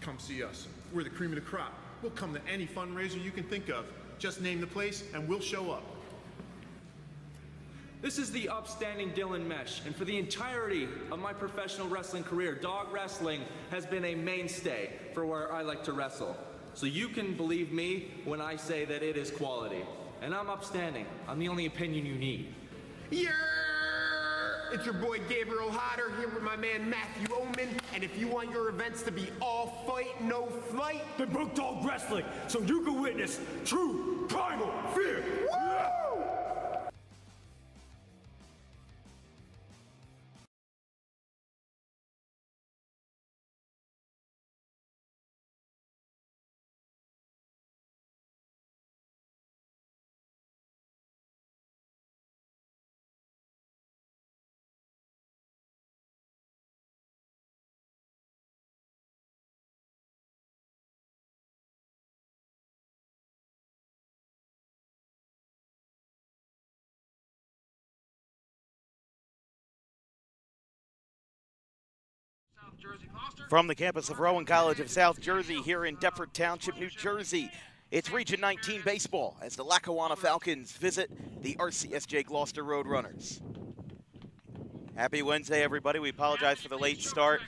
Come see us. We're the cream of the crop. We'll come to any fundraiser you can think of. Just name the place and we'll show up. This is the upstanding Dylan Mesh, and for the entirety of my professional wrestling career, dog wrestling has been a mainstay for where I like to wrestle. So you can believe me when I say that it is quality. And I'm upstanding. I'm the only opinion you need. Yeah! It's your boy Gabriel Hodder here with my man Matthew Oman, and if you want your events to be all fight, no flight, then book dog wrestling so you can witness true primal fear. Woo! From the campus of Rowan College of South Jersey here in Deptford Township, New Jersey, it's Region 19 baseball as the Lackawanna Falcons visit the RCSJ-Gloucester Roadrunners. Happy Wednesday, everybody. We apologize for the late start.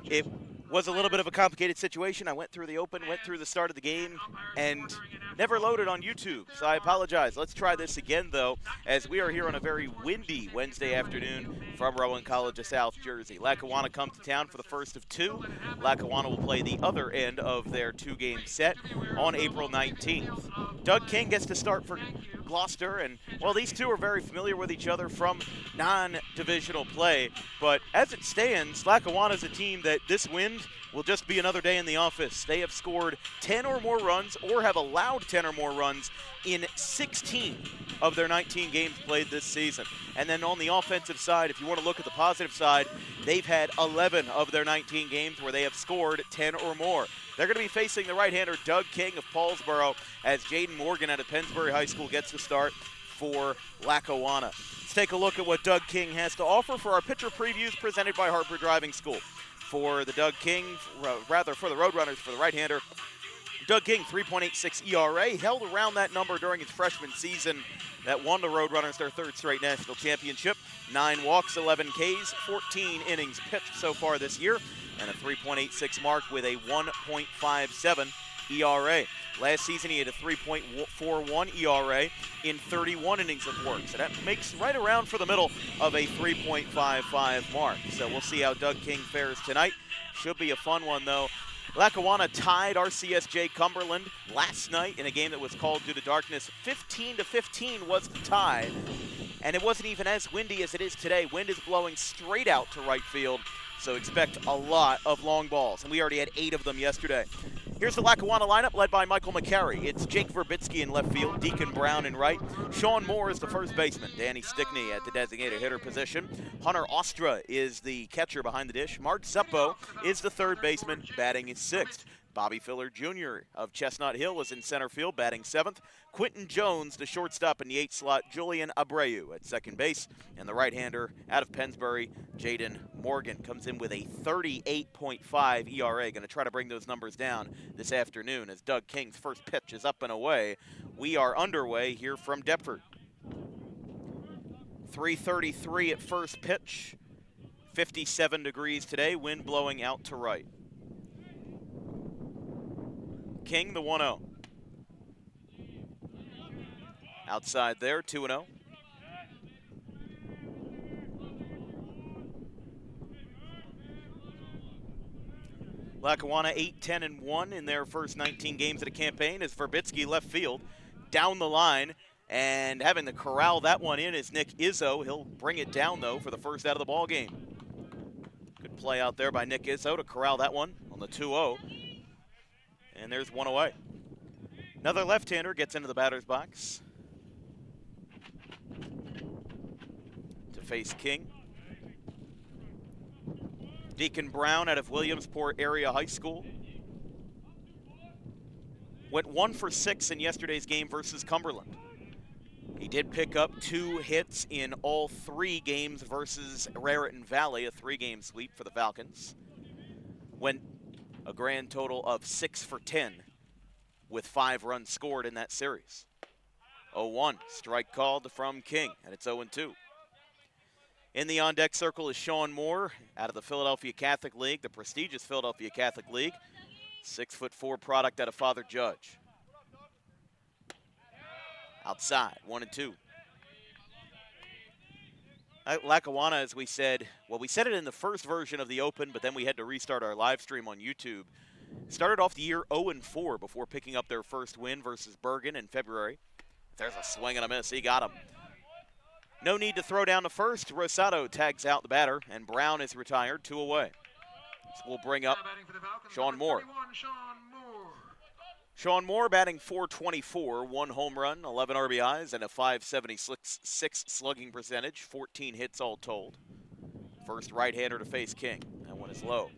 It was a little bit of a complicated situation. I went through the open, went through the start of the game, and never loaded on YouTube, so I apologize. Let's try this again, though, as we are here on a very windy Wednesday afternoon from Rowan College of South Jersey. Lackawanna come to town for the first of two. Lackawanna will play the other end of their two-game set on April 19th. Doug King gets to start for Gloucester, and, well, these two are very familiar with each other from non-divisional play, but as it stands, Lackawanna is a team that this win will just be another day in the office. They have scored 10 or more runs or have allowed 10 or more runs in 16 of their 19 games played this season. And then on the offensive side, if you want to look at the positive side, they've had 11 of their 19 games where they have scored 10 or more. They're going to be facing the right-hander Doug King of Paulsboro as Jaden Morgan out of Pennsbury High School gets to start for Lackawanna. Let's take a look at what Doug King has to offer for our pitcher previews presented by Harper Driving School. For the Doug King, rather for the Roadrunners, for the right-hander, Doug King, 3.86 ERA, held around that number during his freshman season that won the Roadrunners their third straight national championship. 9 walks, 11 Ks, 14 innings pitched so far this year, and a 3.86 mark with a 1.57 ERA. Last season, he had a 3.41 ERA in 31 innings of work. So that makes right around for the middle of a 3.55 mark. So we'll see how Doug King fares tonight. Should be a fun one, though. Lackawanna tied RCSJ Cumberland last night in a game that was called due to darkness. 15-15 was the tie. And it wasn't even as windy as it is today. Wind is blowing straight out to right field. So expect a lot of long balls. And we already had 8 of them yesterday. Here's the Lackawanna lineup led by Michael McCary. It's Jake Verbitsky in left field, Deacon Brown in right. Sean Moore is the first baseman. Danny Stickney at the designated hitter position. Hunter Ostra is the catcher behind the dish. Mark Zeppo is the third baseman, batting his 6th. Bobby Filler Jr. of Chestnut Hill was in center field, batting 7th. Quentin Jones, the shortstop in the 8th slot. Julian Abreu at second base. And the right-hander out of Pennsbury, Jaden Morgan, comes in with a 38.5 ERA. Going to try to bring those numbers down this afternoon as Doug King's first pitch is up and away. We are underway here from Deptford. 3:33 at first pitch. 57 degrees today, wind blowing out to right. King, the 1-0. Outside there, 2-0. Lackawanna 8-10-1 in their first 19 games of the campaign as Verbitsky left field down the line, and having to corral that one in is Nick Izzo. He'll bring it down, though, for the first out of the ball game. Good play out there by Nick Izzo to corral that one on the 2-0. And there's one away. Another left-hander gets into the batter's box to face King. Deacon Brown out of Williamsport Area High School went 1 for 6 in yesterday's game versus Cumberland. He did pick up 2 hits in all 3 games versus Raritan Valley, a 3-game sweep for the Falcons. Went a grand total of 6 for 10 with 5 runs scored in that series. 0-1, strike called from King, and it's 0-2. In the on-deck circle is Sean Moore out of the Philadelphia Catholic League, the prestigious Philadelphia Catholic League. 6'4" product out of Father Judge. Outside, 1-2. Lackawanna, as we said, well, we said it in the first version of the Open, but then we had to restart our live stream on YouTube. Started off the year 0-4 before picking up their first win versus Bergen in February. There's a swing and a miss. He got him. No need to throw down the first. Rosado tags out the batter, and Brown is retired, 2 away. So we'll bring up Sean Moore. Sean Moore batting .424, 1 home run, 11 RBIs, and a .576 slugging percentage, 14 hits all told. First right-hander to face King. That one is low.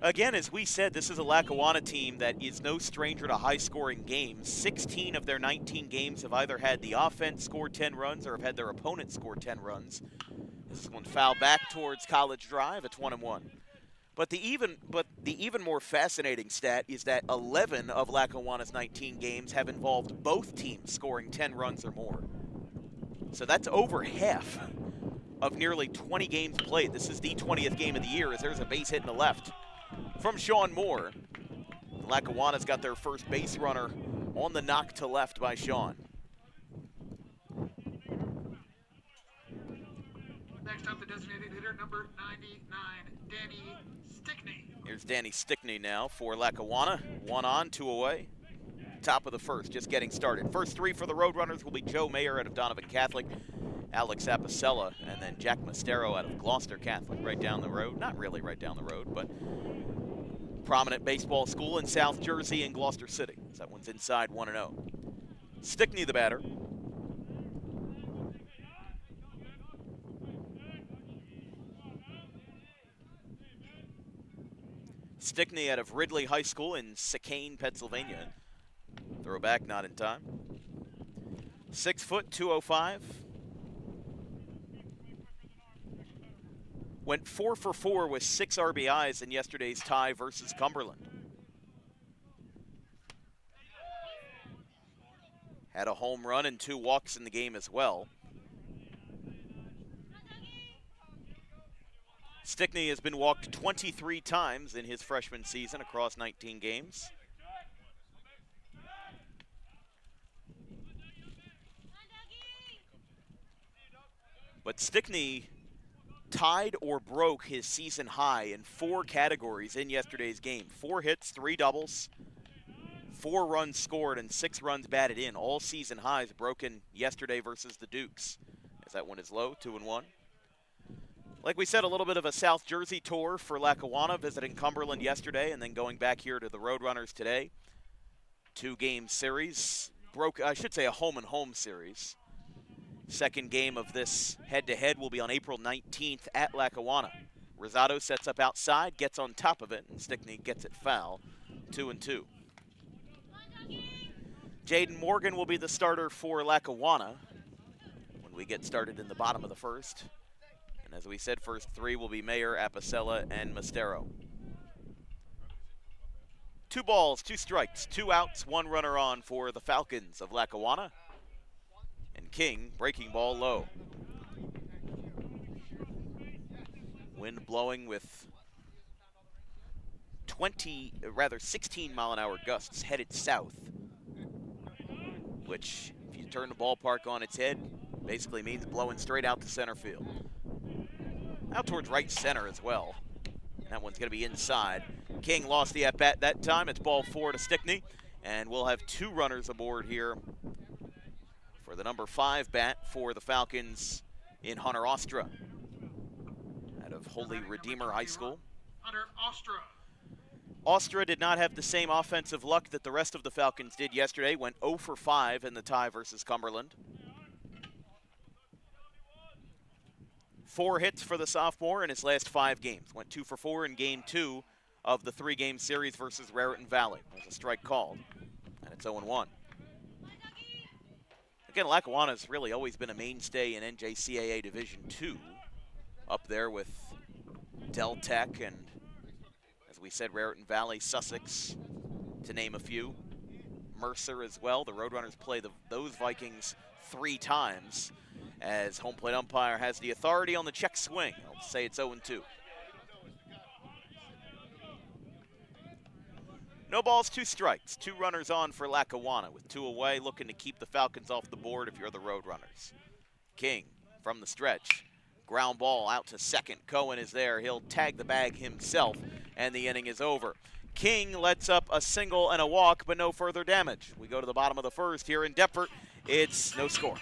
Again, as we said, this is a Lackawanna team that is no stranger to high-scoring games. 16 of their 19 games have either had the offense score 10 runs or have had their opponent score 10 runs. This one fouled back towards College Drive. It's 1-1. But the even more fascinating stat is that 11 of Lackawanna's 19 games have involved both teams scoring 10 runs or more. So that's over half of nearly 20 games played. This is the 20th game of the year as there's a base hit in the left from Sean Moore. Lackawanna's got their first base runner on the knock to left by Sean. Next up, the designated hitter, number 99, Danny Stickney. Here's Danny Stickney now for Lackawanna. 1 on, 2 away. Top of the first, just getting started. First 3 for the Roadrunners will be Joe Mayer out of Donovan Catholic, Alex Apicella, and then Jack Mastero out of Gloucester Catholic, right down the road. Not really right down the road, but prominent baseball school in South Jersey and Gloucester City. So that one's inside 1-0. Stickney the batter. Stickney out of Ridley High School in Sicane, Pennsylvania. Throw back, not in time. 6 foot, 205. Went 4 for 4 with 6 RBIs in yesterday's tie versus Cumberland. Had a home run and 2 walks in the game as well. Stickney has been walked 23 times in his freshman season across 19 games. But Stickney tied or broke his season high in 4 categories in yesterday's game. 4 hits, 3 doubles, 4 runs scored, and 6 runs batted in. All season highs broken yesterday versus the Dukes. As that one is low, 2-1. Like we said, a little bit of a South Jersey tour for Lackawanna, visiting Cumberland yesterday and then going back here to the Roadrunners today. 2-game series. A home-and-home series. Second game of this head-to-head will be on April 19th at Lackawanna. Rosado sets up outside, gets on top of it, and Stickney gets it foul. 2-2. Jaden Morgan will be the starter for Lackawanna when we get started in the bottom of the first. And as we said, first 3 will be Mayer, Apicella, and Mastero. 2 balls, 2 strikes, 2 outs, 1 runner on for the Falcons of Lackawanna. And King, breaking ball low. Wind blowing with 16-mile-an-hour gusts headed south, which, if you turn the ballpark on its head, basically means blowing straight out to center field. Out towards right center as well. That one's going to be inside. King lost the at-bat that time. It's ball 4 to Stickney, and we'll have 2 runners aboard here for the number 5 bat for the Falcons in Hunter Ostra out of Holy Redeemer High School. Hunter Ostra. Ostra did not have the same offensive luck that the rest of the Falcons did yesterday. Went 0 for 5 in the tie versus Cumberland. 4 hits for the sophomore in his last 5 games. Went 2 for 4 in game 2 of the 3-game series versus Raritan Valley. There's a strike called, and it's 0-1. Again, Lackawanna's really always been a mainstay in NJCAA Division II, up there with Del Tech and, as we said, Raritan Valley, Sussex, to name a few. Mercer as well. The Roadrunners play those Vikings 3 times, as home plate umpire has the authority on the check swing. I'll say it's 0-2. No balls, 2 strikes. 2 runners on for Lackawanna, with 2 away, looking to keep the Falcons off the board if you're the Roadrunners. King from the stretch. Ground ball out to second. Cohen is there. He'll tag the bag himself, and the inning is over. King lets up a single and a walk, but no further damage. We go to the bottom of the first here in Deptford. It's no score.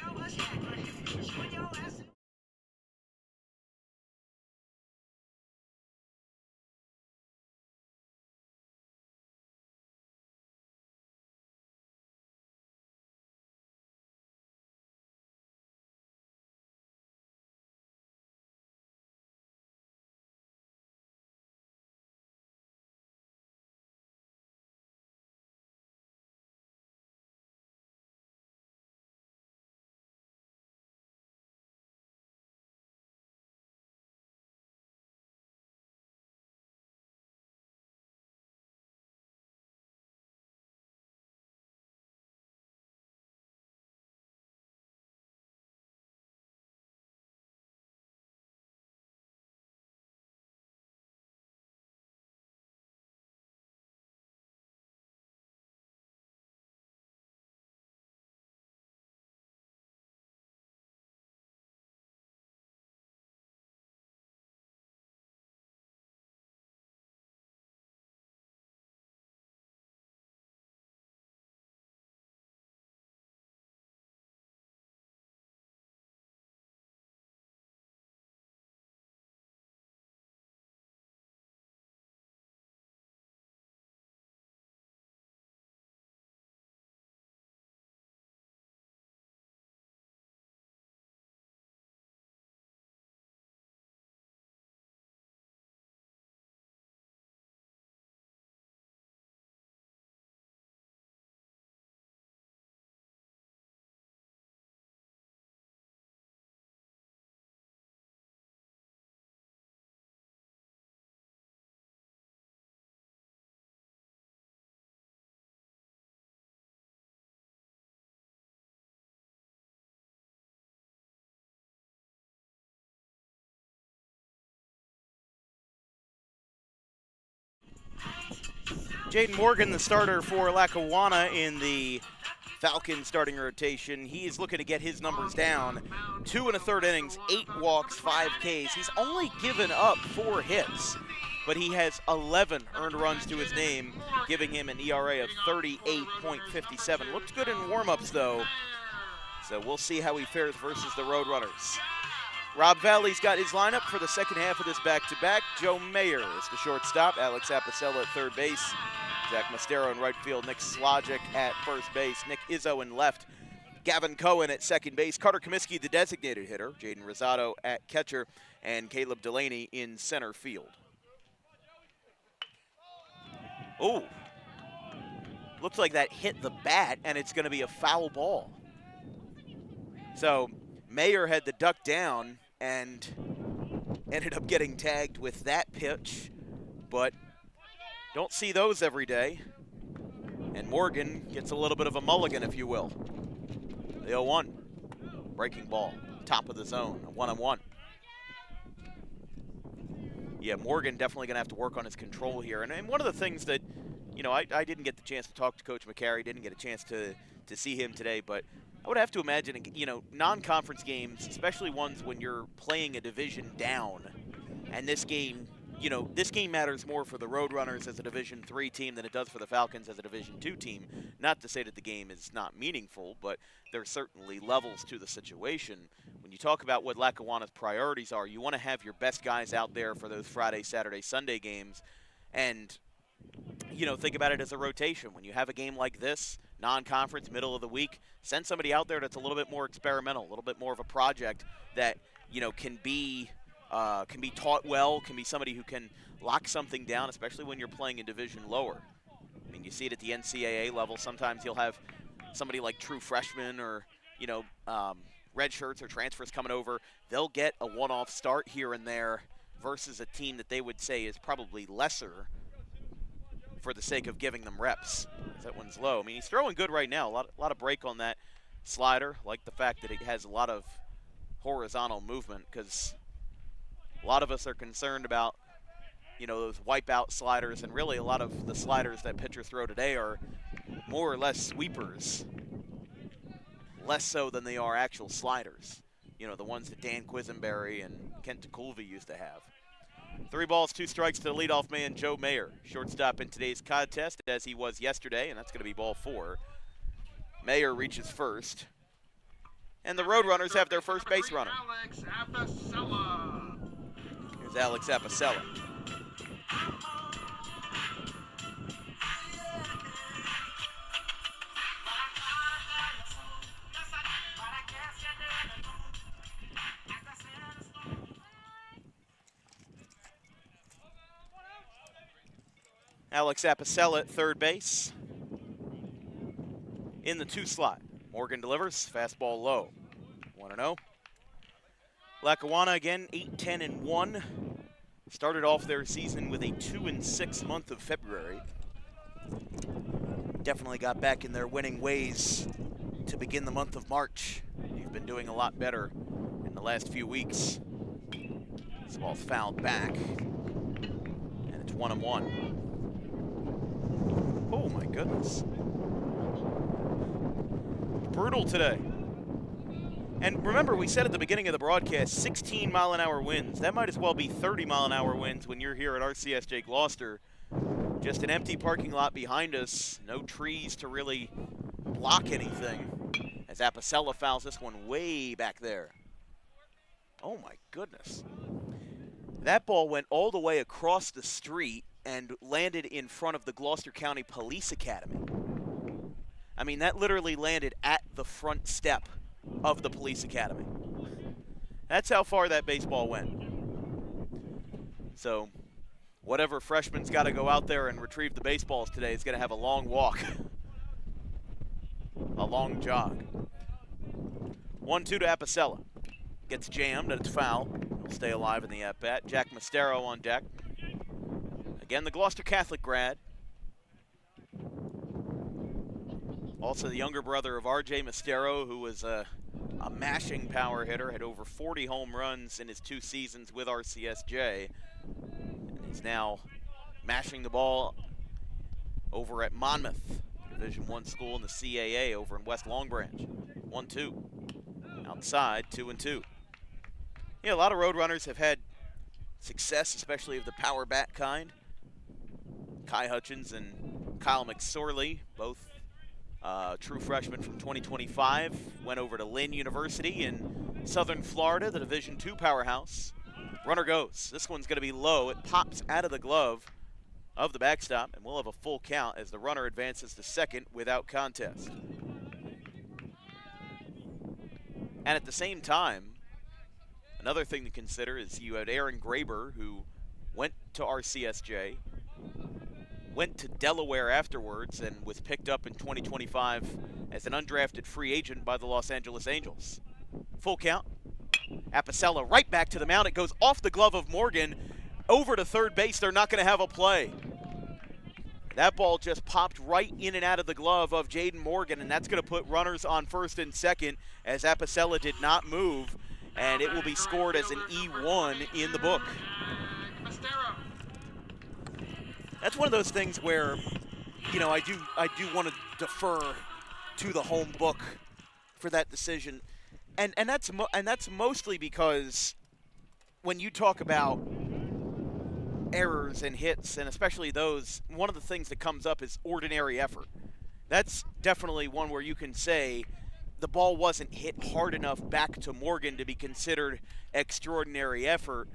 Jaden Morgan, the starter for Lackawanna in the Falcons starting rotation. He is looking to get his numbers down. 2 1/3 innings, 8 walks, 5 Ks. He's only given up 4 hits, but he has 11 earned runs to his name, giving him an ERA of 38.57. Looked good in warm-ups, though, so we'll see how he fares versus the Roadrunners. Rob Valley's got his lineup for the second half of this back-to-back. Joe Mayer is the shortstop. Alex Apicella at third base. Zach Mastero in right field. Nick Slogic at first base. Nick Izzo in left. Gavin Cohen at second base. Carter Comiskey, the designated hitter. Jaden Rosado at catcher. And Caleb Delaney in center field. Oh, looks like that hit the bat, and it's going to be a foul ball. So Mayer had the duck down and ended up getting tagged with that pitch, but don't see those every day. And Morgan gets a little bit of a mulligan, if you will. The 0-1, breaking ball, top of the zone, a 1-on-1. Yeah, Morgan definitely going to have to work on his control here. And one of the things that, you know, I didn't get the chance to talk to Coach McCary, didn't get a chance to see him today, but I would have to imagine, you know, non-conference games, especially ones when you're playing a division down, and this game, you know, this game matters more for the Roadrunners as a Division III team than it does for the Falcons as a Division II team. Not to say that the game is not meaningful, but there's certainly levels to the situation. When you talk about what Lackawanna's priorities are, you want to have your best guys out there for those Friday, Saturday, Sunday games, and, you know, think about it as a rotation. When you have a game like this, non-conference, middle of the week, send somebody out there that's a little bit more experimental, a little bit more of a project that, you know, can be taught well, can be somebody who can lock something down, especially when you're playing a division lower. I mean, you see it at the NCAA level. Sometimes you'll have somebody like true freshmen or, you know, red shirts or transfers coming over. They'll get a one-off start here and there versus a team that they would say is probably lesser for the sake of giving them reps. That one's low. I mean, he's throwing good right now. A lot of break on that slider. Like the fact that it has a lot of horizontal movement, because a lot of us are concerned about, you know, those wipeout sliders, and really a lot of the sliders that pitchers throw today are more or less sweepers, less so than they are actual sliders. You know, the ones that Dan Quisenberry and Kent DeCoolvey used to have. 3 balls, 2 strikes to the leadoff man, Joe Mayer. Shortstop in today's contest, as he was yesterday, and that's going to be ball 4. Mayer reaches first. And the Roadrunners have their first base runner. Alex Apicella. Here's Alex Apicella. Alex Apicella at third base. In the 2 slot. Morgan delivers, fastball low. 1-0. Lackawanna again, 8-10-1. Started off their season with a 2-6 month of February. Definitely got back in their winning ways to begin the month of March. They've been doing a lot better in the last few weeks. This ball's fouled back, and it's 1-1. Oh my goodness. Brutal today. And remember, we said at the beginning of the broadcast, 16-mile-an-hour winds. That might as well be 30-mile-an-hour winds when you're here at RCSJ-Gloucester. Just an empty parking lot behind us. No trees to really block anything. As Apicella fouls this one way back there. Oh my goodness. That ball went all the way across the street and landed in front of the Gloucester County Police Academy. I mean, that literally landed at the front step of the police academy. That's how far that baseball went. So, whatever freshman's got to go out there and retrieve the baseballs today is going to have a long walk. A long jog. 1-2 to Apicella. Gets jammed, and it's foul. He'll stay alive in the at-bat. Jack Mastero on deck. Again, the Gloucester Catholic grad. Also the younger brother of R.J. Mastero, who was a mashing power hitter, had over 40 home runs in his 2 seasons with RCSJ. And he's now mashing the ball over at Monmouth, Division I school in the CAA over in West Long Branch. 1-2. Outside, 2-2. Yeah, a lot of Roadrunners have had success, especially of the power bat kind. Kai Hutchins and Kyle McSorley, both true freshmen from 2025, went over to Lynn University in Southern Florida, the Division II powerhouse. Runner goes. This one's going to be low. It pops out of the glove of the backstop, and we'll have a full count as the runner advances to second without contest. And at the same time, another thing to consider is you had Aaron Graber, who went to RCSJ, went to Delaware afterwards, and was picked up in 2025 as an undrafted free agent by the Los Angeles Angels. Full count. Apicella right back to the mound. It goes off the glove of Morgan over to third base. They're not going to have a play. That ball just popped right in and out of the glove of Jaden Morgan, and that's going to put runners on first and second as Apicella did not move, and it will be scored as an E1 in the book. That's one of those things where, you know, I do want to defer to the home book for that decision, and that's mostly because when you talk about errors and hits, and especially those, one of the things that comes up is ordinary effort. That's definitely one where you can say the ball wasn't hit hard enough back to Morgan to be considered extraordinary effort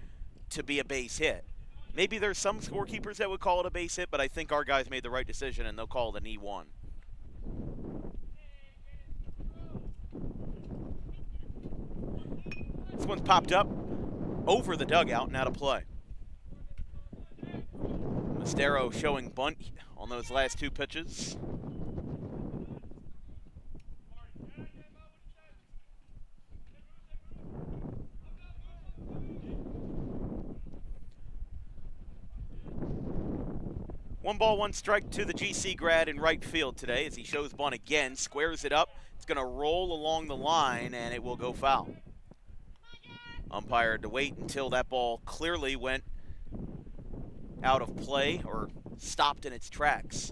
to be a base hit. Maybe there's some scorekeepers that would call it a base hit, but I think our guys made the right decision, and they'll call it an E1. This one's popped up over the dugout and out of play. Mastero showing bunt on those last 2 pitches. One ball, one strike to the GC grad in right field today as he shows bunt again, squares it up. It's going to roll along the line, and it will go foul. Umpire had to wait until that ball clearly went out of play or stopped in its tracks.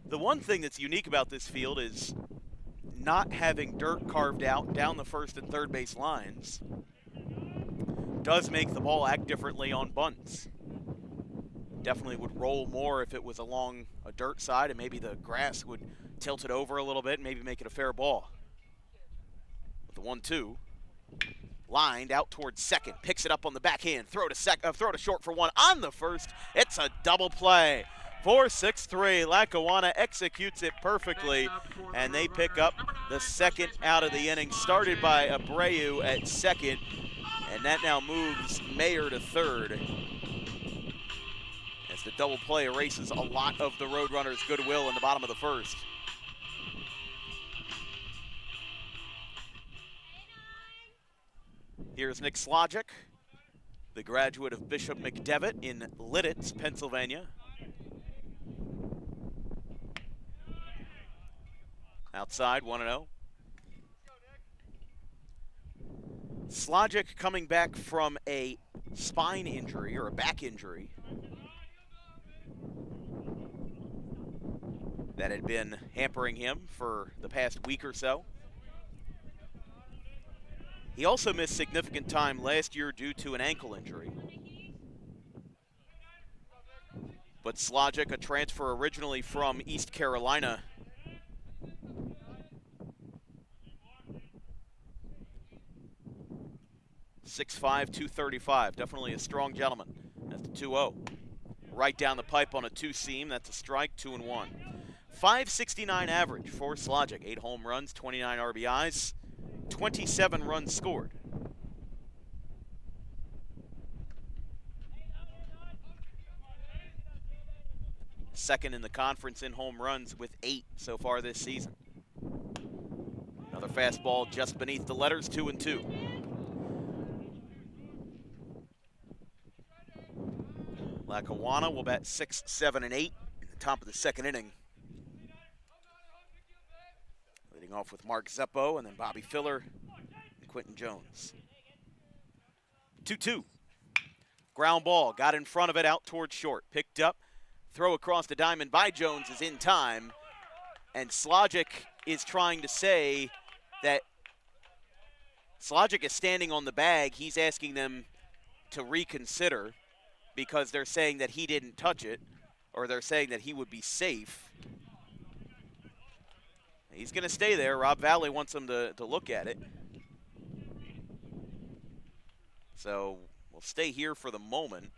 The one thing that's unique about this field is not having dirt carved out down the first and third base lines does make the ball act differently on bunts. Definitely would roll more if it was along a dirt side, and maybe the grass would tilt it over a little bit and maybe make it a fair ball. With the 1-2, lined out towards second, picks it up on the backhand, throw to short for one on the first. It's a double play. 4-6-3. Lackawanna executes it perfectly, and they pick up the second out of the inning, started by Abreu at second, and that now moves Mayer to third. As the double play erases a lot of the Roadrunners' goodwill in the bottom of the first. Here's Nick Slogic, the graduate of Bishop McDevitt in Lidditz, Pennsylvania. Outside, 1-0. Slogic coming back from a spine injury or a back injury that had been hampering him for the past week or so. He also missed significant time last year due to an ankle injury. But Slogic, a transfer originally from East Carolina, .6'5", 235, definitely a strong gentleman. That's the 2-0. Right down the pipe on a two-seam, that's a strike, 2-1. .569 average for Slogic, 8 home runs, 29 RBIs, 27 runs scored. Second in the conference in home runs with 8 so far this season. Another fastball just beneath the letters, 2-2. Lackawanna will bat 6, 7, and 8 in the top of the second inning. Leading off with Mark Zeppo and then Bobby Filler and Quentin Jones. 2-2. Ground ball, got in front of it, out towards short. Picked up, throw across the diamond by Jones is in time. And Slogic is trying to say that Slogic is standing on the bag. He's asking them to reconsider, because they're saying that he didn't touch it, or they're saying that he would be safe. He's going to stay there. Rob Valley wants him to look at it. So we'll stay here for the moment.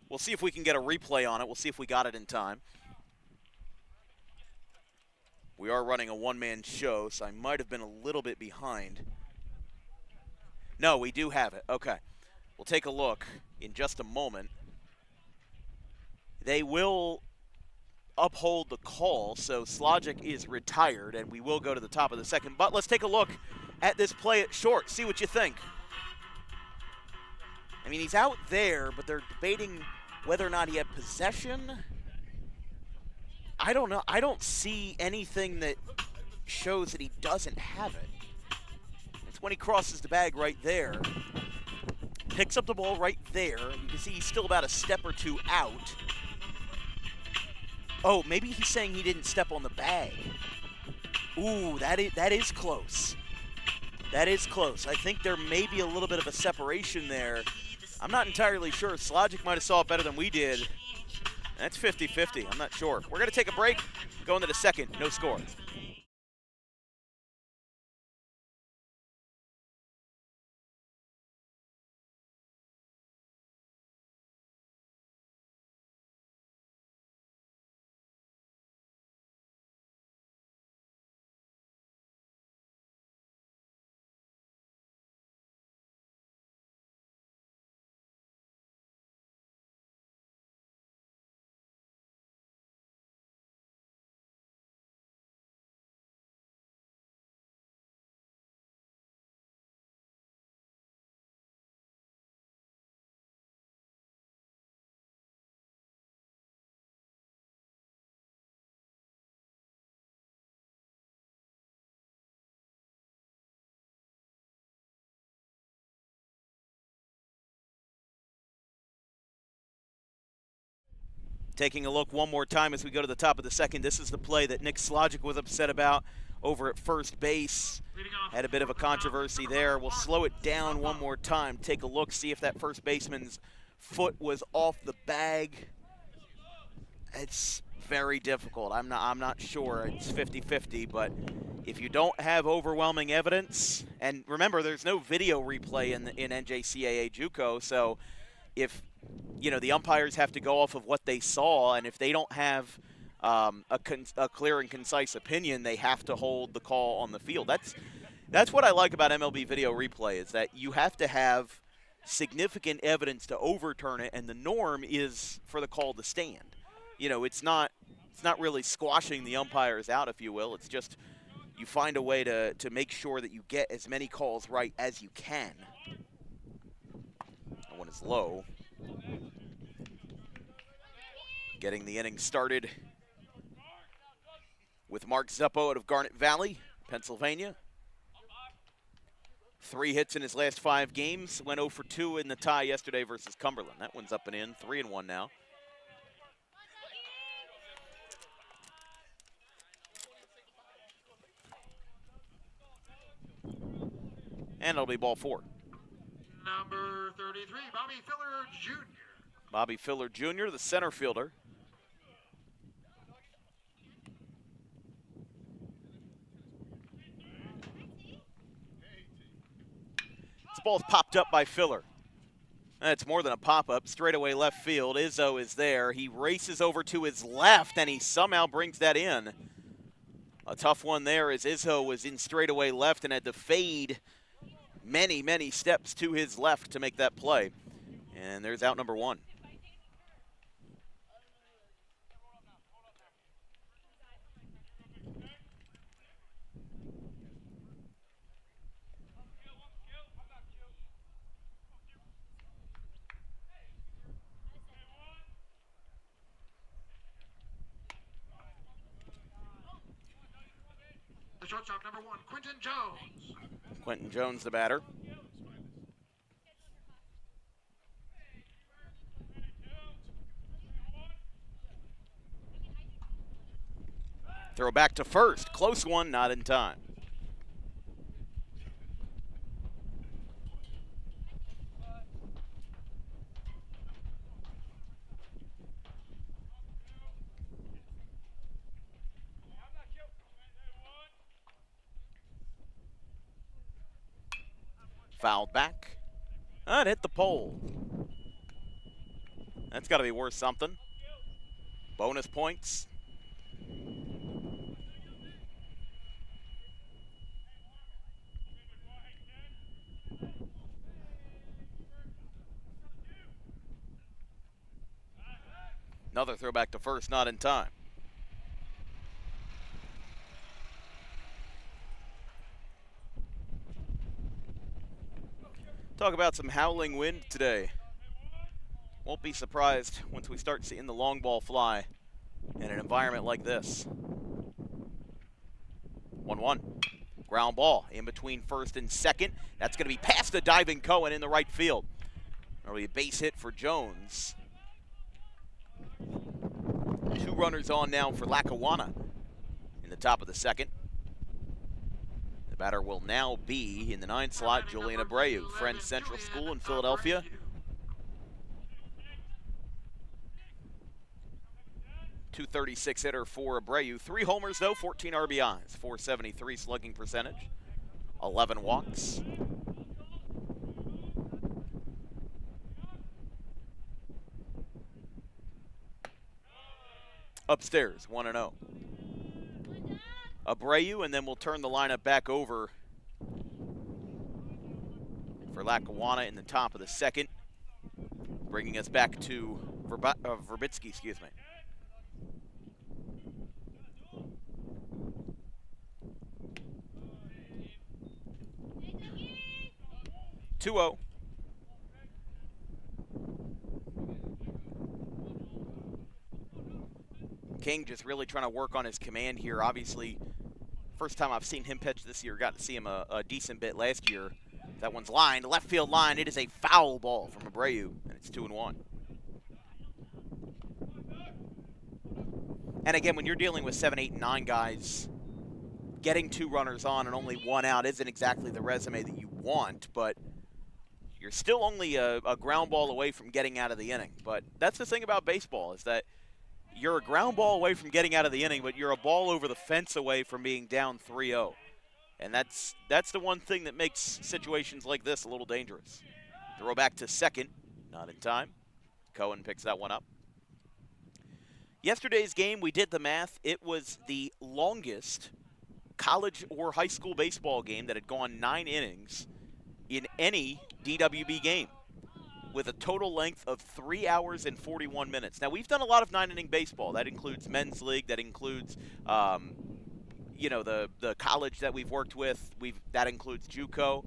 We'll see if we can get a replay on it. We'll see if we got it in time. We are running a one-man show, so I might have been a little bit behind. No, we do have it. Okay. We'll take a look in just a moment. They will uphold the call, so Slogic is retired, and we will go to the top of the second. But let's take a look at this play at short, see what you think. I mean, he's out there, but they're debating whether or not he had possession. I don't know. I don't see anything that shows that he doesn't have it. When he crosses the bag right there, picks up the ball right there. You can see he's still about a step or two out. Oh, maybe he's saying he didn't step on the bag. Ooh, that is close. That is close. I think there may be a little bit of a separation there. I'm not entirely sure. Slogic might have saw it better than we did. That's 50-50. I'm not sure. We're going to take a break, go into the second. No score. Taking a look one more time as we go to the top of the second. This is the play that Nick Slogic was upset about over at first base. Had a bit of a controversy there. We'll slow it down one more time. Take a look, see if that first baseman's foot was off the bag. It's very difficult. I'm not sure. It's 50-50, but if you don't have overwhelming evidence, and remember, there's no video replay in NJCAA JUCO, so if the umpires have to go off of what they saw, and if they don't have a clear and concise opinion, they have to hold the call on the field. That's what I like about MLB video replay, is that you have to have significant evidence to overturn it, and the norm is for the call to stand. It's not really squashing the umpires out, if you will. It's just you find a way to make sure that you get as many calls right as you can. That one is low. Getting the inning started with Mark Zuppo out of Garnet Valley, Pennsylvania. 3 hits in his last 5 games. Went 0 for 2 in the tie yesterday versus Cumberland. That one's up and in, 3-1 now. And it'll be ball 4. Number 33, Bobby Filler Jr. Bobby Filler Jr., the center fielder. This ball's popped up by Filler. It's more than a pop-up. Straightaway left field. Izzo is there. He races over to his left, and he somehow brings that in. A tough one there as Izzo was in straightaway left and had to fade many steps to his left to make that play. And there's out number 1. The shortstop, number 1, Quentin Jones. Quentin Jones, the batter. Throw back to first. Close one, not in time. Fouled back. It hit the pole. That's got to be worth something. Bonus points. Another throwback to first, not in time. Talk about some howling wind today. Won't be surprised once we start seeing the long ball fly in an environment like this. 1-1. Ground ball in between first and second. That's going to be past the diving Cohen in the right field. That'll be a base hit for Jones. 2 runners on now for Lackawanna in the top of the second. The batter will now be in the 9th slot, Julian Abreu, Friends Central School in Philadelphia. .236 hitter for Abreu. 3 homers though, 14 RBIs, .473 slugging percentage, 11 walks. Upstairs, 1-0. Abreu, and then we'll turn the lineup back over for Lackawanna in the top of the second, bringing us back to Verbitsky, excuse me. .2-0. King just really trying to work on his command here. Obviously, first time I've seen him pitch this year. Got to see him a decent bit last year. That one's lined, left field line. It is a foul ball from Abreu, and it's 2-1. And again, when you're dealing with 7, 8, and 9 guys, getting 2 runners on and only 1 out isn't exactly the resume that you want, but you're still only a ground ball away from getting out of the inning. But that's the thing about baseball, is that you're a ground ball away from getting out of the inning, but you're a ball over the fence away from being down 3-0. And that's the one thing that makes situations like this a little dangerous. Throw back to second, not in time. Cohen picks that one up. Yesterday's game, we did the math. It was the longest college or high school baseball game that had gone 9 innings in any DWB game, with a total length of 3 hours and 41 minutes. Now, we've done a lot of 9-inning baseball. That includes men's league. That includes, you know, the college that we've worked with. That includes JUCO.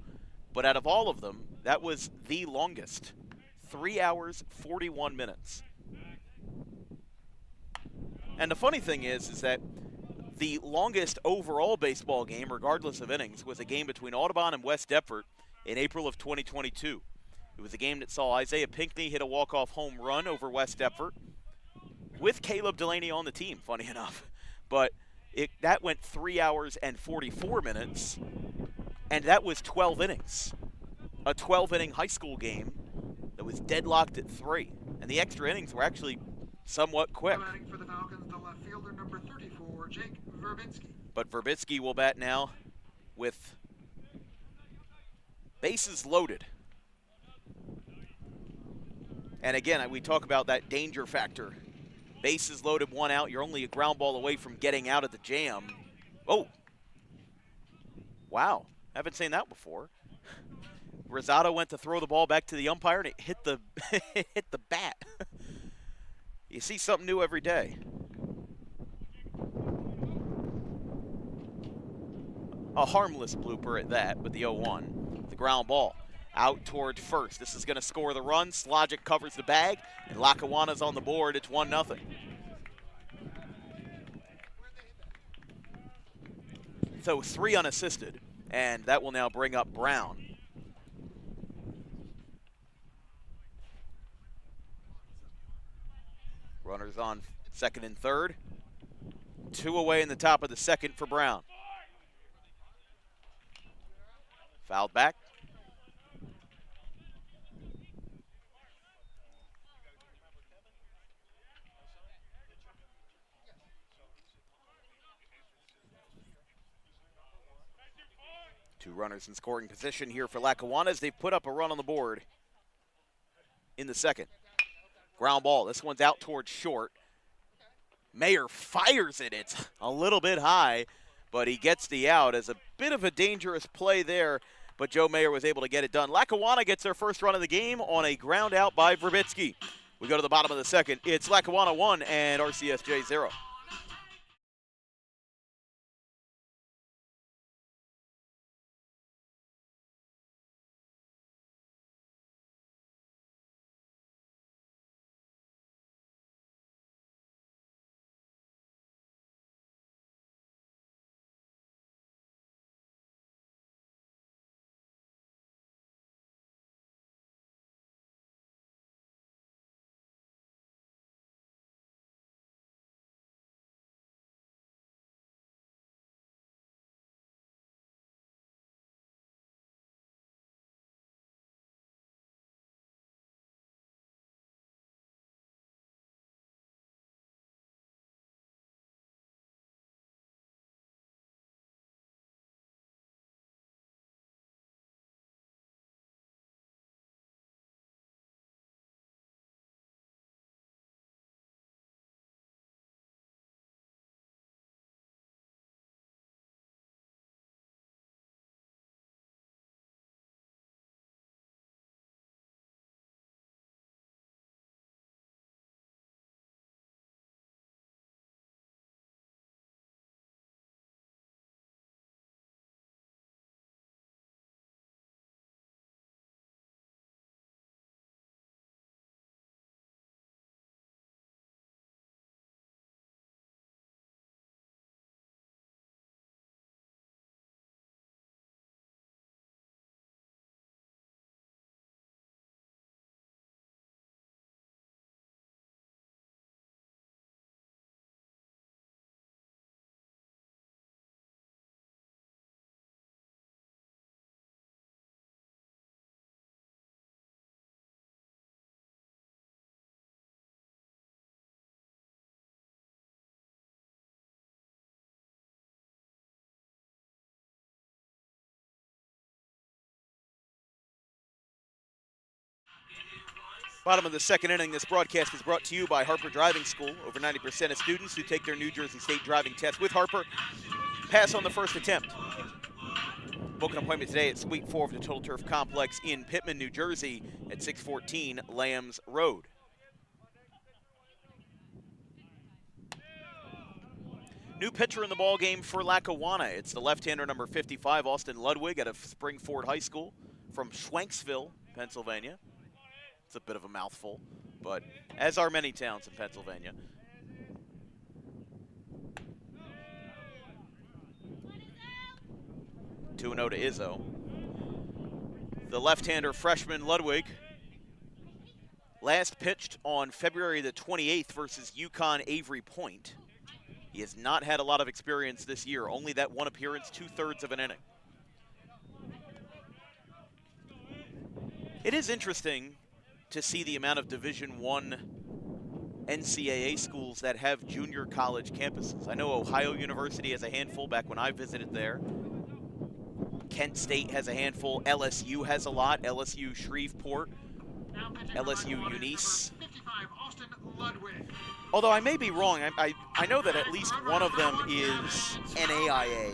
But out of all of them, that was the longest. 3 hours, 41 minutes. And the funny thing is that the longest overall baseball game, regardless of innings, was a game between Audubon and West Deptford in April of 2022. It was a game that saw Isaiah Pinckney hit a walk-off home run over West Deptford with Caleb Delaney on the team, funny enough. But that went 3 hours and 44 minutes, and that was 12 innings. A 12-inning high school game that was deadlocked at 3. And the extra innings were actually somewhat quick. Batting for the Falcons, the left fielder, number 34, Jake Verbinski. But Verbinski will bat now with bases loaded. And again, we talk about that danger factor. Bases loaded, 1 out. You're only a ground ball away from getting out of the jam. Oh. Wow. Haven't seen that before. Rosado went to throw the ball back to the umpire, and it hit the hit the bat. You see something new every day. A harmless blooper at that, but the 0-1. The ground ball out toward first. This is going to score the run. Slogic covers the bag, and Lackawanna's on the board. It's 1-0. So 3 unassisted, and that will now bring up Brown. Runners on second and third. 2 away in the top of the second for Brown. Fouled back. Two runners in scoring position here for Lackawanna as they put up a run on the board in the second. Ground ball. This one's out towards short. Mayer fires it. It's a little bit high, but he gets the out as a bit of a dangerous play there, but Joe Mayer was able to get it done. Lackawanna gets their first run of the game on a ground out by Verbinski. We go to the bottom of the second. It's Lackawanna 1 and RCSJ 0. Bottom of the second inning, this broadcast is brought to you by Harper Driving School. Over 90% of students who take their New Jersey State driving test with Harper pass on the first attempt. Book an appointment today at Suite 4 of the Total Turf Complex in Pittman, New Jersey at 614 Lambs Road. New pitcher in the ball game for Lackawanna. It's the left-hander number 55, Austin Ludwig, out of Springford High School from Schwenksville, Pennsylvania. It's a bit of a mouthful, but as are many towns in Pennsylvania. Two 2-0 to Izzo. The left-hander freshman Ludwig last pitched on February the 28th versus UConn Avery Point. He has not had a lot of experience this year, only that one appearance, 2/3 of an inning. It is interesting to see the amount of Division I NCAA schools that have junior college campuses. I know Ohio University has a handful back when I visited there. Kent State has a handful. LSU has a lot. LSU Shreveport, LSU Eunice. 55, Austin Ludwig. Although I may be wrong, I know that at least one of them is NAIA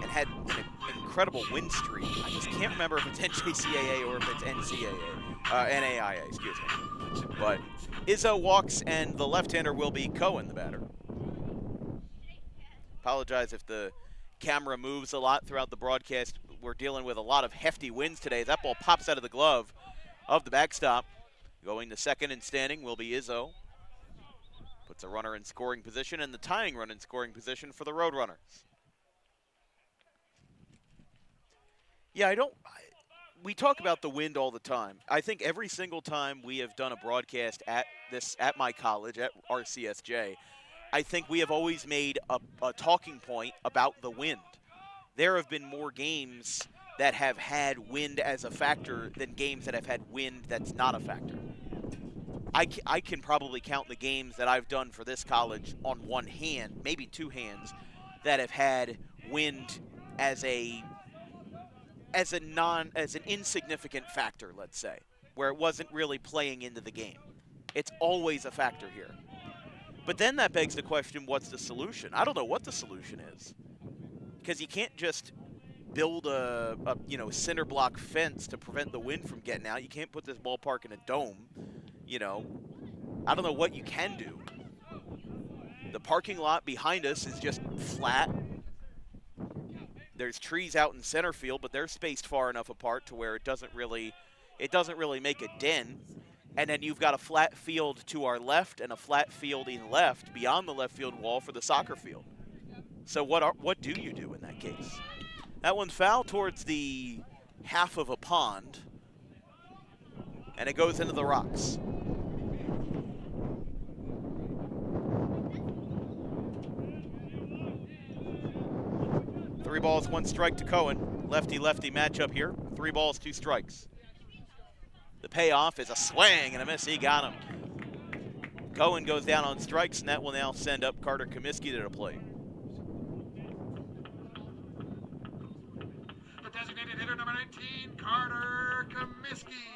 and had an incredible win streak. I just can't remember if it's NJCAA or if it's NAIA, excuse me. But Izzo walks, and the left-hander will be Cohen, the batter. Apologize if the camera moves a lot throughout the broadcast. We're dealing with a lot of hefty winds today. That ball pops out of the glove of the backstop. Going to second and standing will be Izzo. Puts a runner in scoring position and the tying run in scoring position for the Roadrunners. Yeah, we talk about the wind all the time. I think every single time we have done a broadcast at my college, at RCSJ, I think we have always made a talking point about the wind. There have been more games that have had wind as a factor than games that have had wind that's not a factor. I can probably count the games that I've done for this college on one hand, maybe two hands, that have had wind as an insignificant factor, let's say, where it wasn't really playing into the game. It's always a factor here. But then that begs the question, what's the solution? I don't know what the solution is, because you can't just build a cinder block fence to prevent the wind from getting out. You can't put this ballpark in a dome. I don't know what you can do. The parking lot behind us is just flat. There's trees out in center field, but they're spaced far enough apart to where it doesn't really make a dent. And then you've got a flat field to our left and a flat field in left beyond the left field wall for the soccer field. So what do you do in that case? That one's foul towards the half of a pond, and it goes into the rocks. Three balls, one strike to Cohen. Lefty-lefty matchup here. 3 balls, 2 strikes. The payoff is a swing and a miss. He got him. Cohen goes down on strikes, and that will now send up Carter Comiskey to the plate. The designated hitter, number 19, Carter Comiskey.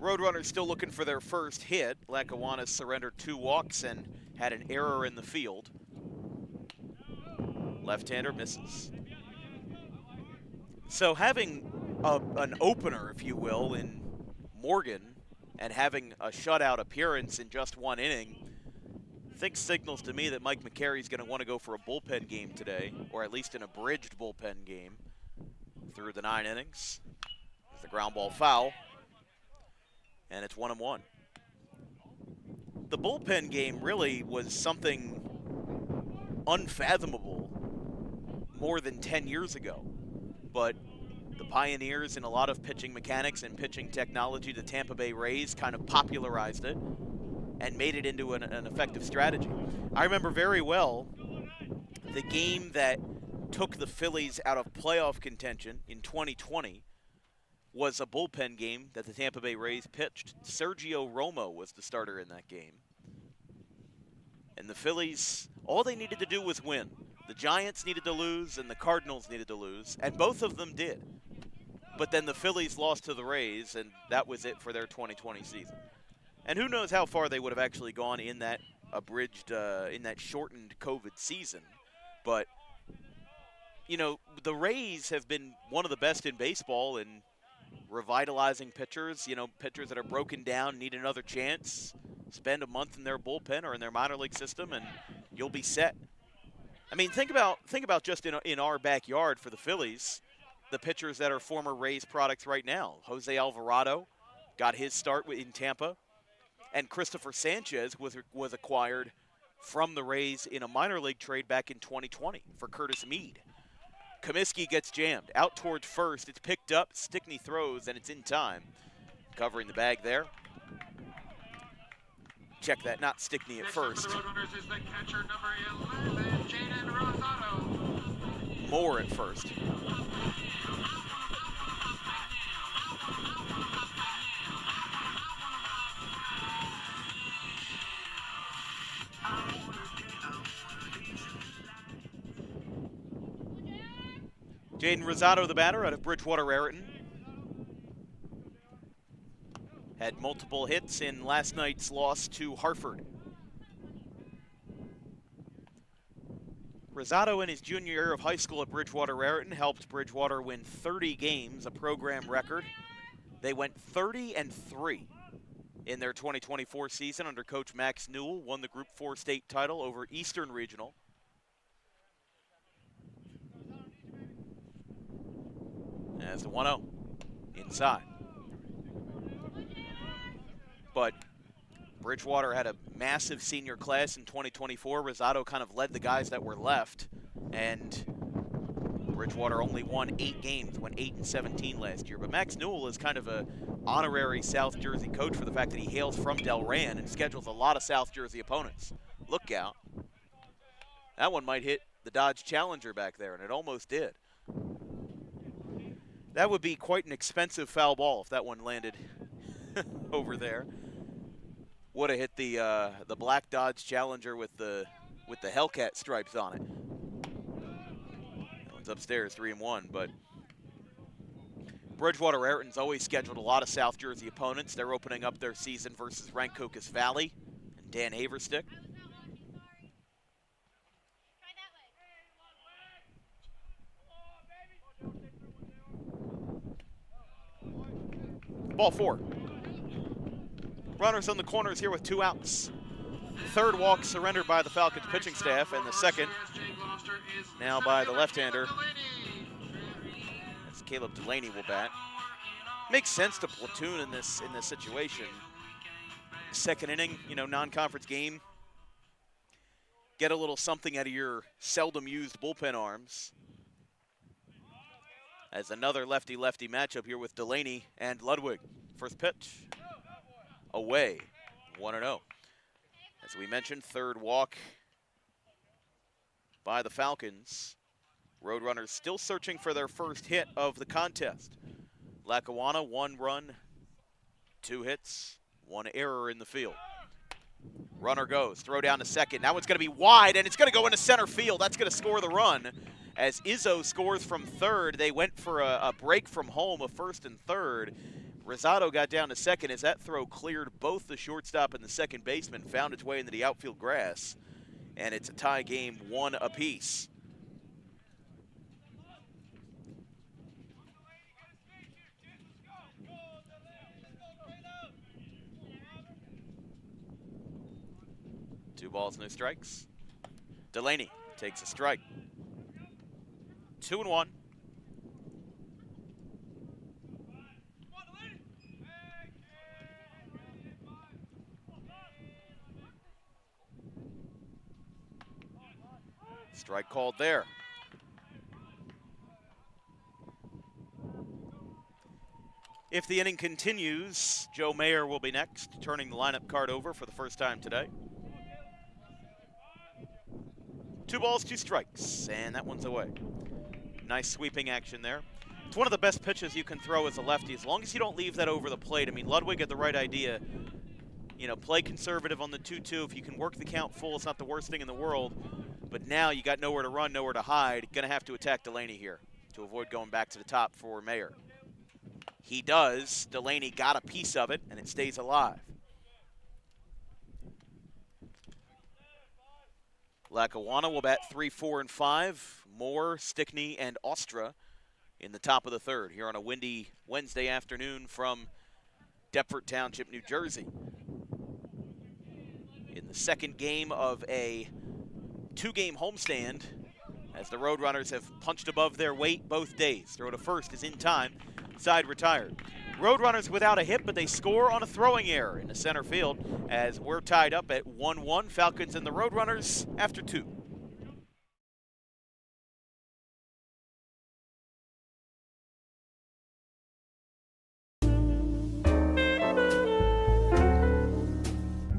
Roadrunners still looking for their first hit. Lackawanna surrendered 2 walks and had an error in the field. Left-hander misses. So having an opener, if you will, in Morgan and having a shutout appearance in just 1 inning, I think signals to me that Mike McCary's going to want to go for a bullpen game today, or at least an abridged bullpen game through the 9 innings. There's the ground ball foul, and it's 1-1. The bullpen game really was something unfathomable more than 10 years ago. But the pioneers in a lot of pitching mechanics and pitching technology, the Tampa Bay Rays, kind of popularized it and made it into an effective strategy. I remember very well the game that took the Phillies out of playoff contention in 2020 was a bullpen game that the Tampa Bay Rays pitched. Sergio Romo was the starter in that game. And the Phillies, all they needed to do was win. The Giants needed to lose and the Cardinals needed to lose, and both of them did. But then the Phillies lost to the Rays, and that was it for their 2020 season. And who knows how far they would have actually gone in that in that shortened COVID season. But, you know, the Rays have been one of the best in baseball in revitalizing pitchers, you know, pitchers that are broken down, need another chance, spend a month in their bullpen or in their minor league system, and you'll be set. I mean, think about just in our backyard for the Phillies, the pitchers that are former Rays products right now. Jose Alvarado got his start in Tampa, and Christopher Sanchez was acquired from the Rays in a minor league trade back in 2020 for Curtis Mead. Comiskey gets jammed. Out towards first. It's picked up. Stickney throws, and it's in time. Covering the bag there. Check that. Not Stickney at first. For the Roadrunners is the catcher, number 11, Jaden Rosado. Moore at first. Jaden Rosado, the batter, out of Bridgewater Raritan. Had multiple hits in last night's loss to Hartford. Rosado, in his junior year of high school at Bridgewater Raritan, helped Bridgewater win 30 games, a program record. They went 30-3 in their 2024 season under Coach Max Newell, won the Group 4 state title over Eastern Regional. As the 1-0 inside. But Bridgewater had a massive senior class in 2024. Rosado kind of led the guys that were left, and Bridgewater only won 8 games, went 8-17 last year. But Max Newell is kind of a honorary South Jersey coach for the fact that he hails from Delran and schedules a lot of South Jersey opponents. Look out. That one might hit the Dodge Challenger back there, and it almost did. That would be quite an expensive foul ball if that one landed over there. Would have hit the black Dodge Challenger with the Hellcat stripes on it. That one's upstairs, 3-1. But Bridgewater Raritan's always scheduled a lot of South Jersey opponents. They're opening up their season versus Rancocas Valley and Dan Haverstick. Ball 4. Runners on the corners here with 2 outs. Third walk surrendered by the Falcons pitching staff, and the second now by the left-hander. As Caleb Delaney will bat. Makes sense to platoon in this situation. Second inning, you know, non-conference game. Get a little something out of your seldom used bullpen arms. As another lefty-lefty matchup here with Delaney and Ludwig. First pitch, away, 1-0. As we mentioned, third walk by the Falcons. Roadrunners still searching for their first hit of the contest. Lackawanna, 1 run, 2 hits, 1 error in the field. Runner goes, throw down to second. That one's going to be wide, and it's going to go into center field. That's going to score the run. As Izzo scores from third, they went for a break from home, a first and third. Rosado got down to second as that throw cleared both the shortstop and the second baseman, found its way into the outfield grass, and it's a tie game, 1 apiece. Two balls, no strikes. Delaney takes a strike. 2-1. Strike called there. If the inning continues, Joe Mayer will be next, turning the lineup card over for the first time today. 2 balls, 2 strikes, and that one's away. Nice sweeping action there. It's one of the best pitches you can throw as a lefty, as long as you don't leave that over the plate. I mean, Ludwig had the right idea. You know, play conservative on the 2-2. If you can work the count full, it's not the worst thing in the world. but now you got nowhere to run, nowhere to hide. Going to have to attack Delaney here to avoid going back to the top for Mayer. He does. Delaney got a piece of it, and it stays alive. Lackawanna will bat 3, 4, and 5. Moore, Stickney, and Ostra in the top of the third here on a windy Wednesday afternoon from Deptford Township, New Jersey. In the second game of a 2-game homestand, as the Roadrunners have punched above their weight both days. Throw to first is in time. Side retired. Roadrunners without a hit, but they score on a throwing error in the center field as we're tied up at 1-1. Falcons and the Roadrunners after 2.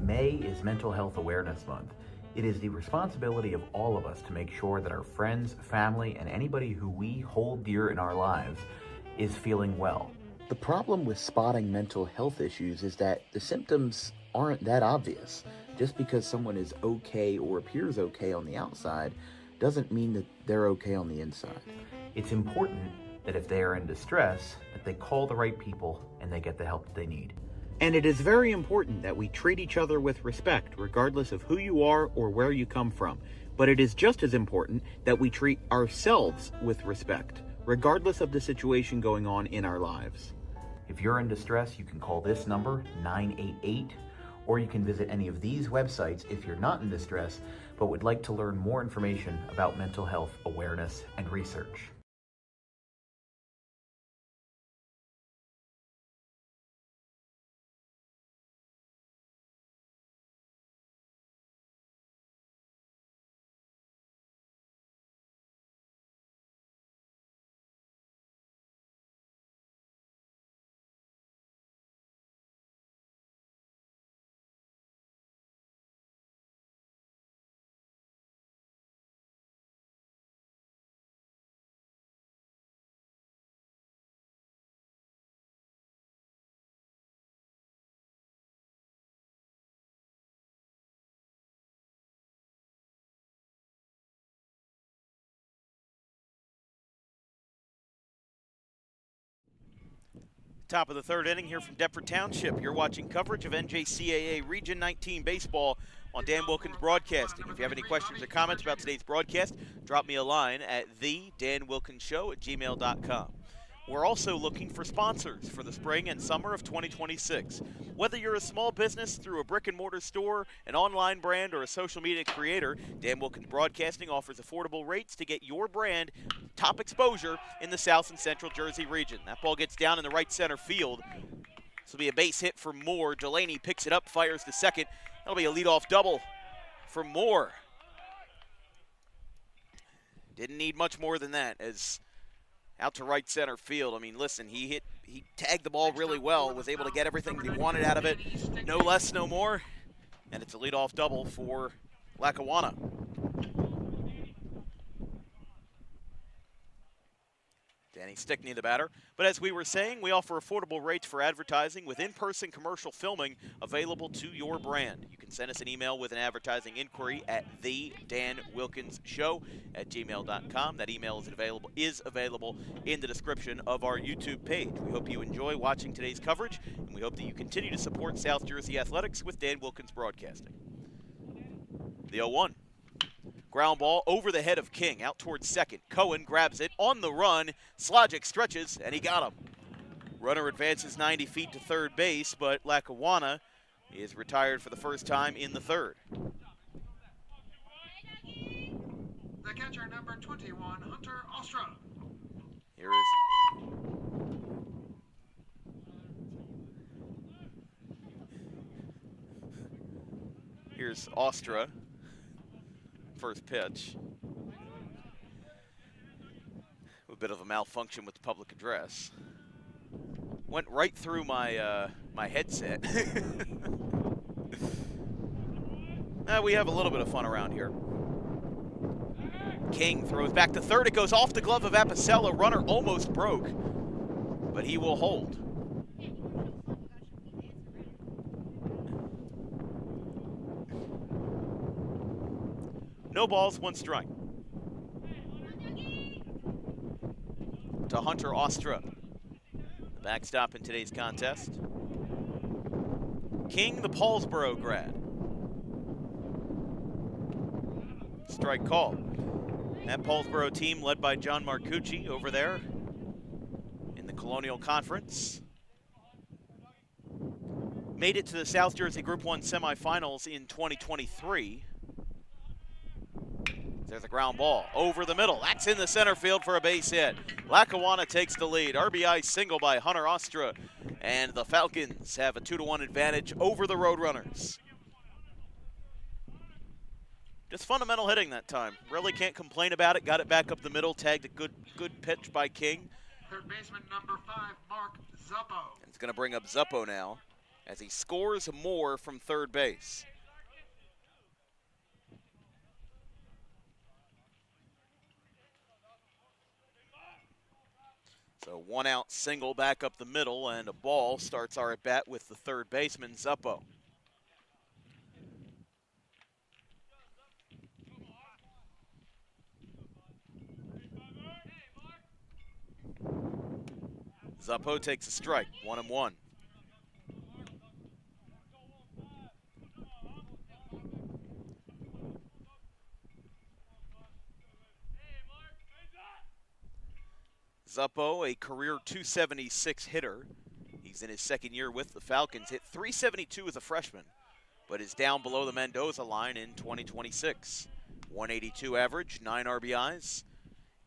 May is Mental Health Awareness Month. It is the responsibility of all of us to make sure that our friends, family, and anybody who we hold dear in our lives is feeling well. The problem with spotting mental health issues is that the symptoms aren't that obvious. Just because someone is okay or appears okay on the outside doesn't mean that they're okay on the inside. It's important that if they are in distress, that they call the right people and they get the help that they need. And it is very important that we treat each other with respect, regardless of who you are or where you come from. But it is just as important that we treat ourselves with respect, regardless of the situation going on in our lives. If you're in distress, you can call this number, 988, or you can visit any of these websites if you're not in distress, but would like to learn more information about mental health awareness and research. Top of the third inning here from Deptford Township. You're watching coverage of NJCAA Region 19 baseball on Dan Wilkins Broadcasting. If you have any questions or comments about today's broadcast, drop me a line at thedanwilkinsshow@gmail.com. We're also looking for sponsors for the spring and summer of 2026. Whether you're a small business through a brick and mortar store, an online brand, or a social media creator, Dan Wilkins Broadcasting offers affordable rates to get your brand top exposure in the South and Central Jersey region. That ball gets down in the right center field. This will be a base hit for Moore. Delaney picks it up, fires to second. That'll be a leadoff double for Moore. Didn't need much more than that as out to right center field. I mean, listen, he tagged the ball really well, was able to get everything that he wanted out of it. No less, no more. And it's a leadoff double for Lackawanna. Danny Stickney, the batter. But as we were saying, we offer affordable rates for advertising with in-person commercial filming available to your brand. You can send us an email with an advertising inquiry at thedanwilkinsshow@gmail.com. That email is available in the description of our YouTube page. We hope you enjoy watching today's coverage, and we hope that you continue to support South Jersey athletics with Dan Wilkins Broadcasting. The 0-1. Ground ball over the head of King, out towards second. Cohen grabs it on the run. Slogic stretches, and he got him. Runner advances 90 feet to third base, but Lackawanna is retired for the first time in the third. The catcher, number 21, Hunter Ostra. Here is Here's Ostra. First pitch. A bit of a malfunction with the public address. Went right through my my headset. We have a little bit of fun around here. King throws back to third. It goes off the glove of Apicella. Runner almost broke, but he will hold. No balls, 1 strike. To Hunter Ostra, the backstop in today's contest. King, the Paulsboro grad. Strike call. That Paulsboro team led by John Marcucci over there in the Colonial Conference. Made it to the South Jersey Group 1 semifinals in 2023. There's a ground ball over the middle. That's in the center field for a base hit. Lackawanna takes the lead. RBI single by Hunter Ostra. And the Falcons have a 2-1 advantage over the Roadrunners. Just fundamental hitting that time. Really can't complain about it. Got it back up the middle. Tagged a good pitch by King. Third baseman number 5, Mark Zuppo. And it's going to bring up Zuppo now as he scores more from third base. So 1 out single back up the middle, and a ball starts our at bat with the third baseman, Zuppo. Zuppo takes a strike, 1-1. Zuppo, a career .276 hitter. He's in his second year with the Falcons. Hit .372 as a freshman, but is down below the Mendoza line in 2026. 182 average, 9 RBIs,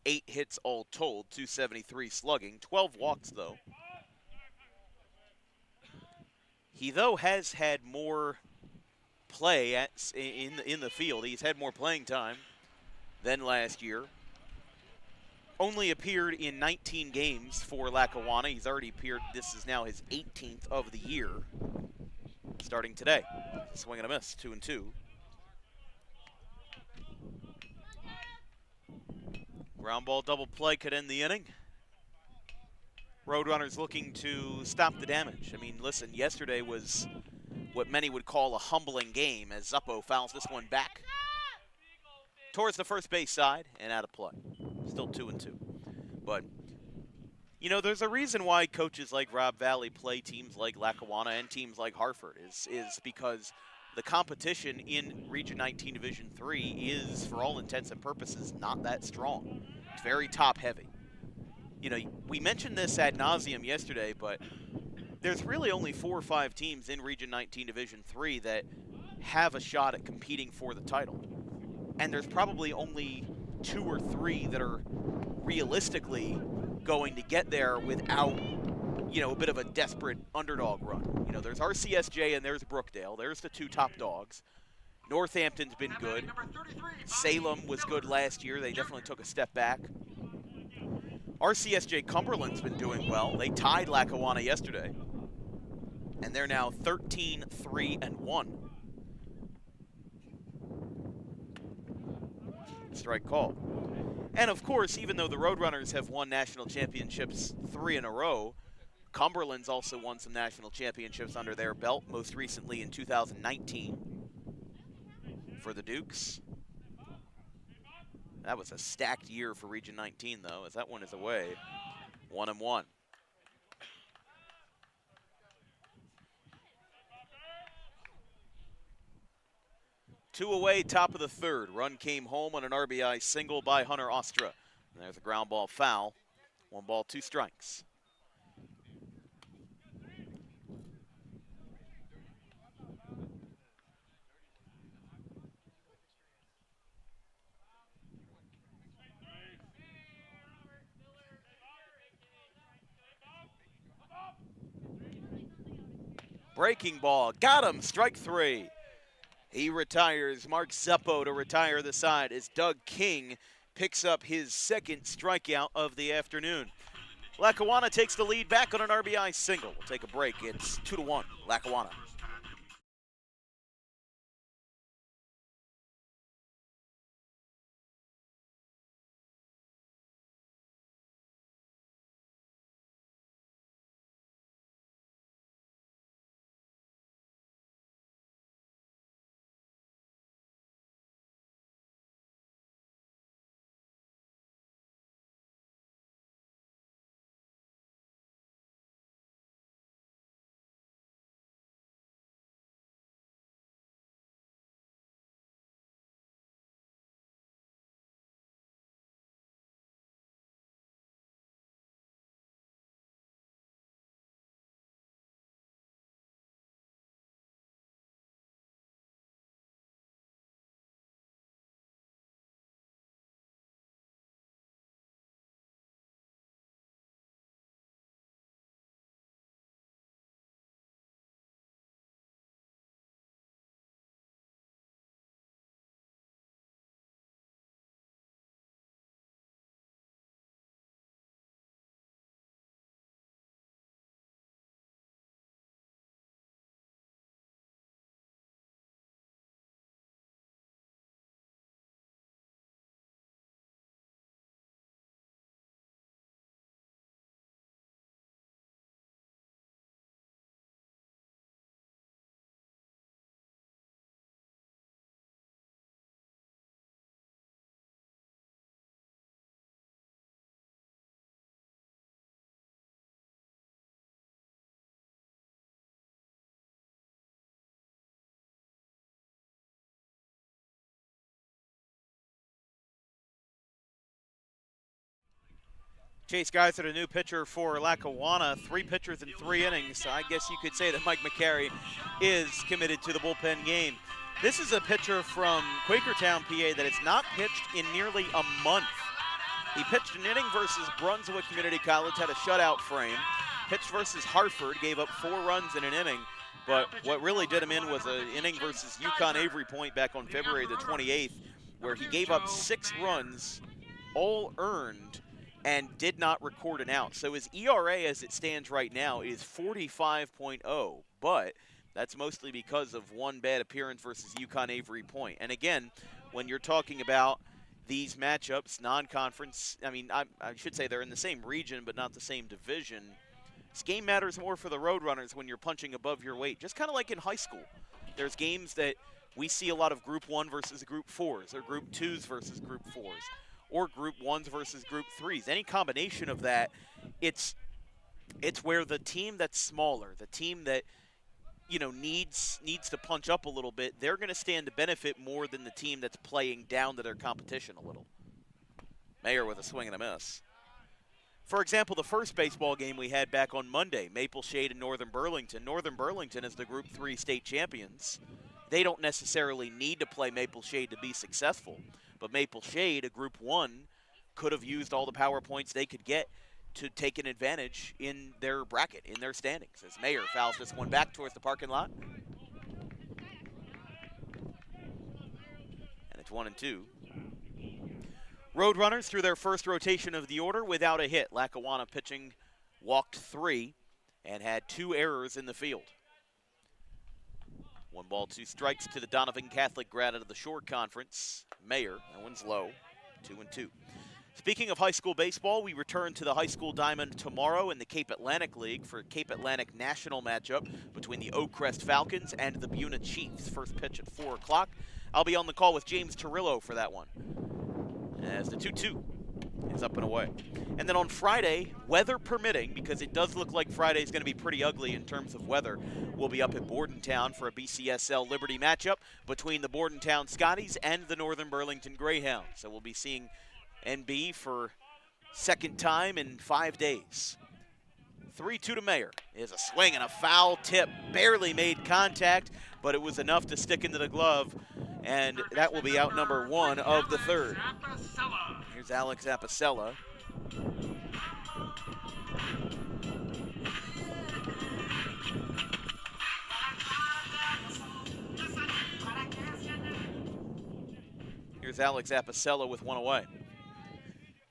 8 hits all told, .273 slugging, 12 walks though. He though has had more play in the field. He's had more playing time than last year. Only appeared in 19 games for Lackawanna. He's already appeared, this is now his 18th of the year, starting today. Swing and a miss, 2-2. Ground ball double play could end the inning. Roadrunners looking to stop the damage. I mean, listen, yesterday was what many would call a humbling game as Zuppo fouls this one back towards the first base side and out of play. Still 2-2. But, you know, there's a reason why coaches like Rob Valley play teams like Lackawanna and teams like Hartford is because the competition in Region 19 Division 3 is, for all intents and purposes, not that strong. It's very top-heavy. You know, we mentioned this ad nauseum yesterday, but there's really only 4 or 5 teams in Region 19 Division 3 that have a shot at competing for the title. And there's probably only 2 or 3 that are realistically going to get there without, you know, a bit of a desperate underdog run. You know, there's RCSJ and there's Brookdale. There's the 2 top dogs. Northampton's been good. Salem was good last year. They definitely took a step back. RCSJ Cumberland's been doing well. They tied Lackawanna yesterday. And they're now 13-3-1. Strike call. And of course, even though the Roadrunners have won national championships 3 in a row, Cumberland's also won some national championships under their belt, most recently in 2019 for the Dukes. That was a stacked year for Region 19, though, as that one is away. 1-1. Two away, top of the third. Run came home on an RBI single by Hunter Ostra. And there's a ground ball foul. 1 ball, 2 strikes. Breaking ball, got him, strike 3. He retires. Mark Zuppo to retire the side as Doug King picks up his 2nd strikeout of the afternoon. Lackawanna takes the lead back on an RBI single. We'll take a break. It's 2-1, Lackawanna. Chase Geisert, a new pitcher for Lackawanna, 3 pitchers in 3 innings. So I guess you could say that Mike McCary is committed to the bullpen game. This is a pitcher from Quakertown, PA, that has not pitched in nearly a month. He pitched an inning versus Brunswick Community College, had a shutout frame. Pitched versus Hartford, gave up 4 runs in an inning. But what really did him in was an inning versus UConn Avery Point back on February the 28th, where he gave up 6 runs, all earned, and did not record an out. So his ERA as it stands right now is 45.0, but that's mostly because of 1 bad appearance versus UConn Avery Point. And again, when you're talking about these matchups, non-conference, I mean, I should say they're in the same region but not the same division. This game matters more for the Roadrunners when you're punching above your weight, just kind of like in high school. There's games that we see a lot of Group 1 versus Group 4s, or Group 2s versus Group 4s, or Group 1s versus Group 3s. Any combination of that, it's where the team that's smaller, the team that needs to punch up a little bit, they're going to stand to benefit more than the team that's playing down to their competition a little. Mayer with a swing and a miss. For example, the first baseball game we had back on Monday, Maple Shade and Northern Burlington. Northern Burlington is the Group 3 state champions. They don't necessarily need to play Maple Shade to be successful, but Maple Shade, a Group 1, could have used all the power points they could get to take an advantage in their bracket, in their standings. As Mayer fouls this one back towards the parking lot. And it's 1-2. Roadrunners through their first rotation of the order without a hit. Lackawanna pitching walked 3 and had 2 errors in the field. 1 ball, 2 strikes to the Donovan Catholic grad out of the Shore Conference. Mayer, that one's low, 2-2. Speaking of high school baseball, we return to the High School Diamond tomorrow in the Cape Atlantic League for a Cape Atlantic national matchup between the Oak Crest Falcons and the Buna Chiefs. First pitch at 4 o'clock. I'll be on the call with James Torillo for that one, as the 2-2 is up and away. And then on Friday, weather permitting, because it does look like Friday is going to be pretty ugly in terms of weather, we'll be up at Bordentown for a BCSL Liberty matchup between the Bordentown Scotties and the Northern Burlington Greyhounds. So we'll be seeing NB for second time in 5 days. 3-2 to Mayer. Is a swing and a foul tip. Barely made contact, but it was enough to stick into the glove, and that will be out number 1 of the 3rd. Here's Alex Apicella. Here's Alex Apicella with 1 away.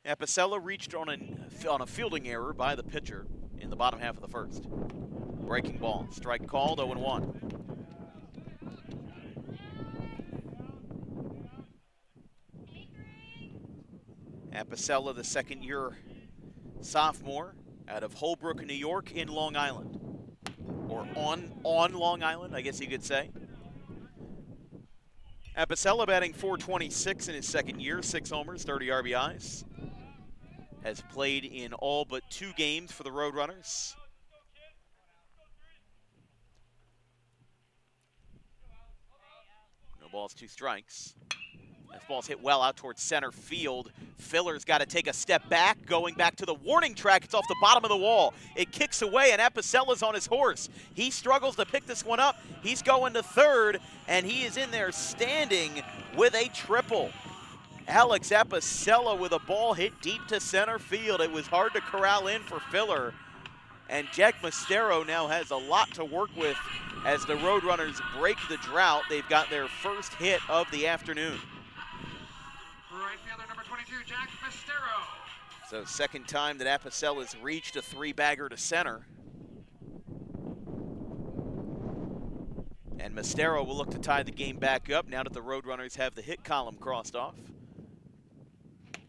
Apicella reached on a fielding error by the pitcher in the bottom half of the first. Breaking ball. Strike called, 0-1. Apicella, the second-year sophomore out of Holbrook, New York in Long Island. Or on Long Island, I guess you could say. Apicella batting .426 in his second year, 6 homers, 30 RBIs. Has played in all but 2 games for the Roadrunners. No balls, 2 strikes. This ball's hit well out towards center field. Filler's got to take a step back, going back to the warning track. It's off the bottom of the wall. It kicks away, and Apicella's on his horse. He struggles to pick this one up. He's going to third, and he is in there standing with a triple. Alex Apicella with a ball hit deep to center field. It was hard to corral in for Filler. And Jack Mastero now has a lot to work with as the Roadrunners break the drought. They've got their first hit of the afternoon. Right fielder number 22, Jack Mastero. So second time that Apicella's reached a 3-bagger to center. And Mastero will look to tie the game back up now that the Roadrunners have the hit column crossed off.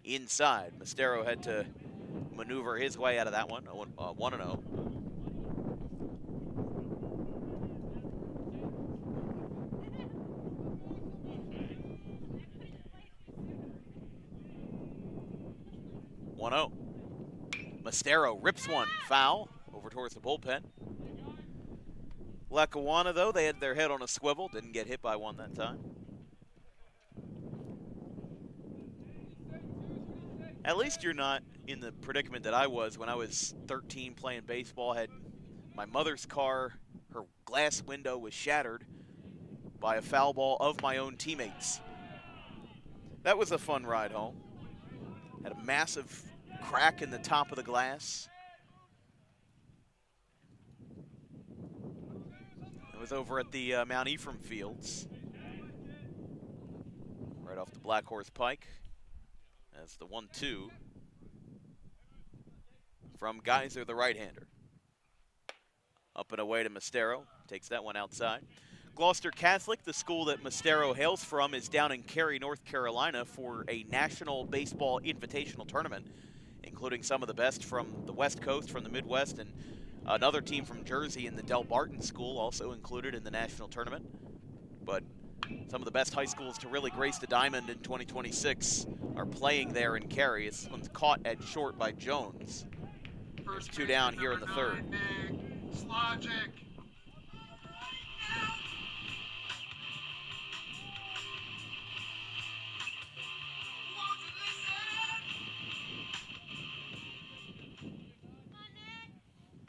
Inside, Mastero had to maneuver his way out of that one, 1-0. Mastero rips one, foul, over towards the bullpen. Lackawanna, though, they had their head on a swivel, didn't get hit by one that time. At least you're not in the predicament that I was when I was 13 playing baseball. Had my mother's car, her glass window was shattered by a foul ball of my own teammates. That was a fun ride home. Had a massive crack in the top of the glass. It was over at the Mount Ephraim Fields, right off the Black Horse Pike. That's the 1-2 from Geyser, the right-hander. Up and away to Mastero, takes that one outside. Gloucester Catholic, the school that Mastero hails from, is down in Cary, North Carolina for a National Baseball Invitational Tournament, including some of the best from the West Coast, from the Midwest, and another team from Jersey in the Del Barton School also included in the national tournament. But some of the best high schools to really grace the diamond in 2026 are playing there in Cary. This one's caught at short by Jones. There's two down here in the third. Slogic.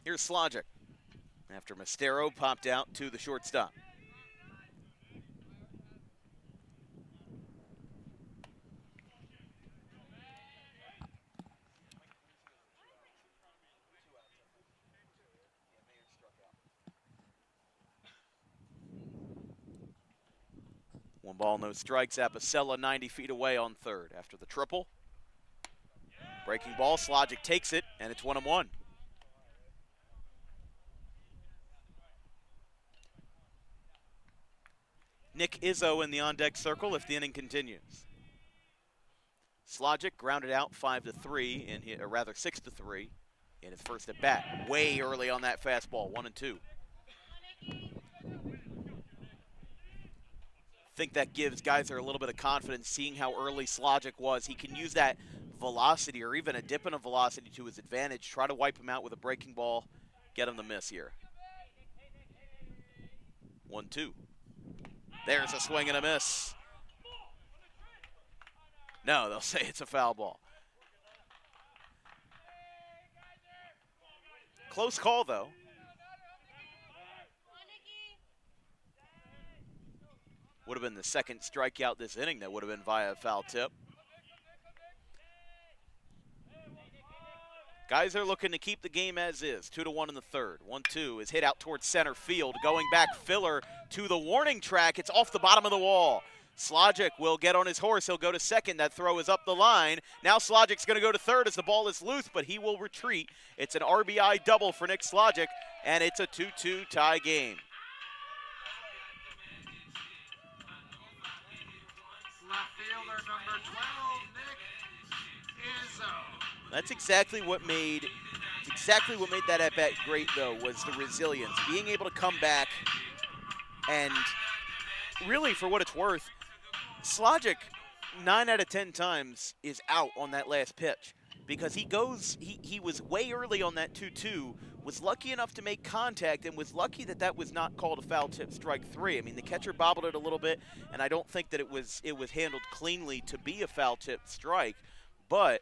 Here's Slogic after Mastero popped out to the shortstop. One ball, no strikes. Apicella 90 feet away on third after the triple. Breaking ball, Slogic takes it, and it's 1-1. Nick Izzo in the on-deck circle if the inning continues. Slogic grounded out 5-3, or rather 6-3, in his first at bat. Way early on that fastball, 1-2. Think that gives Geyser a little bit of confidence, seeing how early Slogic was. He can use that velocity or even a dip in a velocity to his advantage, try to wipe him out with a breaking ball, get him the miss here. 1-2. There's a swing and a miss. No, they'll say it's a foul ball. Close call, though. Would have been the second strikeout this inning that would have been via a foul tip. Geyser looking to keep the game as is. 2-1 in the third. 1-2 is hit out towards center field. Going back, Filler to the warning track. It's off the bottom of the wall. Slogic will get on his horse. He'll go to second. That throw is up the line. Now Slogic's going to go to third as the ball is loose, but he will retreat. It's an RBI double for Nick Slogic, and it's a 2-2 tie game. Left fielder number 12, Nick Izzo. That's exactly what made that at bat great, though, was the resilience, being able to come back, and really, for what it's worth, Slogic 9 out of 10 times is out on that last pitch because he was way early on that 2-2, was lucky enough to make contact, and was lucky that that was not called a foul tip strike 3. I mean, the catcher bobbled it a little bit, and I don't think that it was handled cleanly to be a foul tip strike. But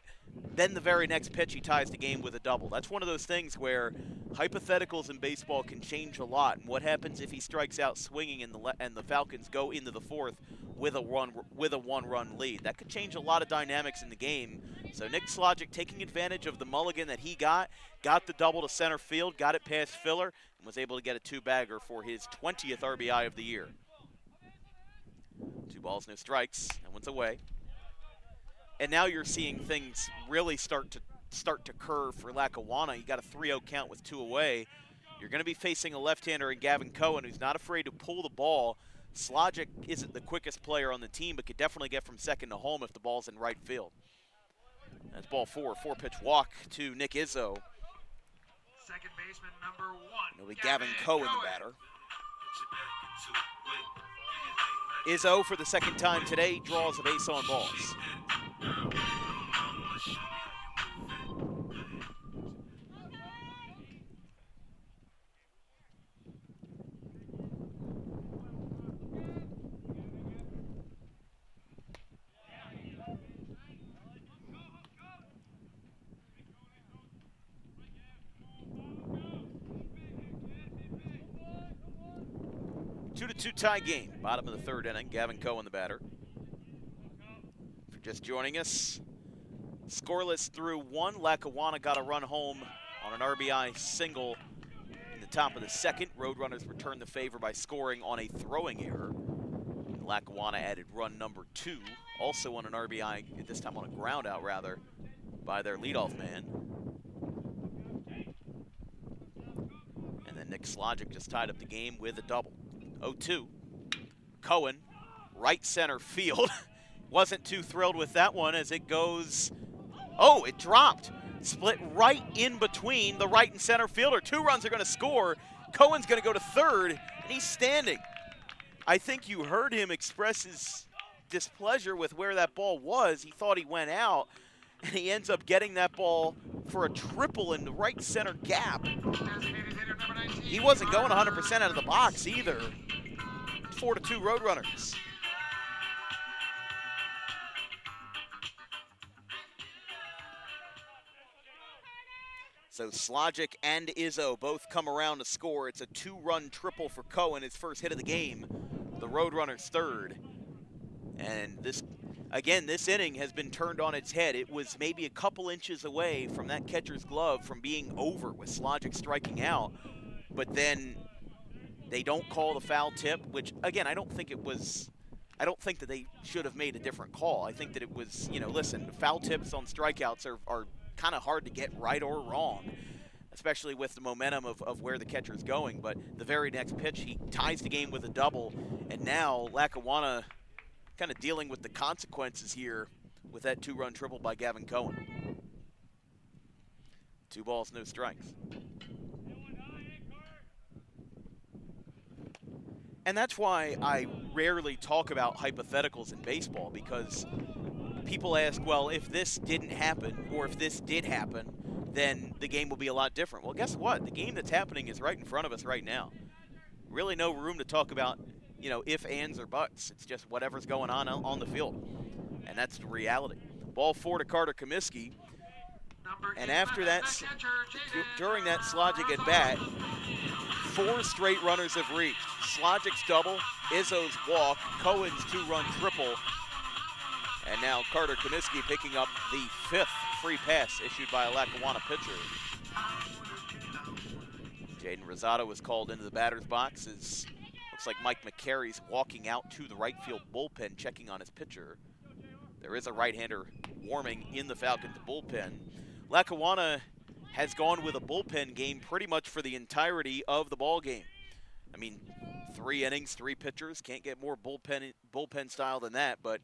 then the very next pitch, he ties the game with a double. That's one of those things where hypotheticals in baseball can change a lot. And what happens if he strikes out swinging and the Falcons go into the fourth with a one-run lead? That could change a lot of dynamics in the game. So Nick Slogic taking advantage of the mulligan that he got the double to center field, got it past Filler, and was able to get a two-bagger for his 20th RBI of the year. 2 balls, no strikes. That one's away. And now you're seeing things really start to curve for Lackawanna. You got a 3-0 count with 2 away. You're going to be facing a left-hander in Gavin Cohen, who's not afraid to pull the ball. Slogic isn't the quickest player on the team, but could definitely get from second to home if the ball's in right field. That's ball 4. 4-pitch walk to Nick Izzo. Second baseman number 1. It'll be Gavin Cohen, the batter. Izzo, for the second time today, draws a base on balls. 2-2 tie game. Bottom of the third inning. Gavin Cohen, the batter. If you're just joining us, scoreless through one. Lackawanna got a run home on an RBI single in the top of the second. Roadrunners returned the favor by scoring on a throwing error. And Lackawanna added run number 2, also on an RBI, this time on a ground out rather, by their leadoff man. And then Nick Slogic just tied up the game with a double. 0-2. Cohen, right center field. Wasn't too thrilled with that one as it goes, oh, it dropped. Split right in between the right and center fielder. 2 runs are going to score. Cohen's going to go to third, and he's standing. I think you heard him express his displeasure with where that ball was. He thought he went out, and he ends up getting that ball for a triple in the right center gap. He wasn't going 100% out of the box either. 4-2 Roadrunners. So Slogic and Izzo both come around to score. It's a 2-run triple for Cohen, his first hit of the game. The Roadrunners' third. And this, again, this inning has been turned on its head. It was maybe a couple inches away from that catcher's glove from being over with Slogic striking out. But then they don't call the foul tip, which, again, I don't think that they should have made a different call. I think that it was, you know, listen, foul tips on strikeouts are kind of hard to get right or wrong, especially with the momentum of where the catcher's going. But the very next pitch, he ties the game with a double, and now Lackawanna kind of dealing with the consequences here with that 2-run triple by Gavin Cohen. 2 balls, no strikes. And that's why I rarely talk about hypotheticals in baseball, because people ask, well, if this didn't happen, or if this did happen, then the game will be a lot different. Well, guess what? The game that's happening is right in front of us right now. Really no room to talk about, you know, if, ands, or buts. It's just whatever's going on the field. And that's the reality. Ball 4 to Carter Comiskey. And after that, during that Slogic at bat, 4 straight runners have reached. Slogic's double, Izzo's walk, Cohen's 2-run triple, and now Carter Comiskey picking up the 5th free pass issued by a Lackawanna pitcher. Jaden Rosado was called into the batter's box as looks like Mike McCary's walking out to the right field bullpen checking on his pitcher. There is a right-hander warming in the Falcons bullpen. Lackawanna has gone with a bullpen game pretty much for the entirety of the ball game. I mean, 3 innings, 3 pitchers. Can't get more bullpen style than that, but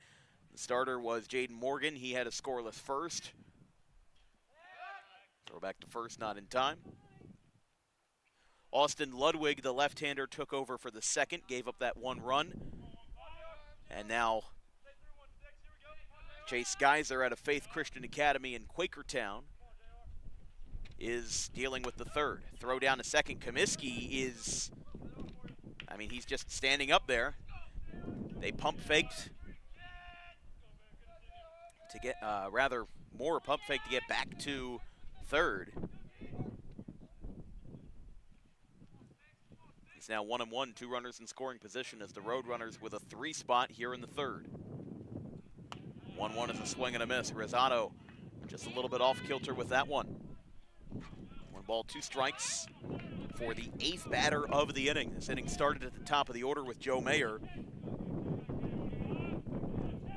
the starter was Jaden Morgan. He had a scoreless first. Throw back to first, not in time. Austin Ludwig, the left-hander, took over for the second, gave up that 1 run. And now Chase Geiser out of Faith Christian Academy in Quakertown is dealing with the third. Throw down to second. Comiskey is, I mean, he's just standing up there. They pump faked to get, more pump fake to get back to third. It's now 1-1, 2 runners in scoring position as the Roadrunners with a 3 spot here in the third. 1-1 is a swing and a miss. Rosado just a little bit off kilter with that one. 1 ball, 2 strikes for the 8th batter of the inning. This inning started at the top of the order with Joe Mayer.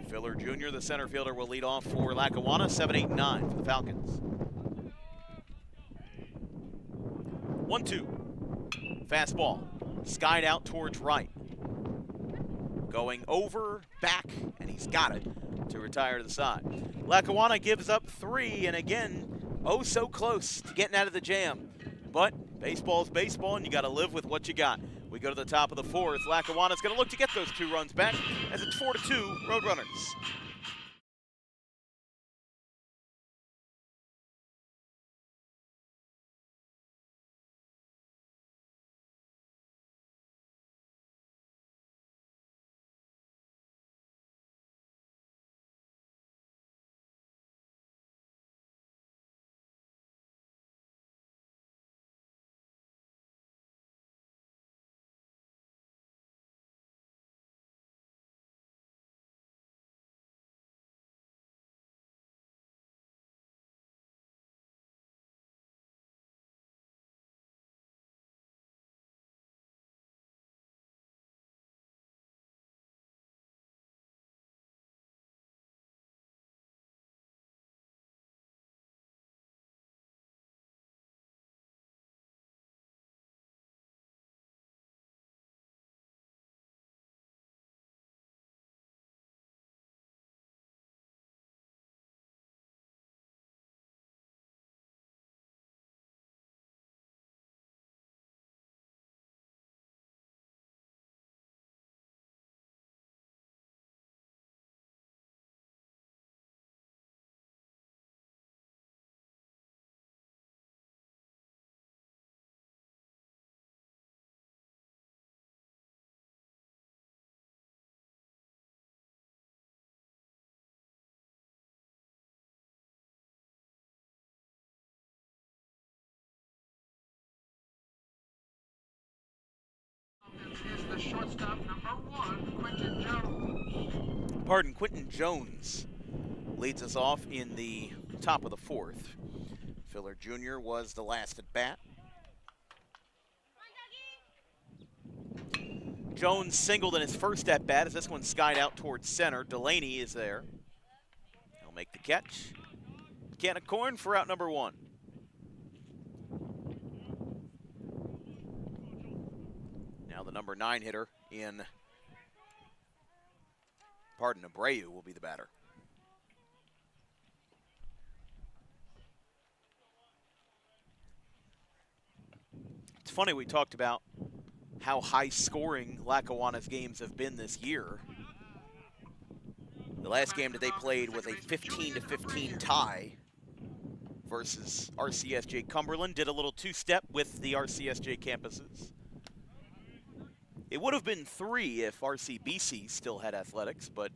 Filler Jr., the center fielder, will lead off for Lackawanna. 7-8-9 for the Falcons. 1-2. Fastball. Skied out towards right. Going over, back, and he's got it to retire to the side. Lackawanna gives up 3, and again, oh so close to getting out of the jam. But baseball's baseball, and you got to live with what you got. We go to the top of the 4th. Lackawanna's going to look to get those 2 runs back as it's 4-2 Roadrunners. the shortstop, number 1, Quentin Jones. Pardon, Quentin Jones leads us off in the top of the 4th. Filler Jr. was the last at bat. Jones singled in his first at bat as this one skied out towards center. Delaney is there. He'll make the catch. Can of corn for out number 1. Now the number 9 hitter in, Abreu will be the batter. It's funny, we talked about how high-scoring Lackawanna's games have been this year. The last game that they played was a 15-15 tie versus RCSJ Cumberland. Did a little two-step with the RCSJ campuses. It would have been 3 if RCBC still had athletics, but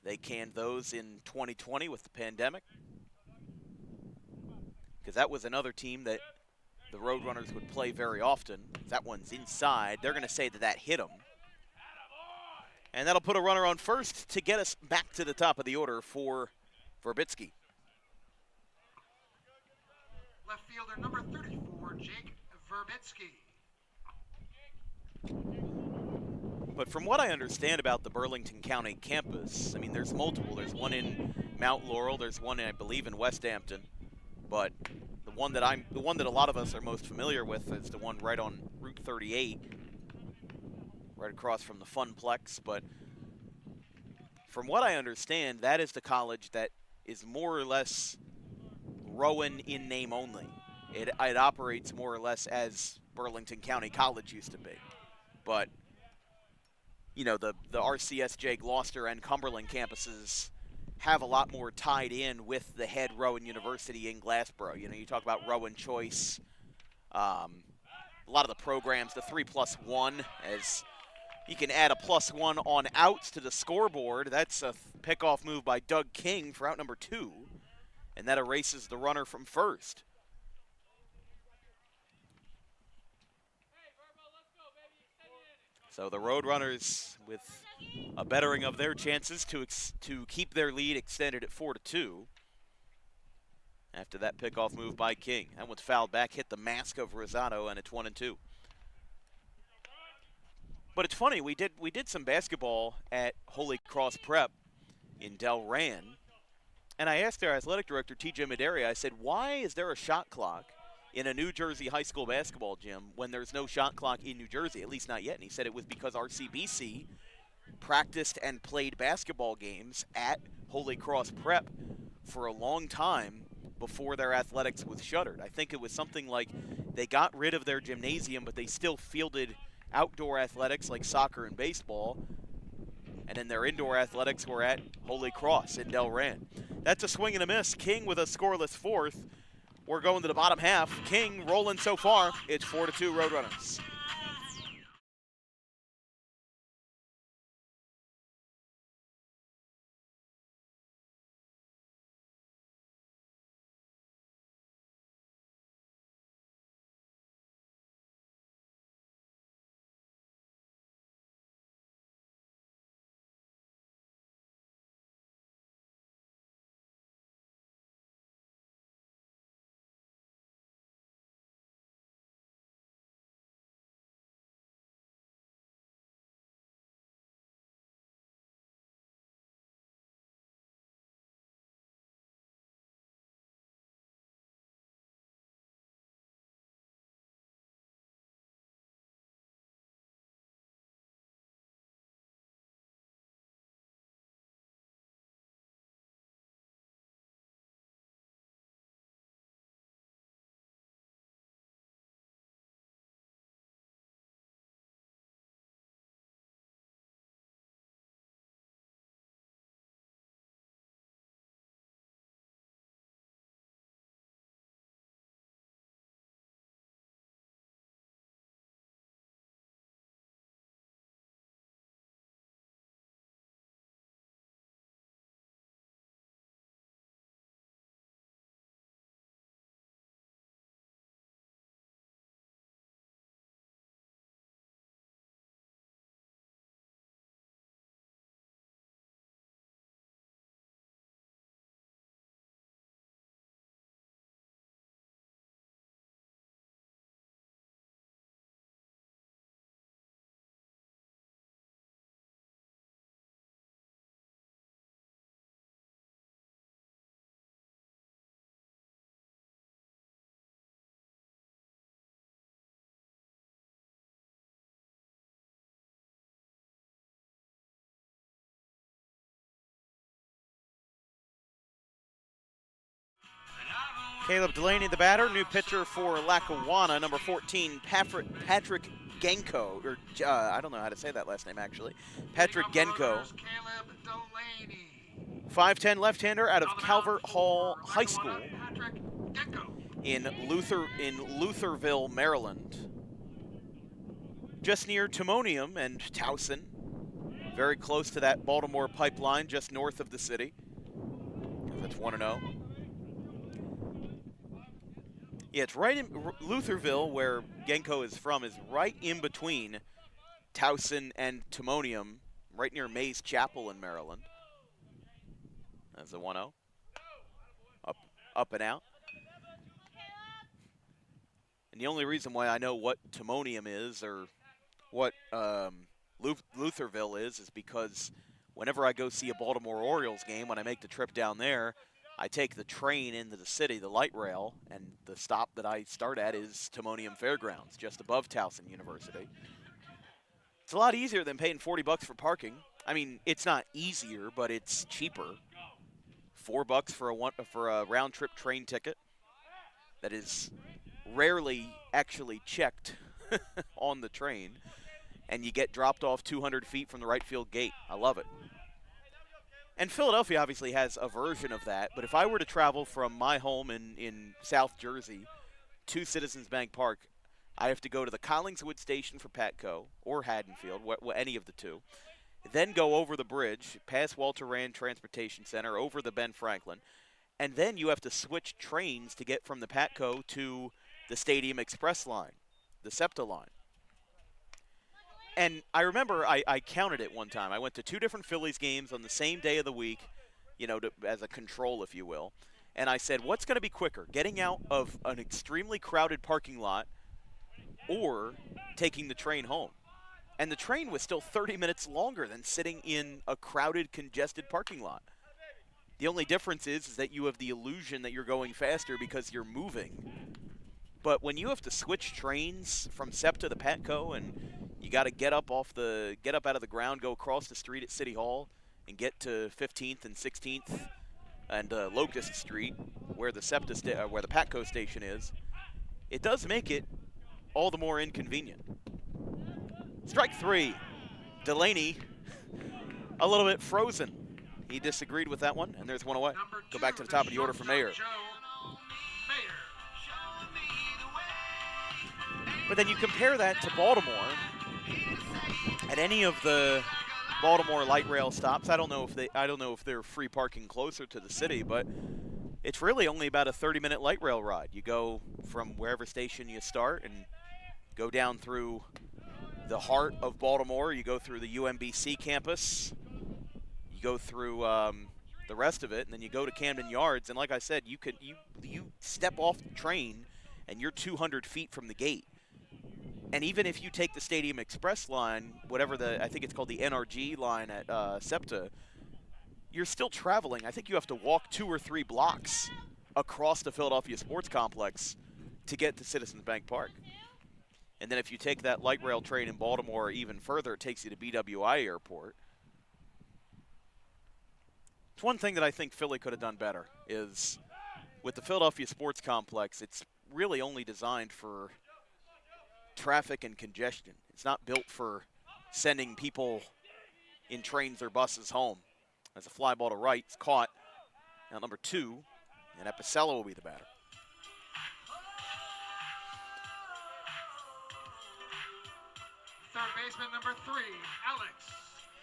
they canned those in 2020 with the pandemic. Because that was another team that the Roadrunners would play very often. That one's inside. They're going to say that hit them. And that'll put a runner on first to get us back to the top of the order for Verbitsky. Left fielder, number 34, Jake Verbitsky. But from what I understand about the Burlington County campus, I mean, there's multiple. There's one in Mount Laurel. There's one, I believe, in West Hampton. But the one that a lot of us are most familiar with is the one right on Route 38, right across from the Funplex. But from what I understand, that is the college that is more or less Rowan in name only. It operates more or less as Burlington County College used to be. But, you know, the RCSJ-Gloucester and Cumberland campuses have a lot more tied in with the head Rowan University in Glassboro. You know, you talk about Rowan Choice, a lot of the programs, the 3+1, as you can add a +1 on outs to the scoreboard. That's a pickoff move by Doug King for out number 2, and that erases the runner from first. So the Roadrunners with a bettering of their chances to keep their lead extended at 4-2. After that pickoff move by King. That one's fouled back, hit the mask of Rosado, and it's 1-2. But it's funny, we did some basketball at Holy Cross Prep in Delran, and I asked their athletic director, TJ Maderi, I said, why is there a shot clock in a New Jersey high school basketball gym when there's no shot clock in New Jersey, at least not yet? And he said it was because RCBC practiced and played basketball games at Holy Cross Prep for a long time before their athletics was shuttered. I think it was something like they got rid of their gymnasium, but they still fielded outdoor athletics like soccer and baseball, and then their indoor athletics were at Holy Cross in Delran. That's a swing and a miss. King with a scoreless 4th. We're going to the bottom half. King rolling so far. It's 4-2 Roadrunners. Caleb Delaney, the batter. New pitcher for Lackawanna, number 14, Patrick Genko. Or I don't know how to say that last name, actually. Patrick Genko. 5'10 left-hander out of Calvert Hall High School in Lutherville, Maryland. Just near Timonium and Towson. Very close to that Baltimore pipeline, just north of the city. That's 1-0. Yeah, it's right in Lutherville, where Genko is from, is right in between Towson and Timonium, right near Mays Chapel in Maryland. That's a 1-0. Up and out. And the only reason why I know what Timonium is or what Lutherville is because whenever I go see a Baltimore Orioles game, when I make the trip down there, I take the train into the city, the light rail, and the stop that I start at is Timonium Fairgrounds, just above Towson University. It's a lot easier than paying $40 for parking. I mean, it's not easier, but it's cheaper. $4 for a round-trip train ticket that is rarely actually checked on the train, and you get dropped off 200 feet from the right field gate. I love it. And Philadelphia obviously has a version of that, but if I were to travel from my home in South Jersey to Citizens Bank Park, I have to go to the Collingswood Station for Patco or Haddonfield, any of the two, then go over the bridge, past Walter Rand Transportation Center, over the Ben Franklin, and then you have to switch trains to get from the Patco to the Stadium Express line, the SEPTA line. And I remember I counted it one time. I went to 2 different Phillies games on the same day of the week, you know, as a control, if you will. And I said, what's going to be quicker, getting out of an extremely crowded parking lot or taking the train home? And the train was still 30 minutes longer than sitting in a crowded, congested parking lot. The only difference is that you have the illusion that you're going faster because you're moving. But when you have to switch trains from SEPTA to Patco and you got to get up out of the ground, go across the street at City Hall, and get to 15th and 16th and Locust Street, where the where the Patco station is, it does make it all the more inconvenient. Strike 3, Delaney, a little bit frozen. He disagreed with that one, and there's one away. Go back to the top of the order for Mayer. But then you compare that to Baltimore. At any of the Baltimore light rail stops, I don't know if they're free parking closer to the city, but it's really only about a 30-minute light rail ride. You go from wherever station you start and go down through the heart of Baltimore. You go through the UMBC campus. You go through the rest of it, and then you go to Camden Yards. And like I said, you step off the train, and you're 200 feet from the gate. And even if you take the Stadium Express line, I think it's called the NRG line at SEPTA, you're still traveling. I think you have to walk 2 or 3 blocks across the Philadelphia Sports Complex to get to Citizens Bank Park. And then if you take that light rail train in Baltimore even further, it takes you to BWI Airport. It's one thing that I think Philly could have done better is with the Philadelphia Sports Complex, it's really only designed for traffic and congestion. It's not built for sending people in trains or buses home. As a fly ball to right, it's caught. Now number 2, and Epicello will be the batter. Third baseman number 3, Alex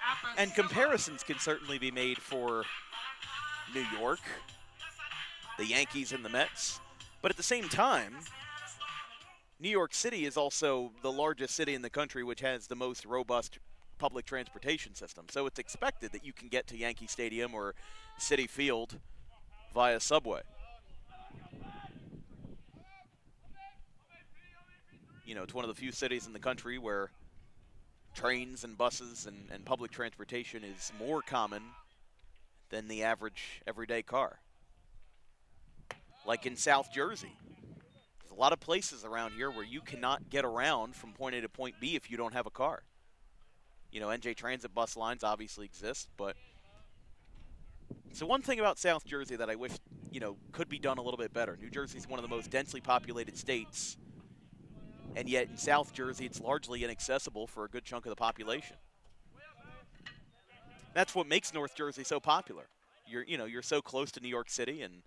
Apicello. And comparisons can certainly be made for New York, the Yankees and the Mets. But at the same time, New York City is also the largest city in the country which has the most robust public transportation system. So it's expected that you can get to Yankee Stadium or Citi Field via subway. You know, it's one of the few cities in the country where trains and buses and public transportation is more common than the average everyday car. Like in South Jersey. There's a lot of places around here where you cannot get around from point A to point B if you don't have a car. You know, NJ Transit bus lines obviously exist, but so one thing about South Jersey that I wish could be done a little bit better. New Jersey's one of the most densely populated states, and yet in South Jersey, it's largely inaccessible for a good chunk of the population. That's what makes North Jersey so popular. You're so close to New York City and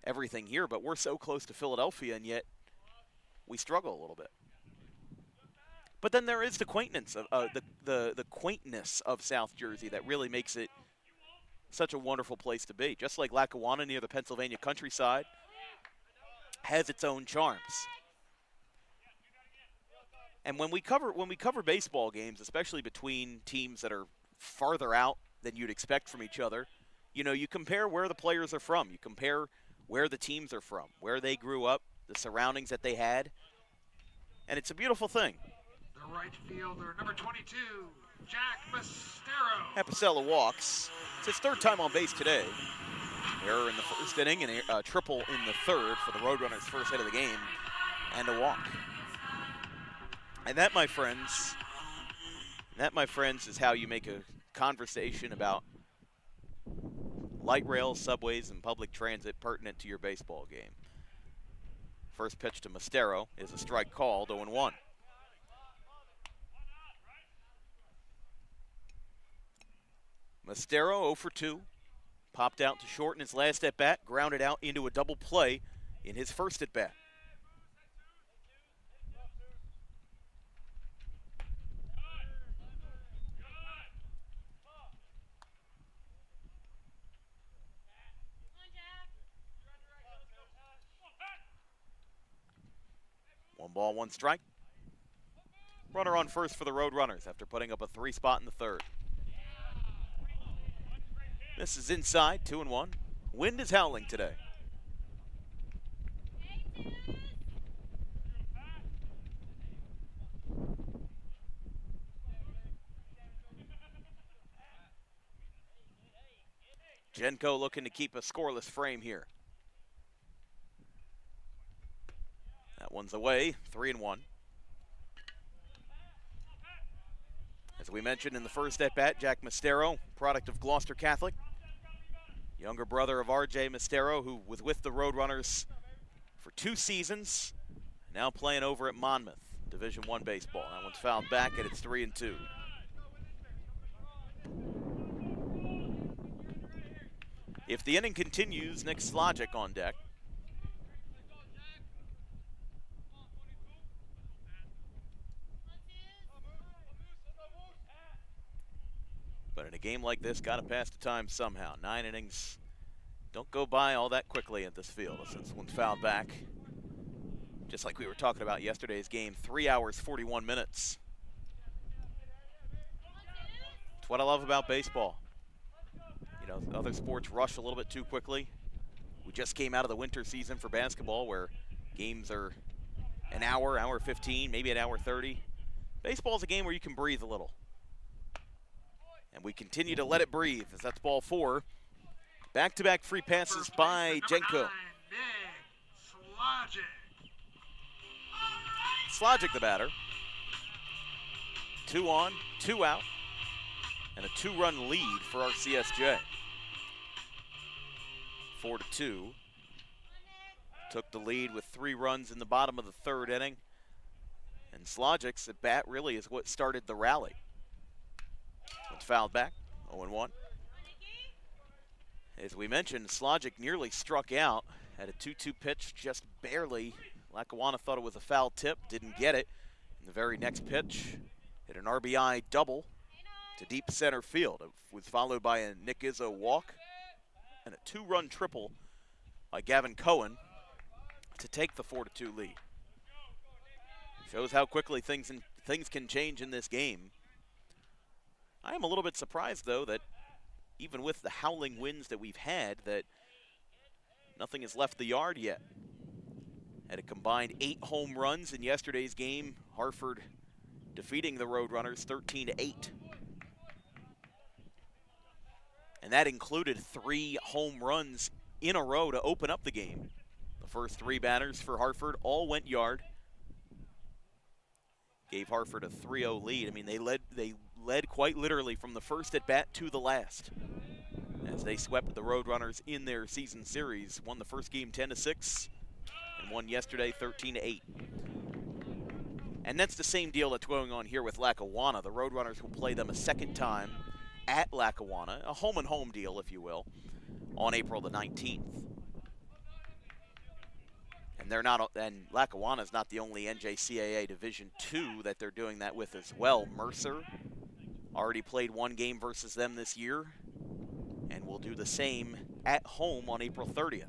everything here, but we're so close to Philadelphia, and yet we struggle a little bit. But then there is the quaintness of the quaintness of South Jersey that really makes it such a wonderful place to be. Just like Lackawanna near the Pennsylvania countryside has its own charms. And when we cover baseball games, especially between teams that are farther out than you'd expect from each other, you compare where the players are from. You compare where the teams are from, where they grew up, the surroundings that they had. And it's a beautiful thing. The right fielder, number 22, Jack Mastero. Apicella walks. It's his third time on base today. Error in the first inning and a triple in the third for the Roadrunners' first hit of the game, and a walk. And that, my friends, is how you make a conversation about light rail, subways, and public transit pertinent to your baseball game. First pitch to Mastero is a strike called, 0-1. Mastero 0 for 2. Popped out to short in his last at-bat, grounded out into a double play in his first at-bat. One ball, one strike. Runner on first for the Roadrunners after putting up a 3 spot in the third. This is inside, 2-1. Wind is howling today. Genko looking to keep a scoreless frame here. That one's away, 3-1. As we mentioned in the first at-bat, Jack Mastero, product of Gloucester Catholic. Younger brother of R.J. Mastero, who was with the Roadrunners for 2 seasons, now playing over at Monmouth, Division I baseball. That one's fouled back, and it's 3-2. If the inning continues, Nick Slogic on deck. But in a game like this, got to pass the time somehow. 9 innings don't go by all that quickly at this field. Since one's fouled back, just like we were talking about yesterday's game, 3 hours, 41 minutes. It's what I love about baseball. Other sports rush a little bit too quickly. We just came out of the winter season for basketball where games are an hour, hour 15, maybe an hour 30. Baseball is a game where you can breathe a little. And we continue to let it breathe as that's ball 4. Back-to-back free passes by Genko. Slogic the batter. 2 on, 2 out, and a 2-run lead for RCSJ. 4-2. Took the lead with 3 runs in the bottom of the third inning. And Slogic's at bat really is what started the rally. It's fouled back, 0-1. As we mentioned, Slogic nearly struck out at a 2-2 pitch, just barely. Lackawanna thought it was a foul tip, didn't get it. In the very next pitch, hit an RBI double to deep center field. It was followed by a Nick Izzo walk and a 2-run triple by Gavin Cohen to take the 4-2 lead. Shows how quickly things can change in this game. I am a little bit surprised, though, that even with the howling winds that we've had, that nothing has left the yard yet. Had a combined 8 home runs in yesterday's game. Hartford defeating the Roadrunners 13-8. And that included 3 home runs in a row to open up the game. The first 3 batters for Hartford all went yard. Gave Hartford a 3-0 lead. I mean, they led quite literally from the first at bat to the last. as they swept the Roadrunners in their season series. Won the first game 10-6 and won yesterday 13-8. And that's the same deal that's going on here with Lackawanna. The Roadrunners will play them a second time at Lackawanna, a home-and-home deal, if you will, on April the 19th. And they're not, and Lackawanna is not the only NJCAA Division II that they're doing that with as well. Mercer already played one game versus them this year, and will do the same at home on April 30th.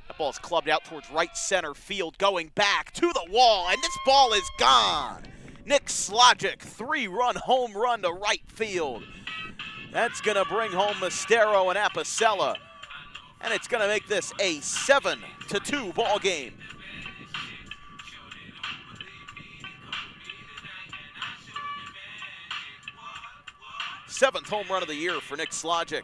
That ball's clubbed out towards right center field, going back to the wall, and this ball is gone. Nick Slogic, 3-run home run to right field. That's gonna bring home Mastero and Apicella, and it's gonna make this a 7-2 ball game. Seventh home run of the year for Nick Slogic.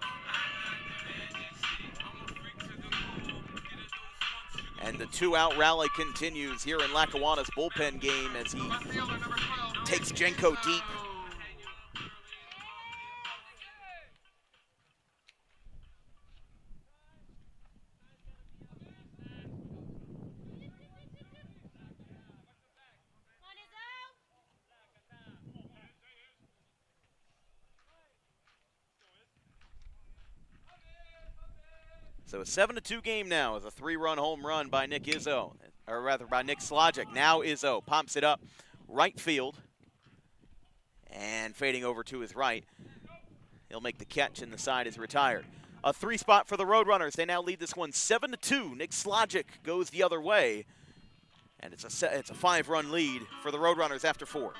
And the 2-out rally continues here in Lackawanna's bullpen game as he takes Jenko deep. So a 7-2 game now as a 3-run home run by Nick Izzo, or rather by Nick Slogic. Now Izzo pumps it up right field and fading over to his right. He'll make the catch and the side is retired. A 3-spot for the Roadrunners. They now lead this one 7-2. Nick Slogic goes the other way, and it's a 5-run lead for the Roadrunners after 4.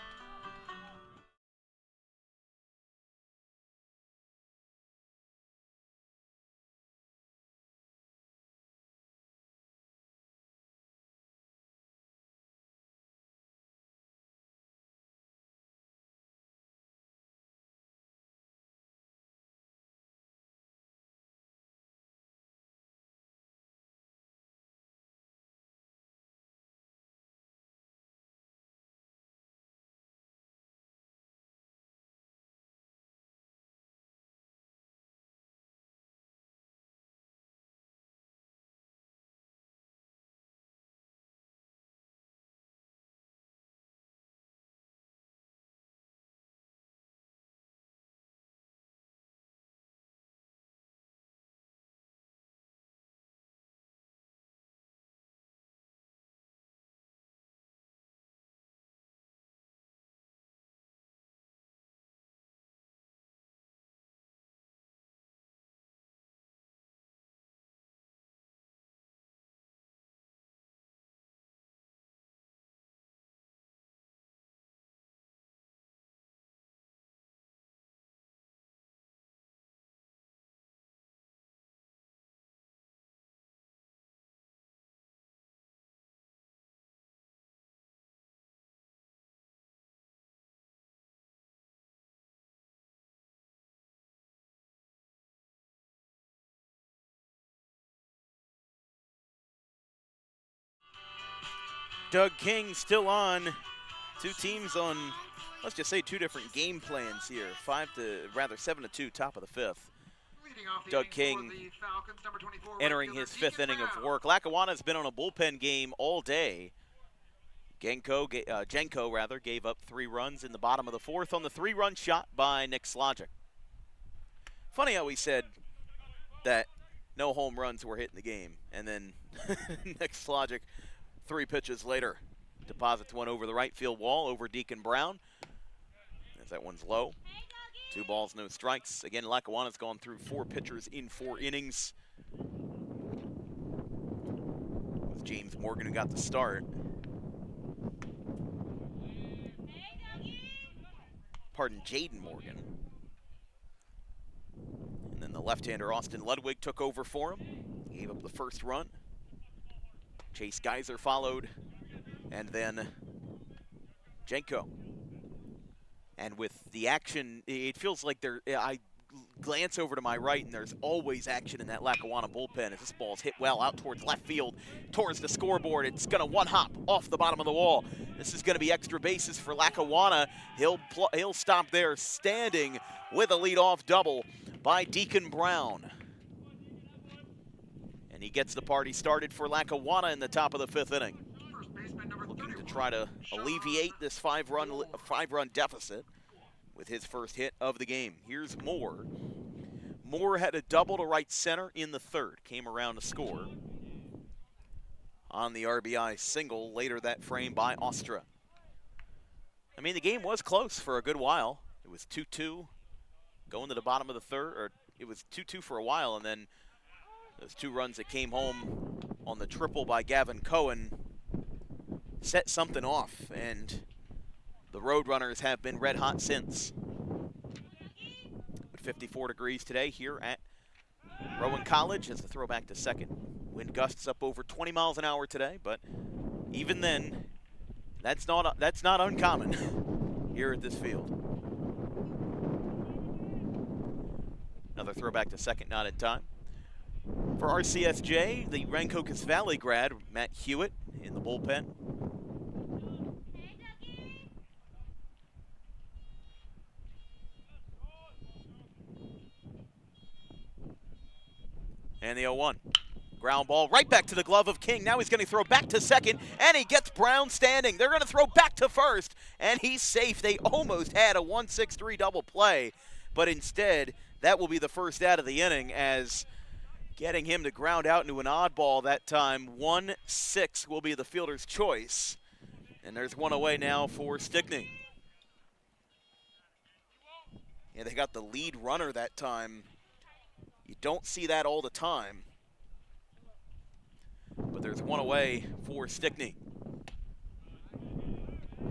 Doug King still on. Two teams on, let's just say, two different game plans here. 7-2, top of the 5th. Doug King Falcons, number 24, entering his 5th inning of work. Lackawanna's been on a bullpen game all day. Jenko gave up 3 runs in the bottom of the 4th on the 3-run shot by Nick Slogic. Funny how we said that no home runs were hit in the game, and then Nick Slogic, 3 pitches later, deposits one over the right field wall over Deacon Brown. As that one's low. 2 balls, no strikes. Again, Lackawanna's gone through 4 pitchers in 4 innings. With James Morgan, who got the start. Pardon, Jaden Morgan. And then the left-hander Austin Ludwig took over for him. Gave up the first run. Chase Geiser followed, and then Jenko. And with the action, it feels like I glance over to my right, and there's always action in that Lackawanna bullpen as this ball's hit well out towards left field, towards the scoreboard. It's going to one-hop off the bottom of the wall. This is going to be extra bases for Lackawanna. He'll stop there standing with a leadoff double by Deacon Brown. And he gets the party started for Lackawanna in the top of the 5th inning. First baseman number Looking to 31. try to alleviate this five-run deficit with his first hit of the game. Here's Moore. Moore had a double to right center in the 3rd. Came around to score on the RBI single later that frame by Ostra. I mean, the game was close for a good while. It was 2-2 going to the bottom of the 3rd, or it was 2-2 for a while, and then those 2 runs that came home on the triple by Gavin Cohen set something off, and the Roadrunners have been red hot since. With 54 degrees today here at Rowan College as the throw back to second. Wind gusts up over 20 miles an hour today, but even then, that's not uncommon here at this field. Another throw back to second, not in time. For RCSJ, the Rancocas Valley grad, Matt Hewitt, in the bullpen. And the 0-1. Ground ball right back to the glove of King. Now he's going to throw back to second, and he gets Brown standing. They're going to throw back to first, and he's safe. They almost had a 1-6-3 double play, but instead, that will be the first out of the inning, as getting him to ground out into an oddball that time. 1-6 will be the fielder's choice. And there's one away now for Stickney. Yeah, they got the lead runner that time. You don't see that all the time. But there's one away for Stickney.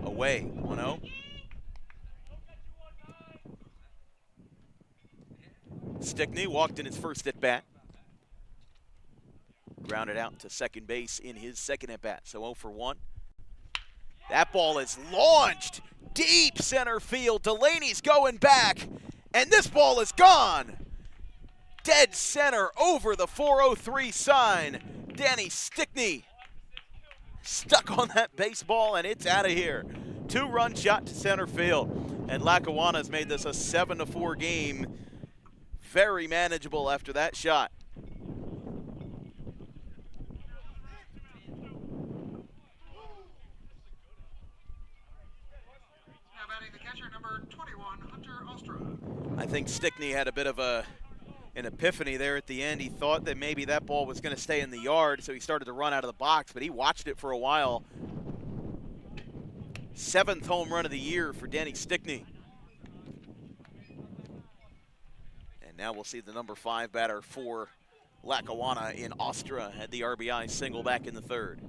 Away, 1-0. Stickney walked in his first at bat. Grounded out to second base in his second at bat. So 0 for 1. That ball is launched deep center field. Delaney's going back, and this ball is gone. Dead center over the 403 sign. Danny Stickney stuck on that baseball, and it's out of here. 2-run shot to center field, and Lackawanna has made this a 7-4 game. Very manageable after that shot. Now batting the catcher, number 21, Hunter Ostra. I think Stickney had a bit of an epiphany there at the end. He thought that maybe that ball was going to stay in the yard, so he started to run out of the box, but he watched it for a while. 7th home run of the year for Danny Stickney. And now we'll see the number 5 batter for Lackawanna in Ostra. Had the RBI single back in the 3rd.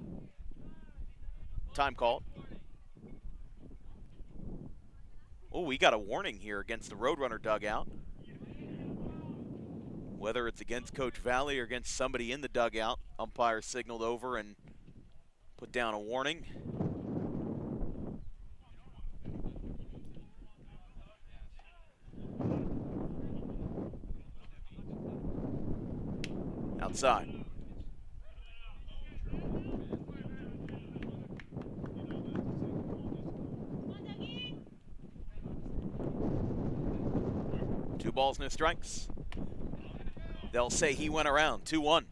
Time called. Oh, we got a warning here against the Roadrunner dugout. Whether it's against Coach Valley or against somebody in the dugout, umpire signaled over and put down a warning. Outside. Two balls, no strikes. They'll say he went around. 2-1.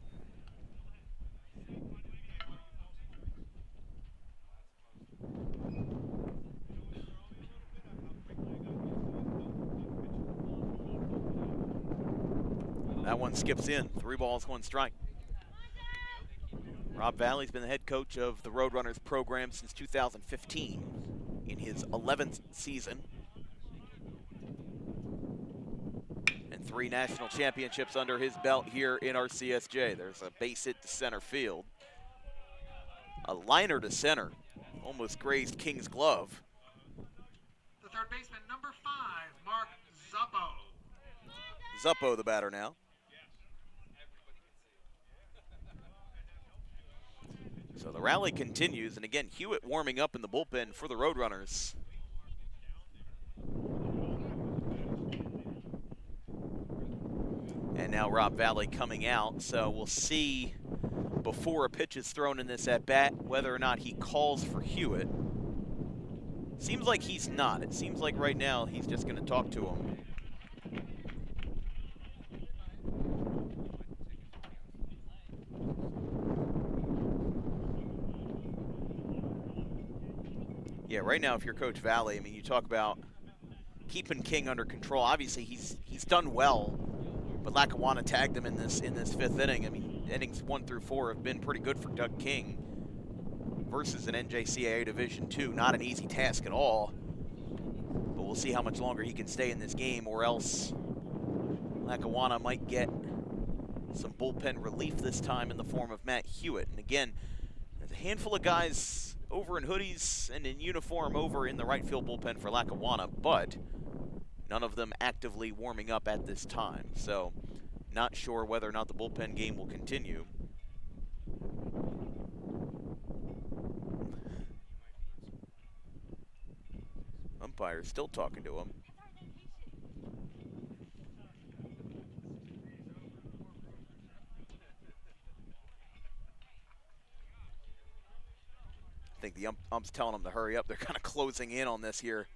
That one skips in. 3 balls, 1 strike. Rob Valley's been the head coach of the Roadrunners program since 2015 in his 11th season. And 3 national championships under his belt here in RCSJ. There's a base hit to center field. A liner to center. Almost grazed King's glove. The third baseman, number 5, Mark Zuppo. Zuppo the batter now. So the rally continues, and again, Hewitt warming up in the bullpen for the Roadrunners. And now Rob Valley coming out, so we'll see before a pitch is thrown in this at-bat whether or not he calls for Hewitt. Seems like he's not. It seems like right now he's just going to talk to him. Yeah, right now, if you're Coach Valley, I mean, you talk about keeping King under control. Obviously, he's done well, but Lackawanna tagged him in this fifth inning. I mean, innings 1 through 4 have been pretty good for Doug King versus an NJCAA Division II. Not an easy task at all, but we'll see how much longer he can stay in this game, or else Lackawanna might get some bullpen relief this time in the form of Matt Hewitt. And again, there's a handful of guys over in hoodies and in uniform over in the right field bullpen for Lackawanna, but none of them actively warming up at this time. So not sure whether or not the bullpen game will continue. Umpire still talking to him. I think the ump's telling them to hurry up. They're kind of closing in on this here.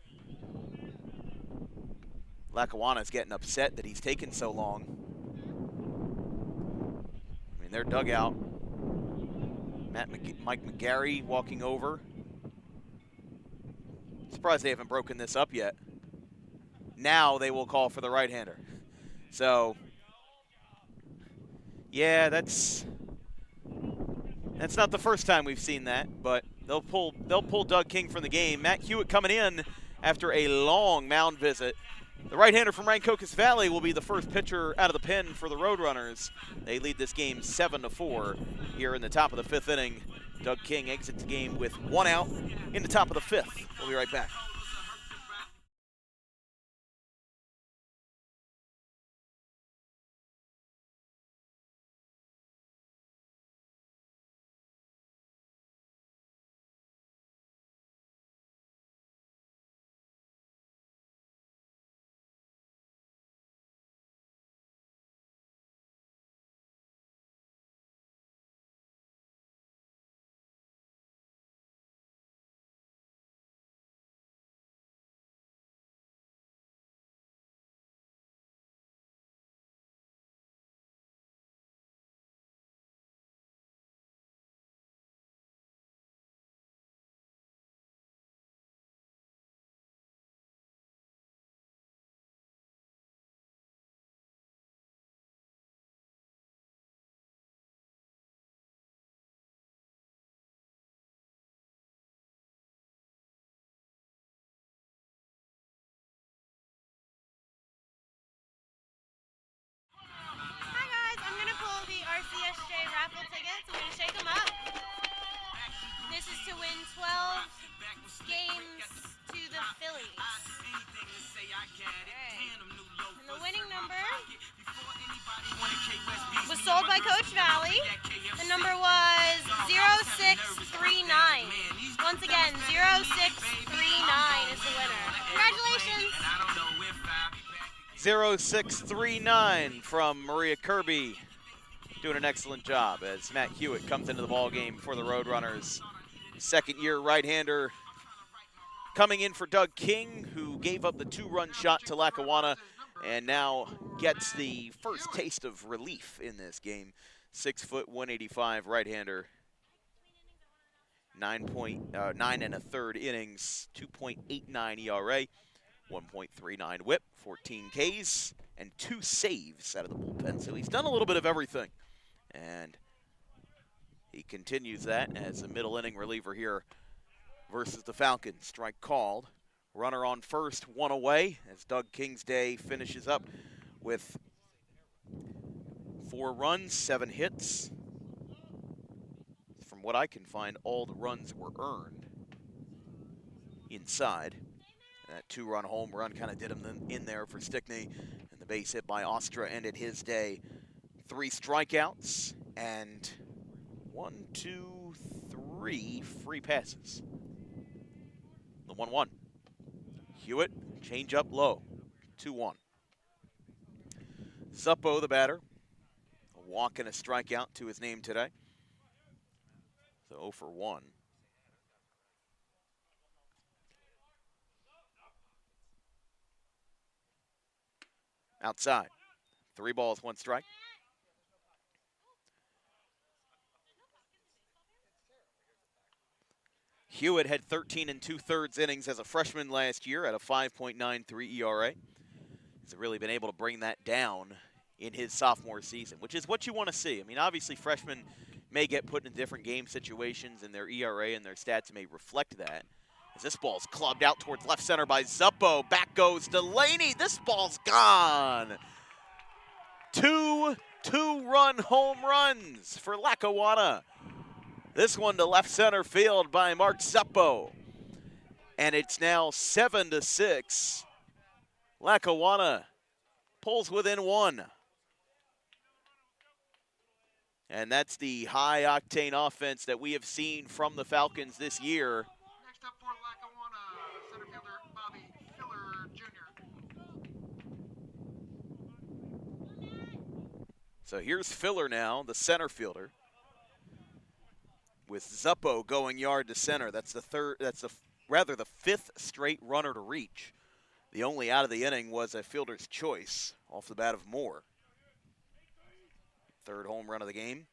Lackawanna's getting upset that he's taken so long. I mean, their dugout. Mike McGarry walking over. Surprised they haven't broken this up yet. Now they will call for the right-hander. So, yeah, that's not the first time we've seen that, but they'll pull Doug King from the game. Matt Hewitt coming in after a long mound visit. The right-hander from Rancocas Valley will be the first pitcher out of the pen for the Roadrunners. They lead this game 7-4 here in the top of the fifth inning. Doug King exits the game with 1 out in the top of the fifth. We'll be right back. RCSJ raffle tickets. I'm going to shake them up. This is to win 12 games to the Phillies. Right. And the winning number was sold by Coach Valley. The number was 0639. Once again, 0639 is the winner. Congratulations. 0639 from Maria Kirby. Doing an excellent job as Matt Hewitt comes into the ball game for the Roadrunners. Second-year right-hander coming in for Doug King, who gave up the 2-run shot to Lackawanna and now gets the first taste of relief in this game. 6 foot, 185 right-hander. 9 1/3 innings, 2.89 ERA, 1.39 WHIP, 14 Ks, and 2 saves out of the bullpen. So he's done a little bit of everything. And he continues that as a middle inning reliever here versus the Falcons. Strike called. Runner on first, 1 away as Doug King's day finishes up with 4 runs, 7 hits. From what I can find, all the runs were earned inside. That 2-run home run kind of did him in there for Stickney. And the base hit by Ostra ended his day. 3 strikeouts and 1, 2, 3 free passes. The 1-1. Hewitt, change up low, 2-1. Zuppo, the batter. A walk and a strikeout to his name today. So 0 for 1. Outside. 3 balls, 1 strike. Hewitt had 13 2/3 innings as a freshman last year at a 5.93 ERA. He's really been able to bring that down in his sophomore season, which is what you want to see. I mean, obviously freshmen may get put in different game situations, and their ERA and their stats may reflect that. As this ball's clubbed out towards left center by Zuppo. Back goes Delaney. This ball's gone. 2 two-run home runs for Lackawanna. This one to left center field by Mark Zuppo. And it's now 7-6. Lackawanna pulls within 1. And that's the high-octane offense that we have seen from the Falcons this year. Next up for Lackawanna, center fielder Bobby Filler Jr. So here's Filler now, the center fielder, with Zuppo going yard to center. That's the fifth straight runner to reach. The only out of the inning was a fielder's choice off the bat of Moore. Third home run of the game.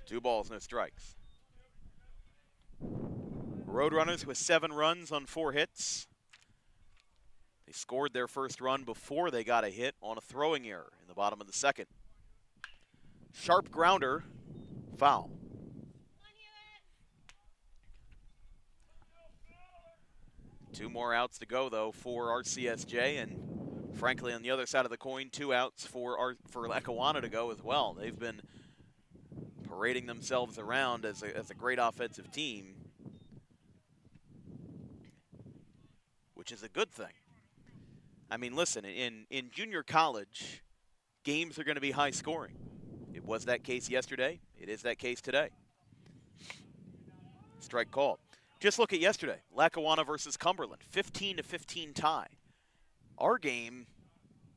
Two balls, no strikes. Roadrunners with 7 runs on 4 hits. They scored their first run before they got a hit on a throwing error in the bottom of the second. Sharp grounder, foul. Two more outs to go, though, for RCSJ, and frankly, on the other side of the coin, 2 outs for Lackawanna to go as well. They've been parading themselves around as a great offensive team, which is a good thing. I mean, listen, in junior college, games are going to be high scoring. It was that case yesterday. It is that case today. Strike call. Just look at yesterday, Lackawanna versus Cumberland, 15-15 tie. Our game,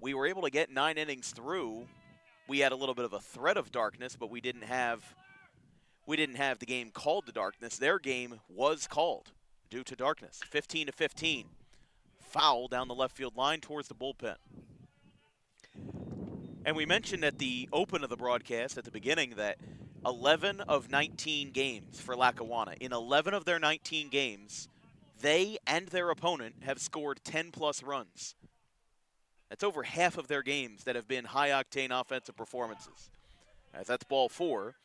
we were able to get 9 innings through. We had a little bit of a threat of darkness, but we didn't have the game called to darkness. Their game was called due to darkness. 15-15. Foul down the left field line towards the bullpen. And we mentioned at the open of the broadcast at the beginning that 11 of 19 games for Lackawanna. In 11 of their 19 games, they and their opponent have scored 10-plus runs. That's over half of their games that have been high-octane offensive performances. As that's ball 4.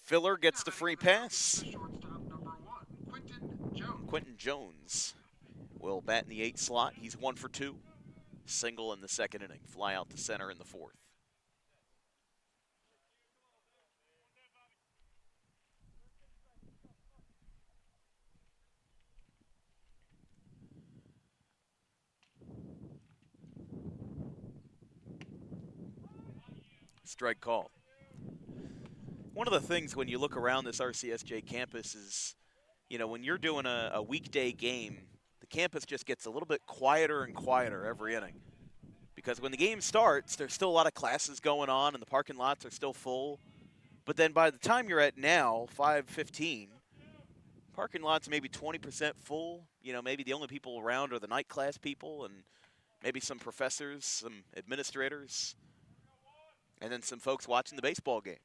Filler gets the free pass. Shortstop number 1, Quentin Jones. Quentin Jones will bat in the 8th slot. He's 1 for 2. Single in the second inning. Fly out to center in the 4th. Strike call. One of the things when you look around this RCSJ campus is, you know, when you're doing a weekday game, the campus just gets a little bit quieter and quieter every inning. Because when the game starts, there's still a lot of classes going on and the parking lots are still full. But then by the time you're at now, 5:15, parking lots maybe 20% full. You know, maybe the only people around are the night class people and maybe some professors, some administrators, and then some folks watching the baseball game.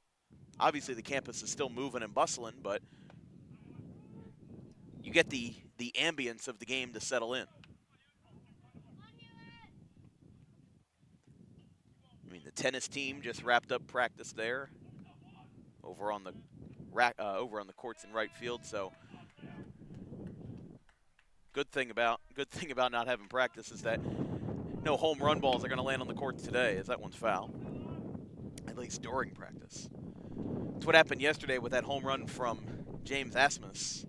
Obviously, the campus is still moving and bustling, but you get the ambience of the game to settle in. I mean, the tennis team just wrapped up practice there, over on the courts in right field. So, good thing about not having practice is that no home run balls are going to land on the courts today, as that one's foul, at least during practice. That's what happened yesterday with that home run from James Asmus.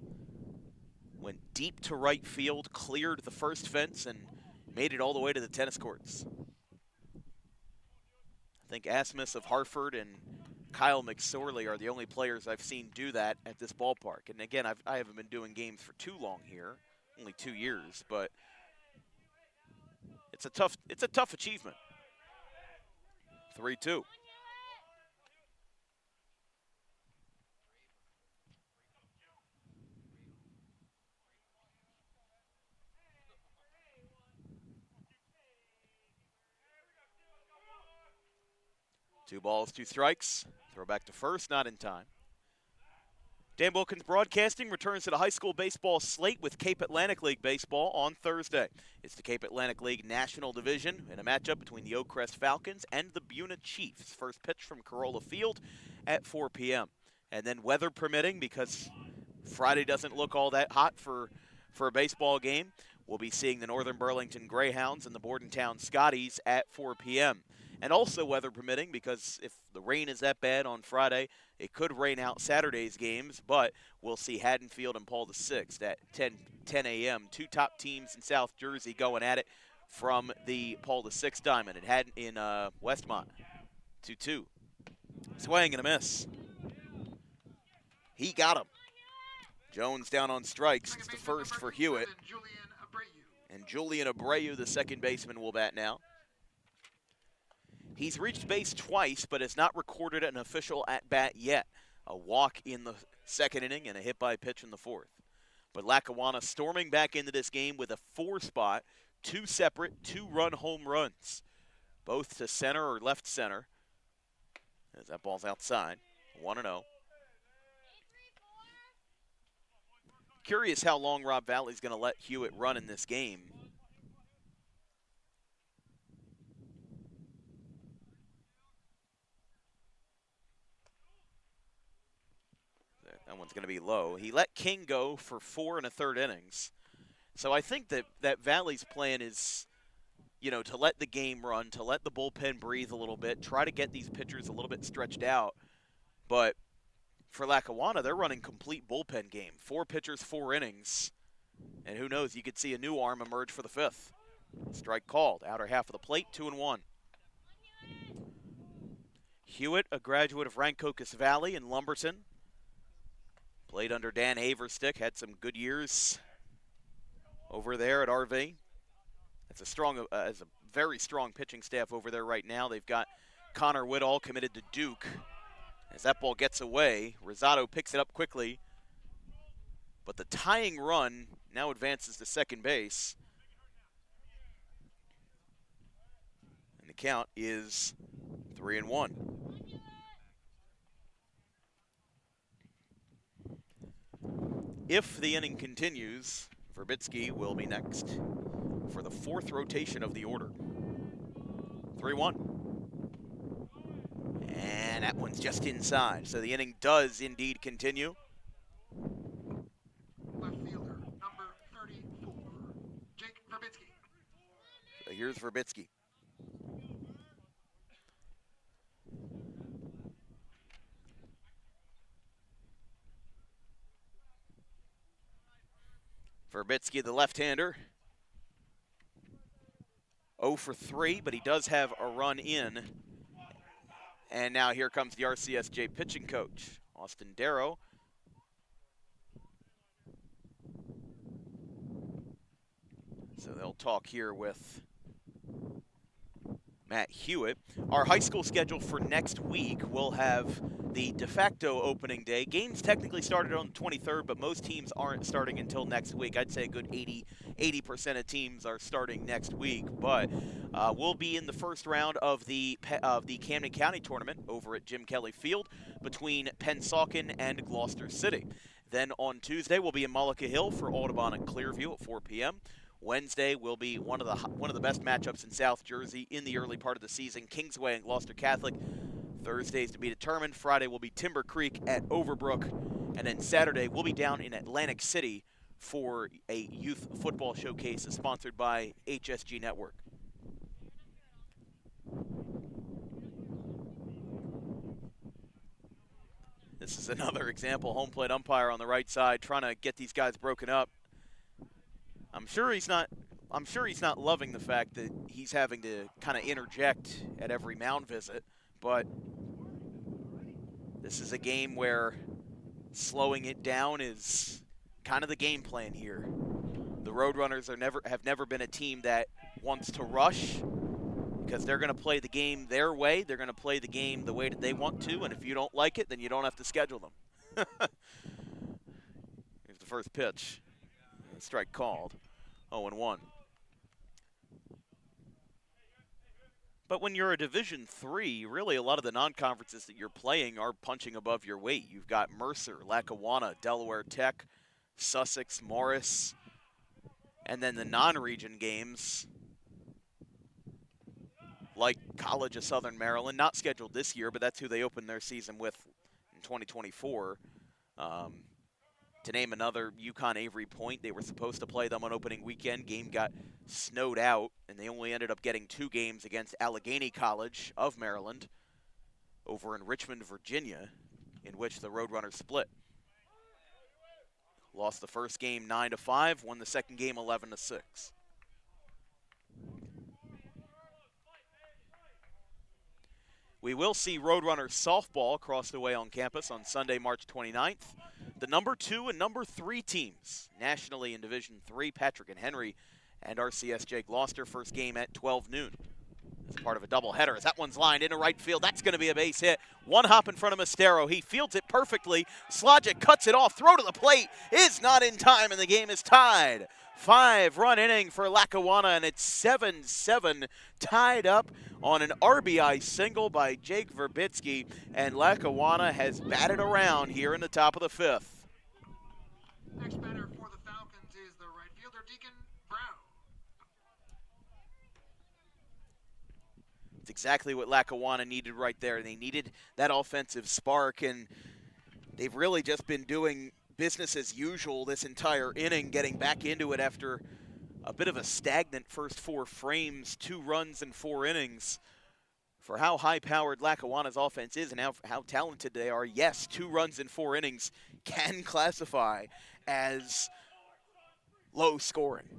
Went deep to right field, cleared the first fence, and made it all the way to the tennis courts. I think Asmus of Hartford and Kyle McSorley are the only players I've seen do that at this ballpark. And again, I haven't been doing games for too long here, only 2 years, but it's a tough achievement. 3-2. Two balls, two strikes. Throw back to first, not in time. Dan Wilkins Broadcasting returns to the high school baseball slate with Cape Atlantic League baseball on Thursday. It's the Cape Atlantic League National Division in a matchup between the Oakcrest Falcons and the Buna Chiefs. First pitch from Corolla Field at 4 p.m. And then weather permitting, because Friday doesn't look all that hot for a baseball game, we'll be seeing the Northern Burlington Greyhounds and the Bordentown Scotties at 4 p.m. And also weather permitting, because if the rain is that bad on Friday, it could rain out Saturday's games, but we'll see Haddonfield and Paul VI at 10 a.m. Two top teams in South Jersey going at it from the Paul VI Diamond in Westmont. 2-2. Swing and a miss. He got him. Jones down on strikes. It's the first for Hewitt. And Julian Abreu, the second baseman, will bat now. He's reached base twice, but has not recorded an official at-bat yet. A walk in the second inning and a hit-by-pitch in the fourth. But Lackawanna storming back into this game with a 4-spot, two separate, two-run home runs, both to center or left center. As that ball's outside, 1-0. Curious how long Rob Valley's going to let Hewitt run in this game. That one's going to be low. He let King go for 4 1/3 innings. So I think that Valley's plan is, to let the game run, to let the bullpen breathe a little bit, try to get these pitchers a little bit stretched out. But for Lackawanna, they're running complete bullpen game. 4 pitchers, 4 innings. And who knows, you could see a new arm emerge for the 5th. Strike called. Outer half of the plate, 2-1. Hewitt, a graduate of Rancocas Valley in Lumberton. Played under Dan Haverstick, had some good years over there at RV. It's a very strong pitching staff over there right now. They've got Connor Whittall committed to Duke. As that ball gets away, Rosado picks it up quickly. But the tying run now advances to second base. And the count is 3-1. If the inning continues, Verbitsky will be next for the 4th rotation of the order. 3-1. And that one's just inside. So the inning does indeed continue. Left fielder, number 34, Jake Verbitsky. So here's Verbitsky. Verbitsky, the left-hander. 0 for 3, but he does have a run in. And now here comes the RCSJ pitching coach, Austin Darrow. So they'll talk here with Matt Hewitt. Our high school schedule for next week will have the de facto opening day. Games technically started on the 23rd, but most teams aren't starting until next week. I'd say a good 80% of teams are starting next week. But we'll be in the first round of the Camden County tournament over at Jim Kelly Field between Pennsauken and Gloucester City. Then on Tuesday, we'll be in Mullica Hill for Audubon and Clearview at 4 p.m. Wednesday will be one of the best matchups in South Jersey in the early part of the season, Kingsway and Gloucester Catholic. Thursdays to be determined. Friday will be Timber Creek at Overbrook. And then Saturday we'll be down in Atlantic City for a youth football showcase sponsored by HSG Network. This is another example, home plate umpire on the right side trying to get these guys broken up. I'm sure he's not loving the fact that he's having to kind of interject at every mound visit, but this is a game where slowing it down is kind of the game plan here. The Roadrunners have never been a team that wants to rush because they're going to play the game their way. They're going to play the game the way that they want to, and if you don't like it, then you don't have to schedule them. Here's the first pitch. Strike called. 0-1. But when you're a Division III, really a lot of the non-conferences that you're playing are punching above your weight. You've got Mercer, Lackawanna, Delaware Tech, Sussex, Morris, and then the non-region games like College of Southern Maryland, not scheduled this year, but that's who they opened their season with in 2024. To name another, UConn Avery Point, they were supposed to play them on opening weekend. Game got snowed out, and they only ended up getting 2 games against Allegheny College of Maryland over in Richmond, Virginia, in which the Roadrunners split. Lost the first game 9-5, won the second game 11-6. We will see Roadrunners softball across the way on campus on Sunday, March 29th. The number 2 and number 3 teams nationally in Division III, Patrick and Henry and RCSJ-Gloucester, first game at 12 noon. As part of a doubleheader, as that one's lined into right field. That's going to be a base hit. One hop in front of Mastero. He fields it perfectly. Slogic cuts it off. Throw to the plate is not in time, and the game is tied. 5-run inning for Lackawanna, and it's 7-7, tied up on an RBI single by Jake Verbitsky, and Lackawanna has batted around here in the top of the 5th. Next batter for the Falcons is the right fielder, Deacon Brown. It's exactly what Lackawanna needed right there. They needed that offensive spark, and they've really just been doing business as usual this entire inning, getting back into it after a bit of a stagnant first 4 frames, 2 runs in 4 innings. For how high-powered Lackawanna's offense is and how talented they are, yes, 2 runs in 4 innings can classify as low scoring.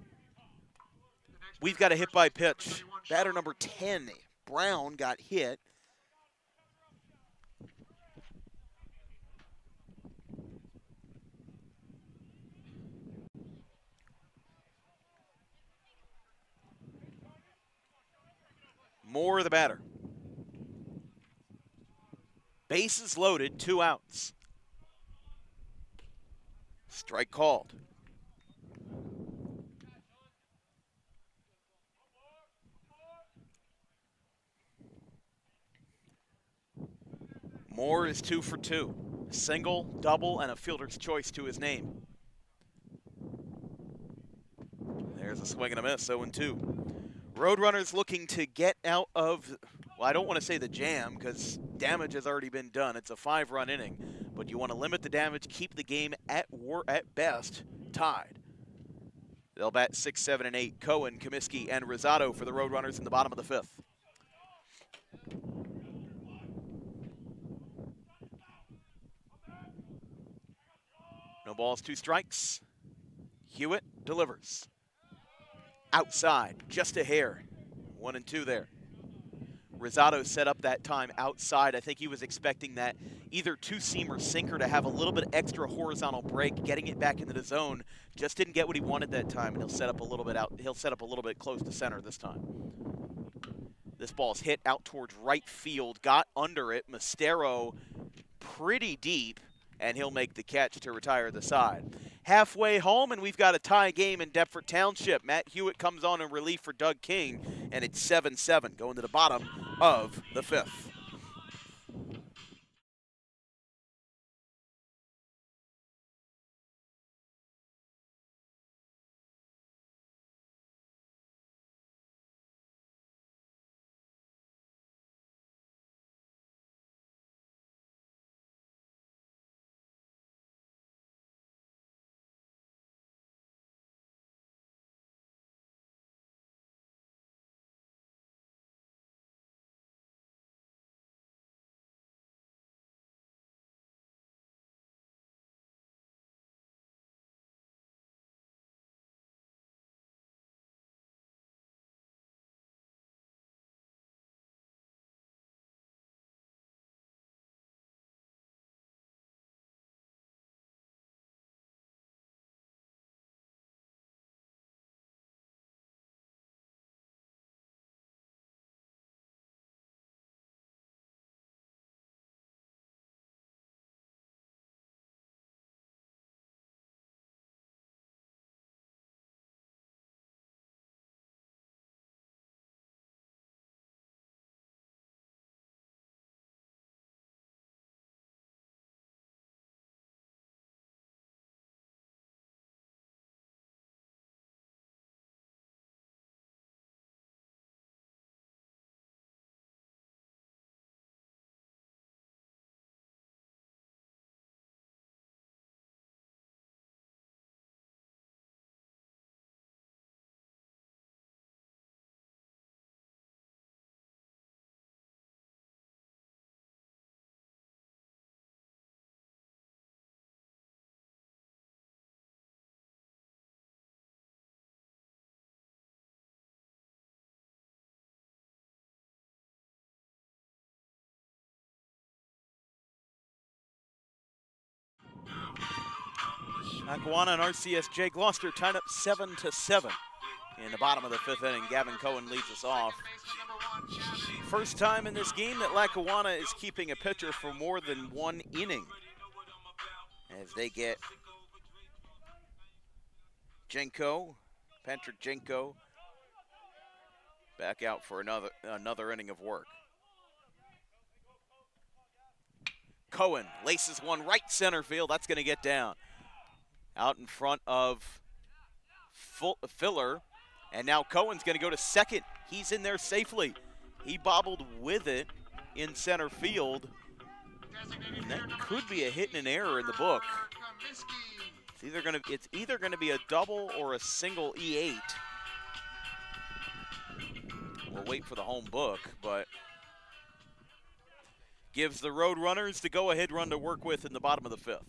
We've got a hit by pitch. Batter number 10, Brown, got hit. Moore the batter. Bases loaded, 2 outs. Strike called. Moore is 2 for 2. A single, double, and a fielder's choice to his name. There's a swing and a miss, 0-2. Roadrunners looking to get out of, well, I don't want to say the jam because damage has already been done. It's a 5-run inning, but you want to limit the damage, keep the game at best tied. They'll bat 6, 7, and 8. Cohen, Comiskey, and Rosado for the Roadrunners in the bottom of the 5th. No balls, 2 strikes. Hewitt delivers. Outside, just a hair. 1-2 there. Rosado set up that time outside. I think he was expecting that either 2-seam or sinker to have a little bit extra horizontal break, getting it back into the zone. Just didn't get what he wanted that time, and he'll set up a little bit out. He'll set up a little bit close to center this time. This ball's hit out towards right field, got under it. Mastero pretty deep, and he'll make the catch to retire the side. Halfway home, and we've got a tie game in Deptford Township. Matt Hewitt comes on in relief for Doug King, and it's 7-7 going to the bottom of the 5th. Lackawanna and RCSJ-Gloucester tied up 7-7 in the bottom of the 5th inning. Gavin Cohen leads us off. First time in this game that Lackawanna is keeping a pitcher for more than 1 inning, as they get Patrick Jenko, back out for another inning of work. Cohen laces one right center field. That's going to get down. Out in front of Filler. And now Cohen's going to go to second. He's in there safely. He bobbled with it in center field. And that could be a hit and an error in the book. It's either going to be a double or a single E8. We'll wait for the home book, but gives the Roadrunners the go-ahead run to work with in the bottom of the 5th.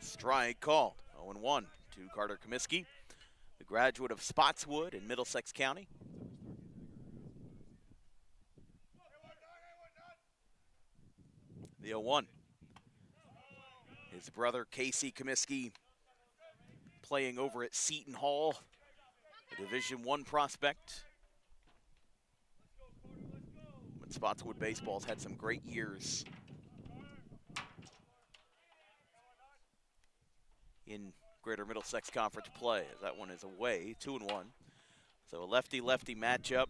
Strike called. 0-1 to Carter Comiskey, the graduate of Spotswood in Middlesex County. The 0-1. His brother Casey Comiskey playing over at Seton Hall, a Division I prospect. When Spotswood baseball's had some great years in Greater Middlesex Conference play, as that one is away, 2-1. So a lefty-lefty matchup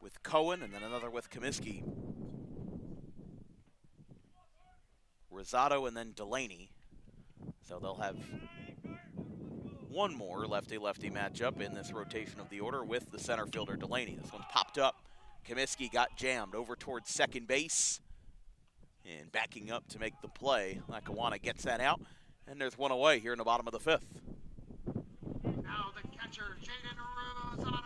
with Cohen and then another with Comiskey. Rosado and then Delaney. So they'll have one more lefty-lefty matchup in this rotation of the order with the center fielder Delaney. This one's popped up. Comiskey got jammed over towards second base and backing up to make the play. Lackawanna gets that out, and there's one away here in the bottom of the 5th. Now the catcher, Jaden Rosado.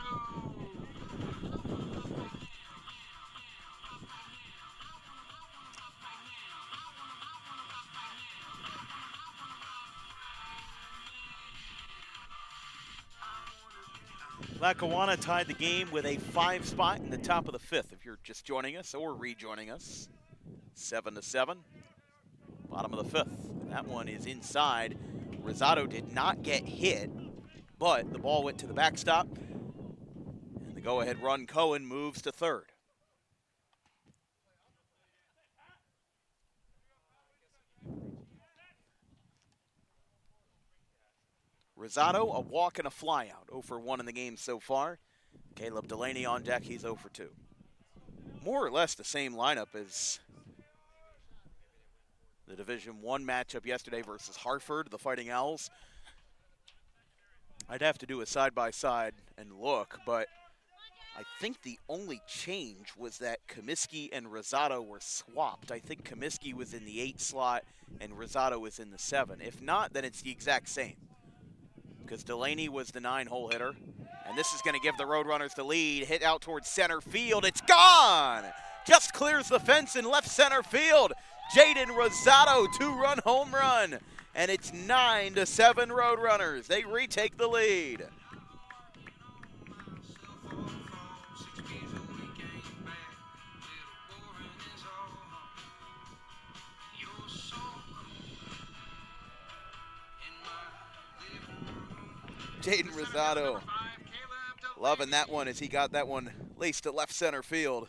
Lackawanna tied the game with a 5 spot in the top of the 5th. If you're just joining us or rejoining us, 7-7, bottom of the 5th. That one is inside. Rosado did not get hit, but the ball went to the backstop. And the go-ahead run, Cohen, moves to third. Rosado, a walk and a flyout. 0 for 1 in the game so far. Caleb Delaney on deck, he's 0 for 2. More or less the same lineup as the Division I matchup yesterday versus Hartford, the Fighting Owls. I'd have to do a side-by-side and look, but I think the only change was that Comiskey and Rosado were swapped. I think Comiskey was in the 8 slot and Rosado was in the 7. If not, then it's the exact same, because Delaney was the 9-hole hitter. And this is going to give the Roadrunners the lead. Hit out towards center field. It's gone! Just clears the fence in left center field. Jaden Rosado, 2-run home run. And it's 9-7 Roadrunners. They retake the lead. Jaden Rosado loving that one as he got that one laced to left center field.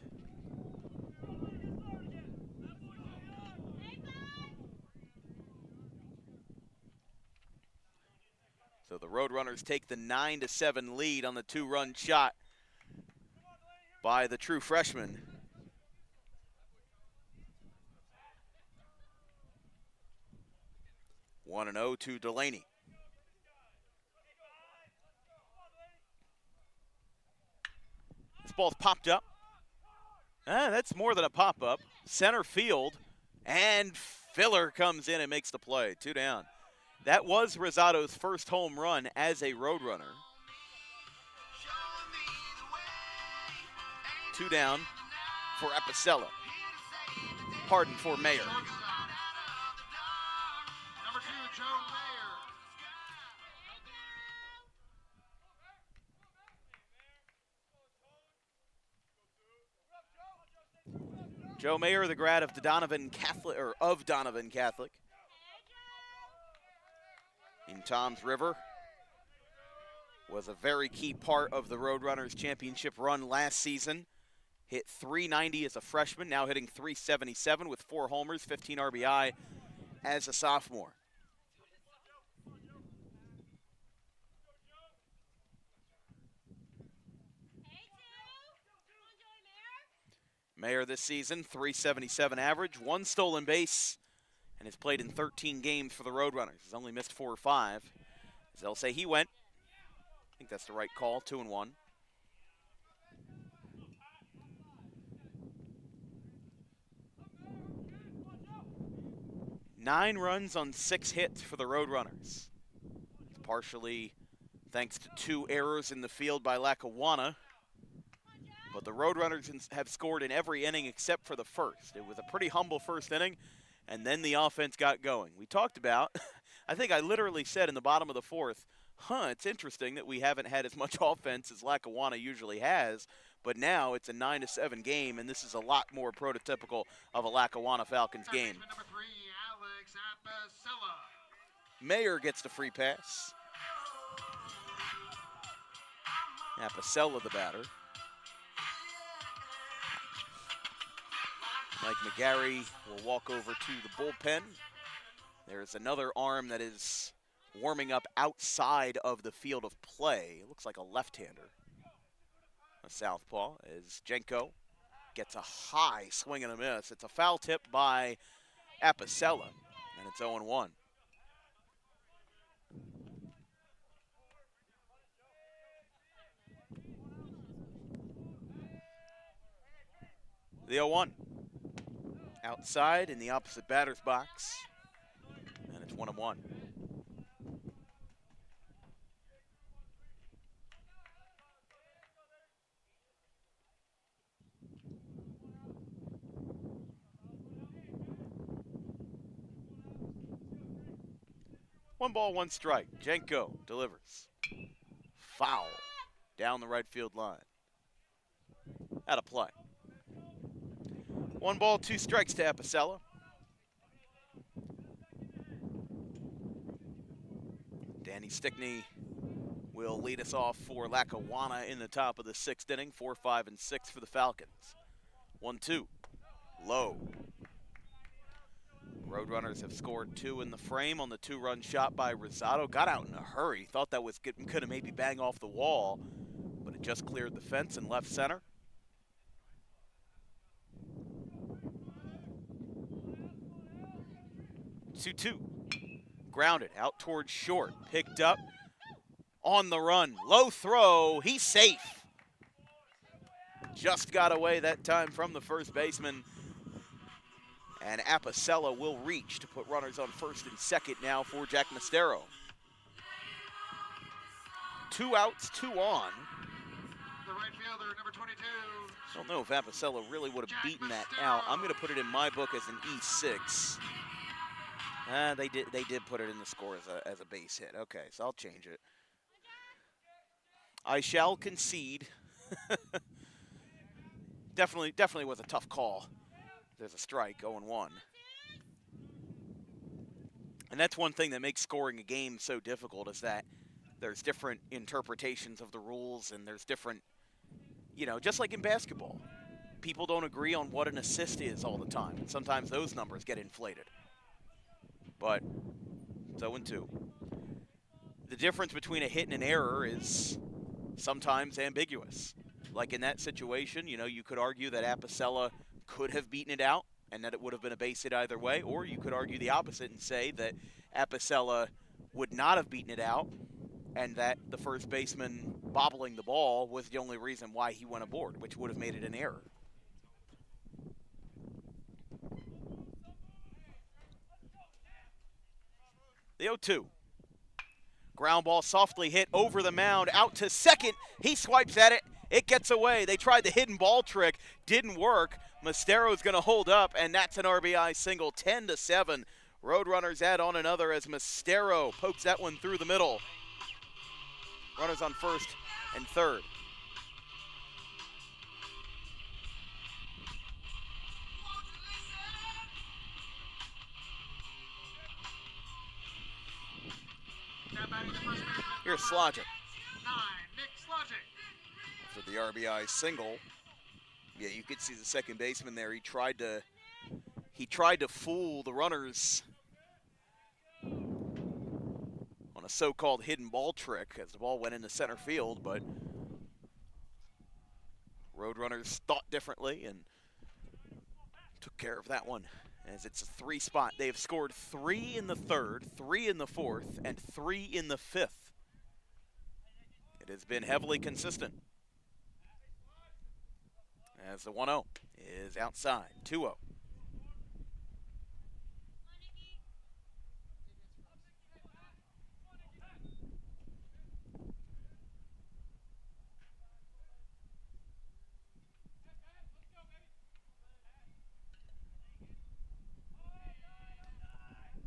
So the Roadrunners take the 9-7 lead on the 2-run shot by the true freshman. One and 0 to Delaney. This ball's popped up. That's more than a pop-up. Center field, and Filler comes in and makes the play. 2 down. That was Rosado's first home run as a Roadrunner. 2 down for Epicella. Pardon for Mayer. Number 2, Joe Mayer. Joe Mayer, the grad of Donovan Catholic, in Toms River, was a very key part of the Roadrunners championship run last season. Hit .390 as a freshman, now hitting .377 with 4 homers, 15 RBI as a sophomore. Mayer this season, .377 average, 1 stolen base, and has played in 13 games for the Roadrunners. He's only missed 4 or 5. As they'll say, he went. I think that's the right call, 2-1. Nine runs on 6 hits for the Roadrunners. Partially thanks to 2 errors in the field by Lackawanna. But the Roadrunners have scored in every inning except for the first. It was a pretty humble first inning, and then the offense got going. We talked about, I think I literally said in the bottom of the 4th, it's interesting that we haven't had as much offense as Lackawanna usually has, but now it's a 9-7 game, and this is a lot more prototypical of a Lackawanna Falcons game. Number 3, Alex Apicella. Mayer gets the free pass. Apicella, the batter. Mike McGarry will walk over to the bullpen. There's another arm that is warming up outside of the field of play. It looks like a left-hander. A southpaw as Jenko gets a high swing and a miss. It's a foul tip by Apicella, and it's 0-1. The 0-1. Outside in the opposite batter's box, and it's 1-1. One ball, one strike. Jenko delivers. Foul down the right field line. Out of play. 1 ball, 2 strikes to Apicella. Danny Stickney will lead us off for Lackawanna in the top of the 6th inning. 4, 5, and 6 for the Falcons. 1-2, low. Roadrunners have scored 2 in the frame on the 2-run shot by Rosado. Got out in a hurry. Thought that was could have maybe bang off the wall, but it just cleared the fence in left center. 2-2. Grounded out towards short. Picked up on the run. Low throw. He's safe. Just got away that time from the first baseman. And Apicella will reach to put runners on first and second now for Jack Mastero. 2 outs, 2 on. The right fielder, number 22. I don't know if Apicella really would have beaten that out. I'm going to put it in my book as an E6. They did put it in the score as a base hit. Okay, so I'll change it. I shall concede. Definitely was a tough call. There's a strike, 0-1. And that's one thing that makes scoring a game so difficult, is that there's different interpretations of the rules, and there's different, just like in basketball. People don't agree on what an assist is all the time, and sometimes those numbers get inflated. But it's 0-2. The difference between a hit and an error is sometimes ambiguous. Like in that situation, you could argue that Apicella could have beaten it out and that it would have been a base hit either way, or you could argue the opposite and say that Apicella would not have beaten it out and that the first baseman bobbling the ball was the only reason why he went aboard, which would have made it an error. The 0-2. Ground ball softly hit over the mound, out to second. He swipes at it. It gets away. They tried the hidden ball trick. Didn't work. Mastero's going to hold up, and that's an RBI single. 10-7. Roadrunners add on another as Mastero pokes that one through the middle. Runners on first and third. batting the first baseman. Here's Slogic. 9, Nick Slogic. After the RBI single. Yeah, you could see the second baseman there. He tried to fool the runners on a so-called hidden ball trick as the ball went into center field, but Roadrunners thought differently and took care of that one, as it's a 3 spot. They have scored 3 in the 3rd, 3 in the 4th, and 3 in the 5th. It has been heavily consistent. As the 1-0 is outside, 2-0.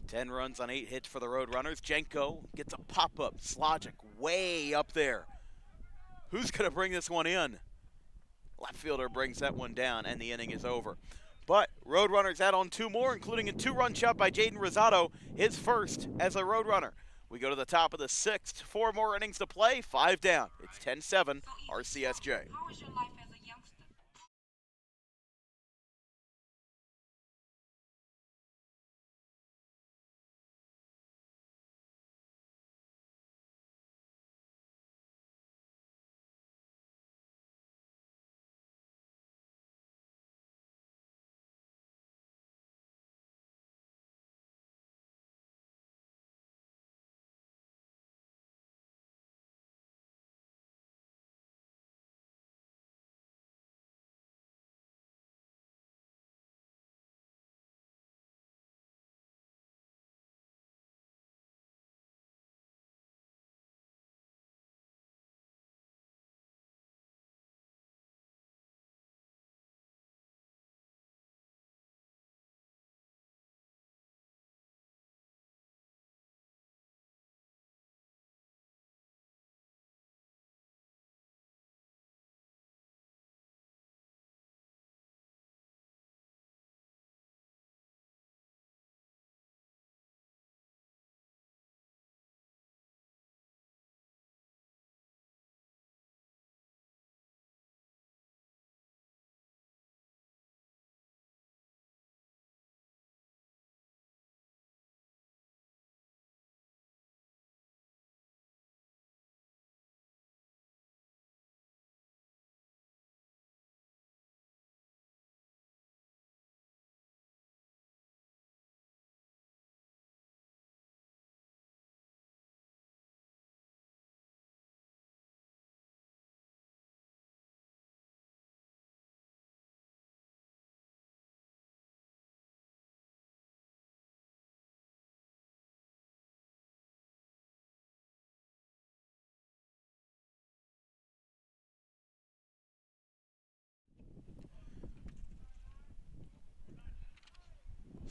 Ten runs on 8 hits for the Roadrunners. Jenko gets a pop-up. Slogic way up there. Who's going to bring this one in? Left fielder brings that one down, and the inning is over. But Roadrunners add on 2 more, including a 2-run shot by Jaden Rosado, his first as a Roadrunner. We go to the top of the 6th. 4 more innings to play, 5 down. It's 10-7, RCSJ. How was your life as a youngster?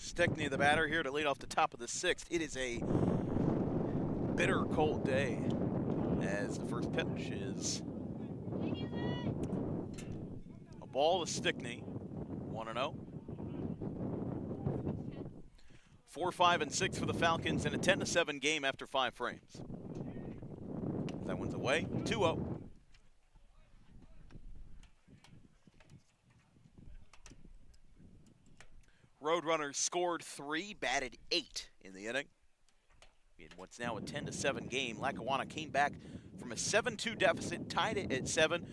Stickney, the batter, here to lead off the top of the 6th. It is a bitter cold day, as the first pitch is a ball to Stickney, 1-0. 4, 5, and 6 for the Falcons in a 10-7 game after 5 frames. That one's away, 2-0. Roadrunners scored 3, batted 8 in the inning. In what's now a 10-7 game, Lackawanna came back from a 7-2 deficit, tied it at 7,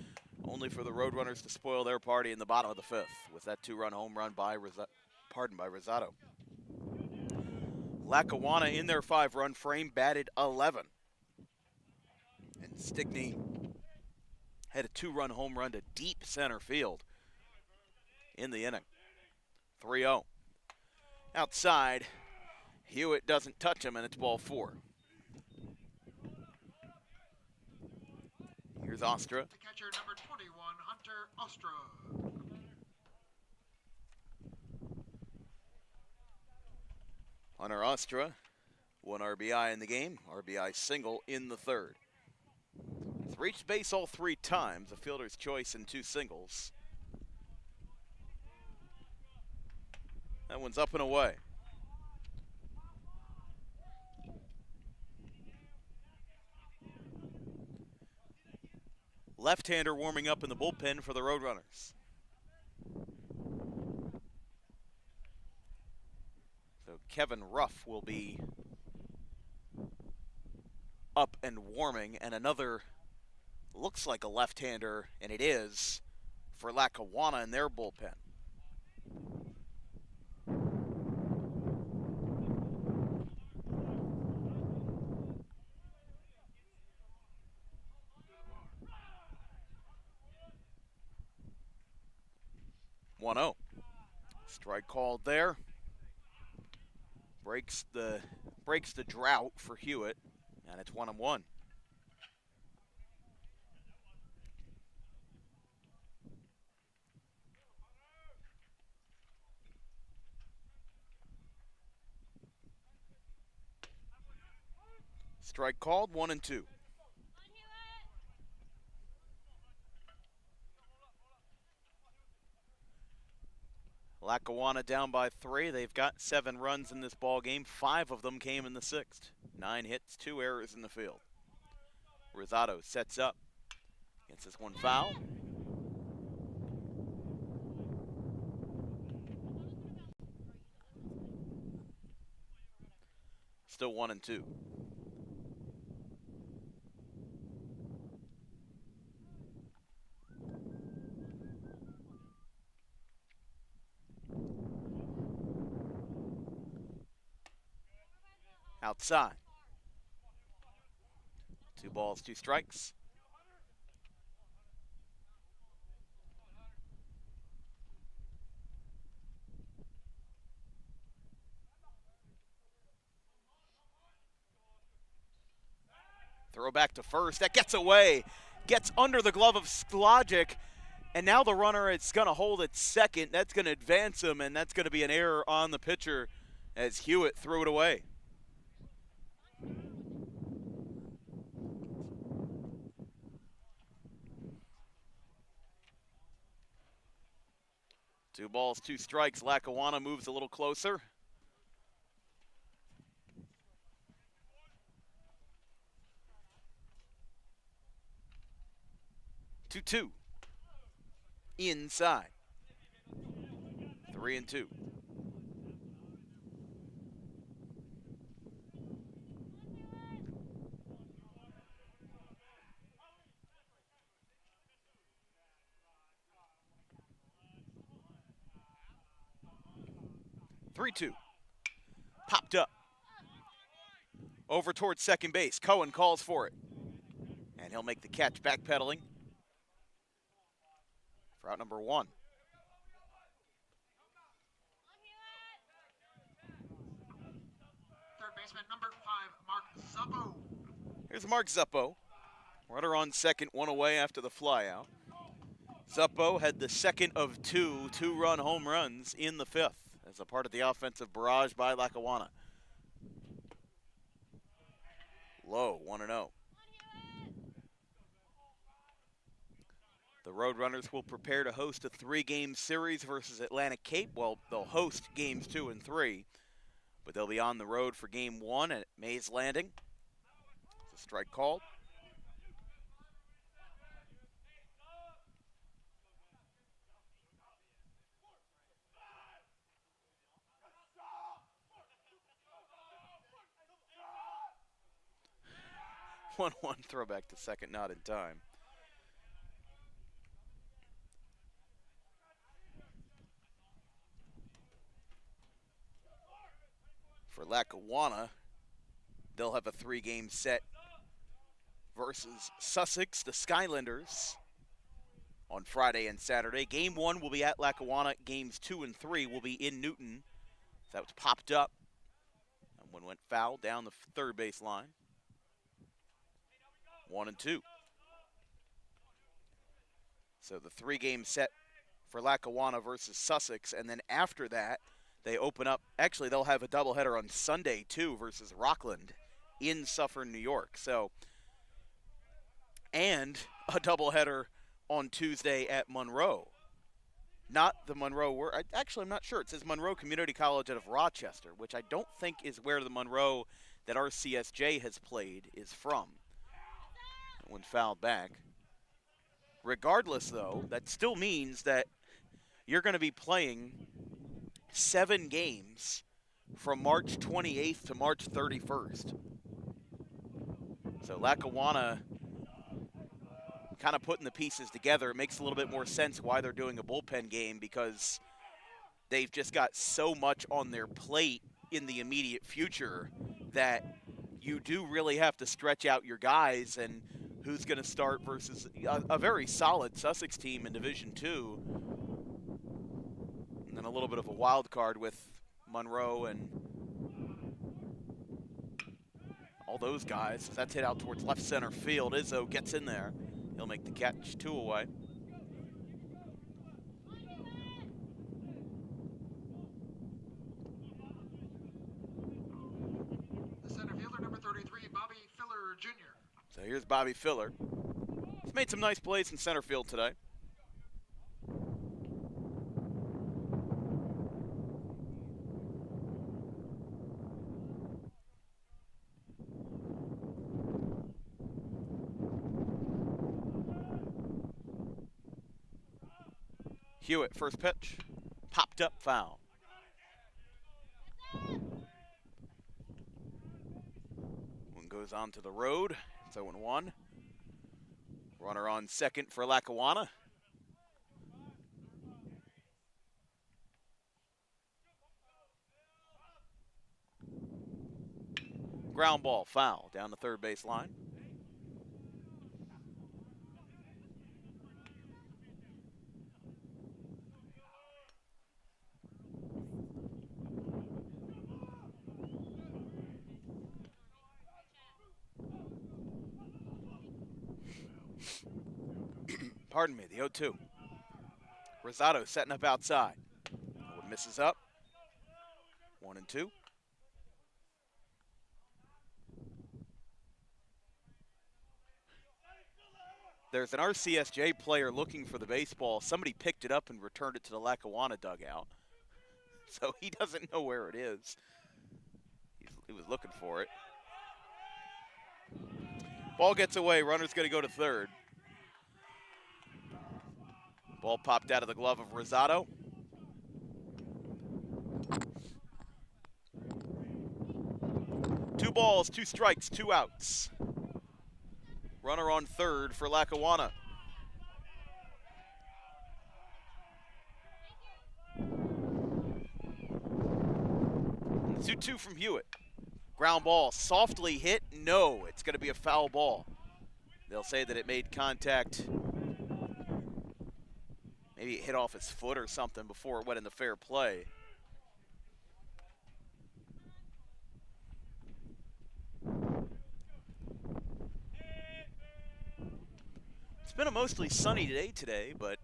only for the Roadrunners to spoil their party in the bottom of the 5th with that 2-run home run by Rosado. Lackawanna in their 5-run frame batted 11. And Stickney had a 2-run home run to deep center field in the inning. 3-0. Outside, Hewitt doesn't touch him, and it's ball 4. Here's Ostra. The catcher, number 21, Hunter Ostra. Hunter Ostra, 1 RBI in the game, RBI single in the 3rd. He's reached base all 3 times, a fielder's choice and 2 singles. That one's up and away. left-hander warming up in the bullpen for the Roadrunners. So Kevin Ruff will be up and warming, and another looks like a left-hander, and it is, for Lackawanna in their bullpen. One-0. Strike called there. Breaks the drought for Hewitt, and it's 1-1. Strike called, 1-2. Lackawanna down by 3. They've got 7 runs in this ball game. 5 of them came in the 6th. 9 hits, 2 errors in the field. Rosado sets up. Gets this one foul. Still 1-2. Outside. 2 balls, 2 strikes. Throw back to first. That gets away. Gets under the glove of Sklogic. And now the runner is going to hold at second. That's going to advance him, and that's going to be an error on the pitcher as Hewitt threw it away. Two balls, 2 strikes. Lackawanna moves a little closer. Two. Inside. 3-2. Popped up. Over towards second base. Cohen calls for it. And he'll make the catch, backpedaling for out number 1. Third baseman, number 5, Mark Zuppo. Here's Mark Zuppo. Runner on second, 1 away after the flyout. Zuppo had the second of 2 two-run home runs in the 5th as a part of the offensive barrage by Lackawanna. Low, 1-0. The Roadrunners will prepare to host a 3-game series versus Atlantic Cape. Well, they'll host games 2 and 3, but they'll be on the road for game 1 at Mays Landing. It's a strike called. One throwback to second, not in time. For Lackawanna, they'll have a 3-game set versus Sussex, the Skylanders, on Friday and Saturday. Game 1 will be at Lackawanna. Games 2 and 3 will be in Newton. That was popped up. And one went foul down the third base line. 1-2. So the 3-game set for Lackawanna versus Sussex, and then after that, they open up. Actually, they'll have a doubleheader on Sunday too versus Rockland in Suffern, New York. So, and a doubleheader on Tuesday at Monroe. Not the Monroe. Actually, I'm not sure. It says Monroe Community College out of Rochester, which I don't think is where the Monroe that RCSJ has played is from. When fouled back. Regardless, though, that still means that you're going to be playing 7 games from March 28th to March 31st. So Lackawanna kind of putting the pieces together. It makes a little bit more sense why they're doing a bullpen game, because they've just got so much on their plate in the immediate future that you do really have to stretch out your guys and who's going to start versus a very solid Sussex team in Division II. And then a little bit of a wild card with Monroe and all those guys. That's hit out towards left center field. Izzo gets in there. He'll make the catch, 2 away. The center fielder, number 33, Bobby Filler Jr. So here's Bobby Filler. He's made some nice plays in center field today. Hewitt, first pitch, popped up, foul. One goes on to the road. It's 0-1. Runner on second for Lackawanna. Ground ball, foul, down the third base line. Pardon me, the 0-2. Rosado setting up outside. Misses up. 1-2. There's an RCSJ player looking for the baseball. Somebody picked it up and returned it to the Lackawanna dugout. So he doesn't know where it is. He was looking for it. Ball gets away. Runner's going to go to third. Ball popped out of the glove of Rosado. Two balls, 2 strikes, 2 outs. Runner on third for Lackawanna. It's 2-2 from Hewitt. Ground ball, softly hit. No, it's going to be a foul ball. They'll say that it made contact. Maybe it hit off his foot or something before it went into fair play. It's been a mostly sunny day today, but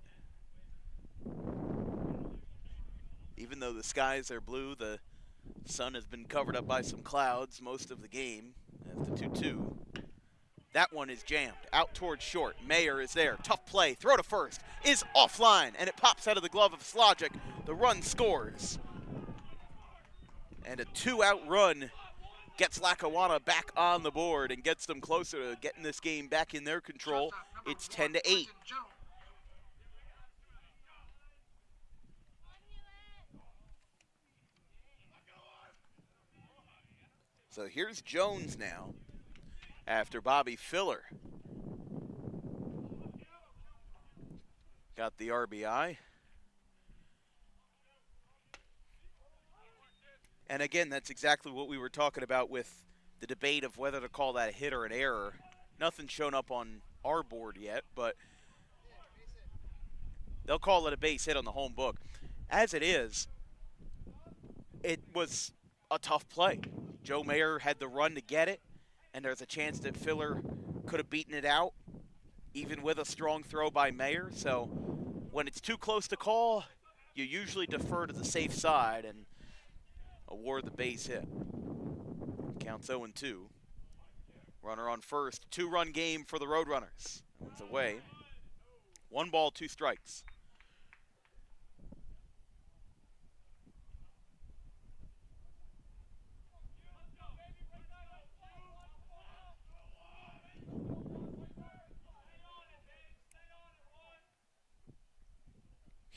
even though the skies are blue, the sun has been covered up by some clouds most of the game. That's the 2-2. That one is jammed out towards short. Mayer is there. Tough play. Throw to first. Is offline, and it pops out of the glove of Slogic. The run scores. And a 2-out run gets Lackawanna back on the board and gets them closer to getting this game back in their control. It's 10-8. So here's Jones now after Bobby Filler got the RBI. And again, that's exactly what we were talking about with the debate of whether to call that a hit or an error. Nothing's shown up on our board yet, but they'll call it a base hit on the home book. As it is, it was a tough play. Joe Mayer had the run to get it, and there's a chance that Filler could have beaten it out, even with a strong throw by Mayer. So when it's too close to call, you usually defer to the safe side and award the base hit. Counts 0-2. Runner on first. 2-run game for the Roadrunners. One's away. 1 ball, 2 strikes.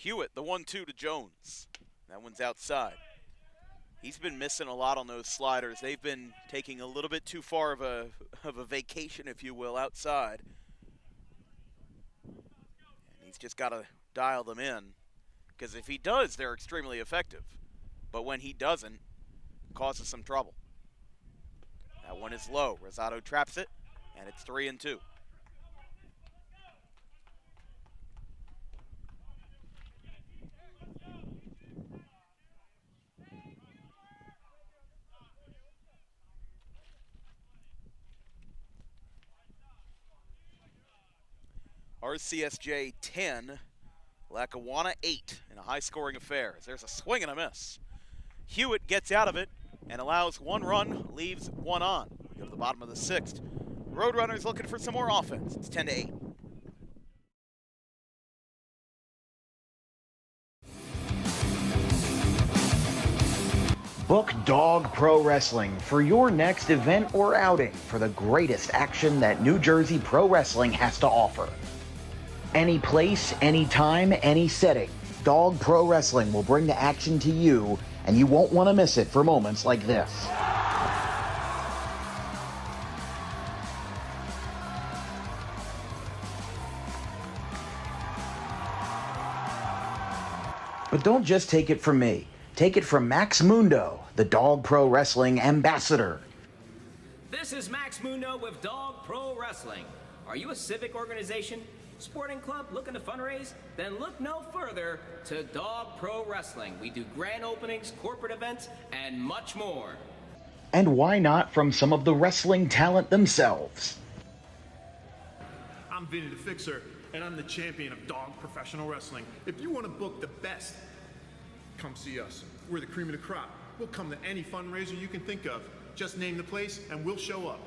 Hewitt, the 1-2 to Jones. That one's outside. He's been missing a lot on those sliders. They've been taking a little bit too far of a vacation, if you will, outside. And he's just got to dial them in, because if he does, they're extremely effective. But when he doesn't, it causes some trouble. That one is low. Rosado traps it, and it's 3-2. RCSJ 10, Lackawanna 8 in a high-scoring affair. There's a swing and a miss. Hewitt gets out of it and allows one run, leaves one on. We go to the bottom of the 6th. Roadrunners looking for some more offense. It's 10-8. Book Dog Pro Wrestling for your next event or outing for the greatest action that New Jersey Pro Wrestling has to offer. Any place, any time, any setting, Dog Pro Wrestling will bring the action to you, and you won't want to miss it for moments like this. But don't just take it from me. Take it from Max Mundo, the Dog Pro Wrestling ambassador. This is Max Mundo with Dog Pro Wrestling. Are you a civic organization, sporting club looking to fundraise? Then look no further to Dog Pro Wrestling. We do grand openings, corporate events, and much more. And why not from some of the wrestling talent themselves? I'm Vinny the Fixer, and I'm the champion of dog professional wrestling. If you want to book the best, come see us. We're the cream of the crop. We'll come to any fundraiser you can think of. Just name the place and we'll show up.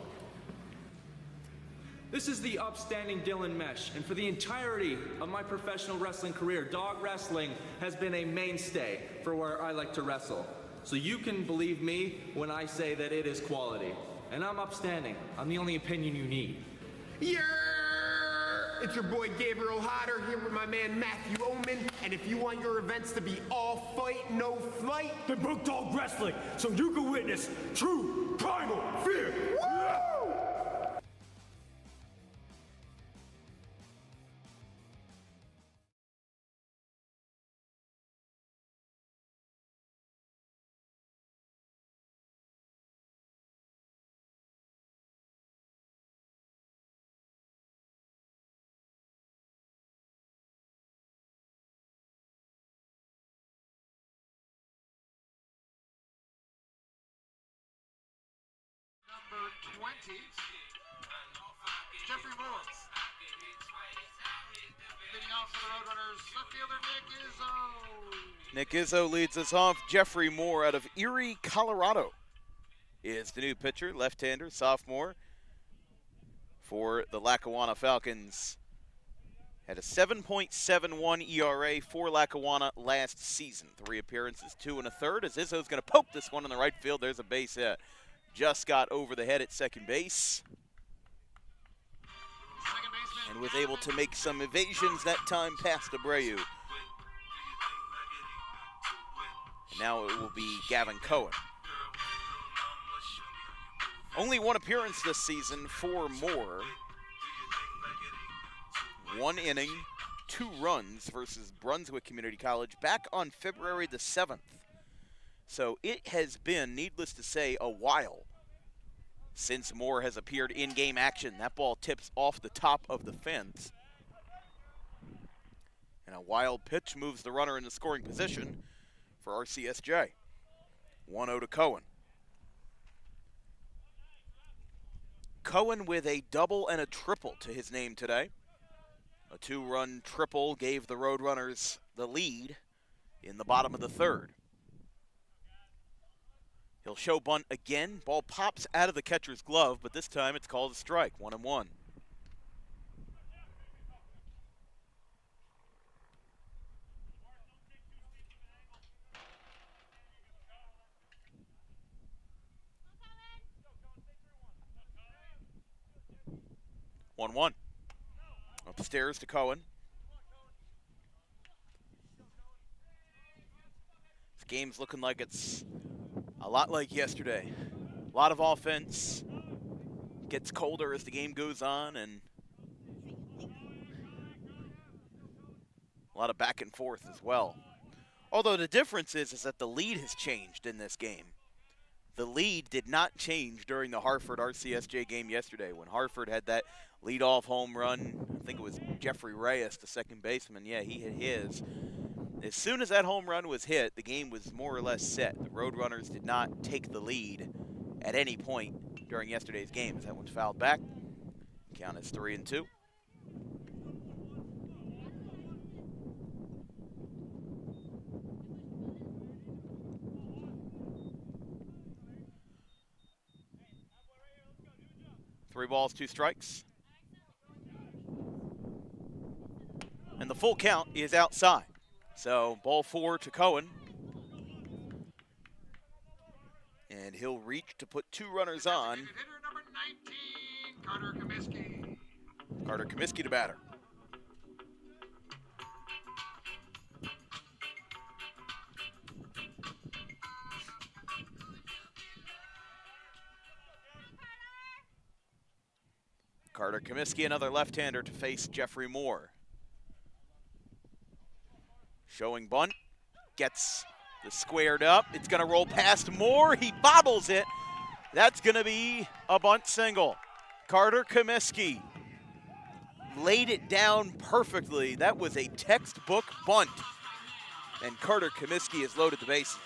This is the upstanding Dylan Mesh, and for the entirety of my professional wrestling career, dog wrestling has been a mainstay for where I like to wrestle. So you can believe me when I say that it is quality. And I'm upstanding. I'm the only opinion you need. Yeah! It's your boy Gabriel Hodder here with my man Matthew Oman, and if you want your events to be all fight, no flight, Then book Dog Wrestling so you can witness true primal fear. woo! Number 20, Jeffrey Moore. Leading off for the Roadrunners, left fielder Nick Izzo. Nick Izzo leads us off. Jeffrey Moore out of Erie, Colorado is the new pitcher, left-hander, sophomore for the Lackawanna Falcons. Had a 7.71 ERA for Lackawanna last season. 3 appearances, 2 1/3, as Izzo's going to poke this one in the right field. There's a base hit. Just got over the head at second base and was able to make some evasions that time past Abreu. And now it will be Gavin Cohen. Only 1 appearance this season for Moore. 1 inning, 2 runs versus Brunswick Community College back on February the 7th. So it has been, needless to say, a while since Moore has appeared in game action. That ball tips off the top of the fence. And a wild pitch moves the runner into scoring position for RCSJ. 1-0 to Cohen. Cohen with a double and a triple to his name today. A 2-run triple gave the Roadrunners the lead in the bottom of the 3rd. He'll show bunt again. Ball pops out of the catcher's glove, but this time it's called a strike. 1-1. Upstairs to Cohen. game's looking like it's a lot like yesterday. A lot of offense. Gets colder as the game goes on, and a lot of back and forth as well. Although the difference is that the lead has changed in this game. The lead did not change during the Hartford RCSJ game yesterday when Hartford had that leadoff home run. I think it was Jeffrey Reyes, the second baseman. Yeah, he hit his. As soon as that home run was hit, the game was more or less set. The Roadrunners did not take the lead at any point during yesterday's game as that one's fouled back. Count is 3-2. Three balls, two strikes. And the full count is outside. So ball 4 to Cohen. And he'll reach to put 2 runners on. Hitter number 19, Carter Comiskey. Carter Comiskey to batter. Carter Comiskey, another left-hander to face Jeffrey Moore. Showing bunt, gets the squared up. It's gonna roll past Moore, he bobbles it. That's gonna be a bunt single. Carter Comiskey laid it down perfectly. That was a textbook bunt. And Carter Comiskey has loaded the bases.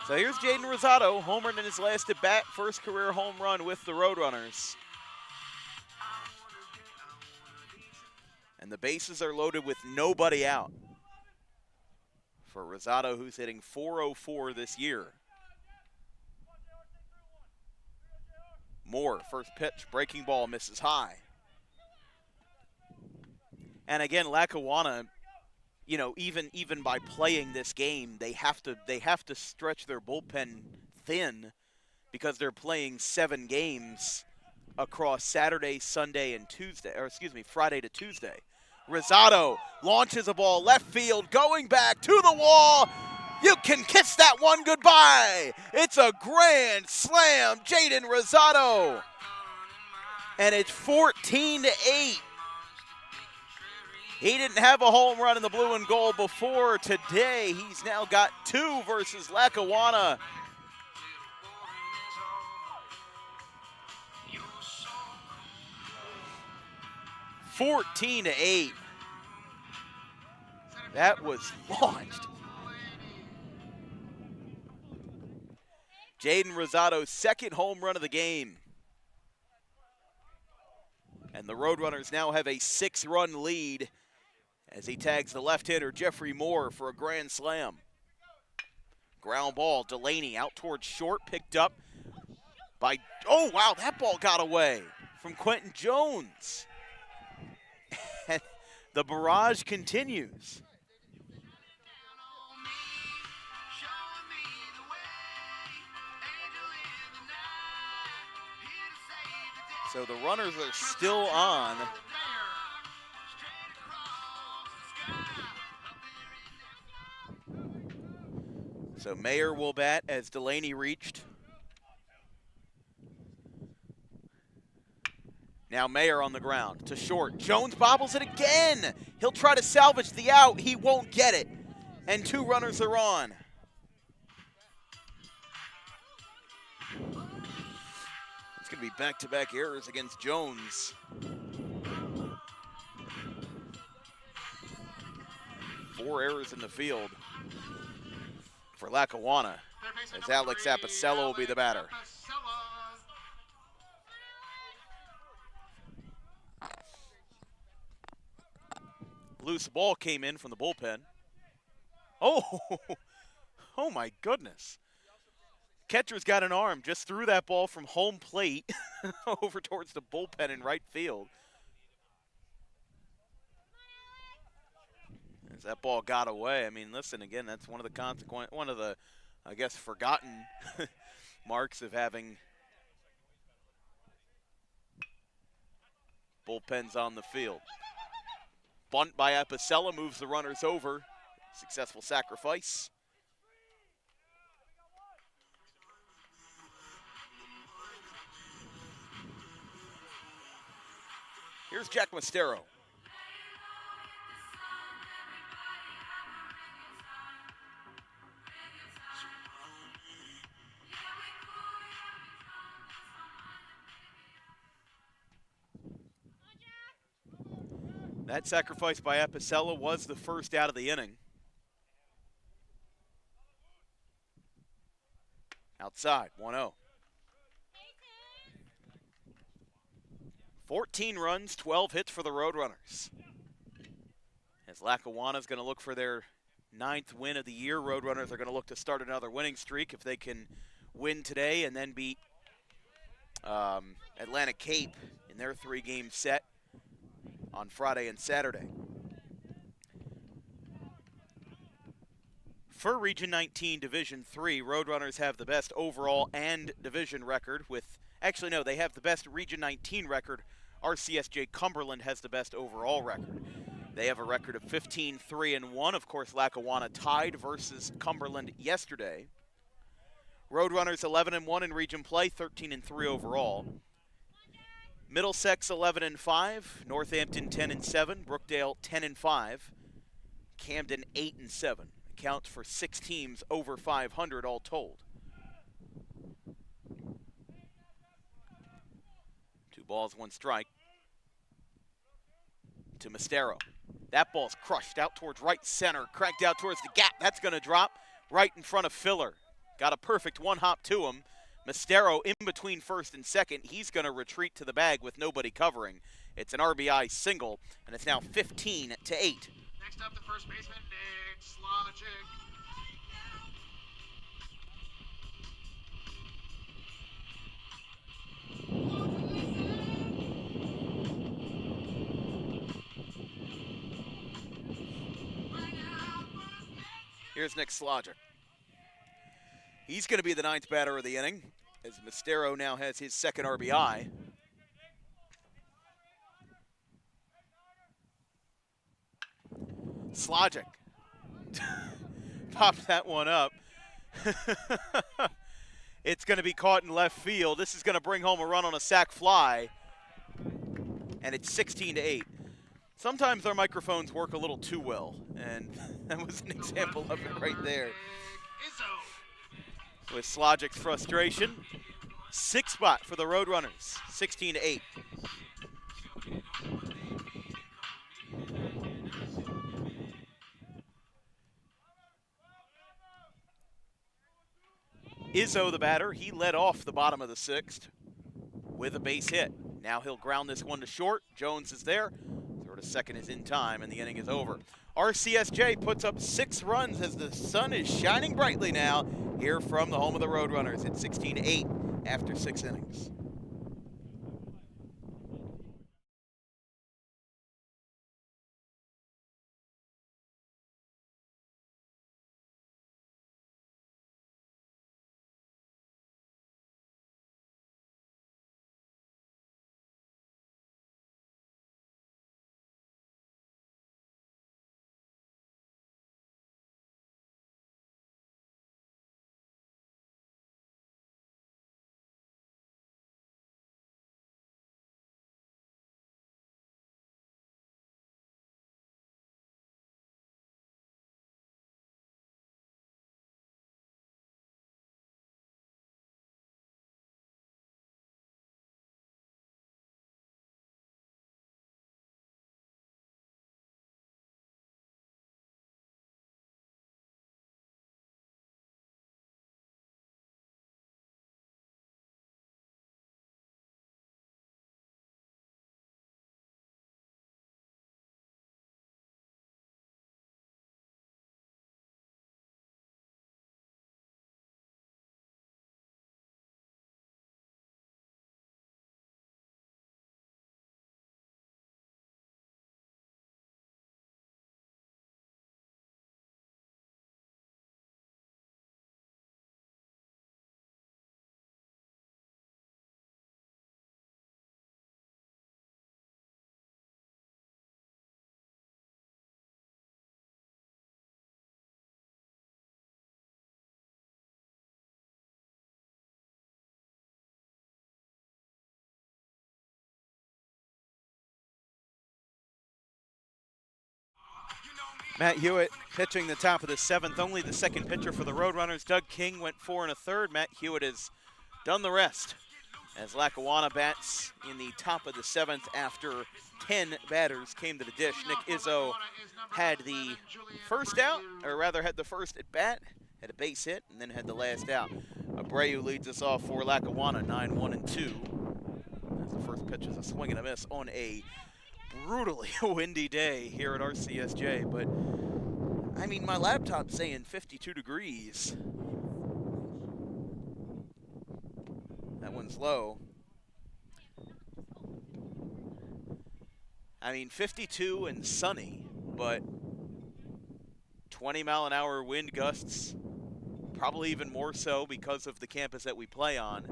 So here's Jaden Rosado, homered in his last at bat, first career home run with the Roadrunners. And the bases are loaded with nobody out for Rosado, who's hitting .404 this year. Moore, first pitch, breaking ball, misses high. And again, Lackawanna, you know, even by playing this game, they have to stretch their bullpen thin because they're playing 7 games across Saturday, Sunday, and Tuesday, or excuse me, Friday to Tuesday. Rosado launches a ball left field, going back to the wall. You can kiss that one goodbye. It's a grand slam, Jaden Rosado. And it's 14-8. He didn't have a home run in the blue and gold before today. He's now got 2 versus Lackawanna. (14-8). That was launched. Jaden Rosado's second home run of the game. And the Roadrunners now have a 6-run lead as he tags the left-hander Jeffrey Moore for a grand slam. Ground ball, Delaney out towards short, picked up by, oh wow, that ball got away from Quentin Jones. And the barrage continues. So the runners are still on. So Mayer will bat as Delaney reached. Now Mayer on the ground to short. Jones bobbles it again. He'll try to salvage the out. He won't get it. And 2 runners are on. It's going to be back-to-back errors against Jones. 4 errors in the field for Lackawanna, as Alex Apicella will be the batter. Loose ball came in from the bullpen. Oh, oh my goodness. Catcher's got an arm, just threw that ball from home plate over towards the bullpen in right field. As that ball got away, I mean, listen, again, that's one of the I guess, forgotten marks of having bullpens on the field. bunt by Apicella moves the runners over. Successful sacrifice. Here's Jack Mastero. That sacrifice by Apicella was the first out of the inning. Outside, 1-0. 14 runs, 12 hits for the Roadrunners. As Lackawanna's going to look for their 9th win of the year, Roadrunners are going to look to start another winning streak if they can win today and then beat Atlantic Cape in their 3-game set on Friday and Saturday. For Region 19 Division 3, Roadrunners have the best overall and division record with, actually no, they have the best Region 19 record. RCSJ Cumberland has the best overall record. They have a record of 15-3-1. Of course, Lackawanna tied versus Cumberland yesterday. Roadrunners 11-1 in region play, 13-3 overall. Middlesex 11-5, Northampton 10-7, Brookdale 10-5, Camden 8-7. Accounts for 6 teams over 500 all told. 2 balls, 1 strike. To Mastero. That ball's crushed out towards right center, cranked out towards the gap. That's going to drop right in front of Filler. Got a perfect 1-hop to him. Mastero in between first and second. He's going to retreat to the bag with nobody covering. It's an RBI single, and it's now 15-8. Next up, the first baseman, Nick Slogic. Here's Nick Slogic. He's going to be the 9th batter of the inning, as Mastero now has his 2nd RBI. Slogic popped that one up. It's going to be caught in left field. This is going to bring home a run on a sac fly, and it's 16-8. Sometimes our microphones work a little too well, and that was an example of it right there. With Slogic's frustration, 6th spot for the Roadrunners, 16-8. Izzo, the batter, he led off the bottom of the 6th with a base hit. Now he'll ground this one to short. Jones is there. Third to second is in time, and the inning is over. RCSJ puts up 6 runs as the sun is shining brightly now here from the home of the Roadrunners. It's 16-8 after 6 innings. Matt Hewitt pitching the top of the 7th, only the second pitcher for the Roadrunners. Doug King went 4 1/3. Matt Hewitt has done the rest as Lackawanna bats in the top of the 7th after 10 batters came to the dish. Nick Izzo had the first out, or rather had the first at bat, had a base hit, and then had the last out. Abreu leads us off for Lackawanna, 9-1-2. As the first pitch is a swing and a miss on a brutally windy day here at RCSJ, but I mean, my laptop's saying 52 degrees. That one's low. I mean, 52 and sunny, but 20-mile-an-hour wind gusts, probably even more so because of the campus that we play on.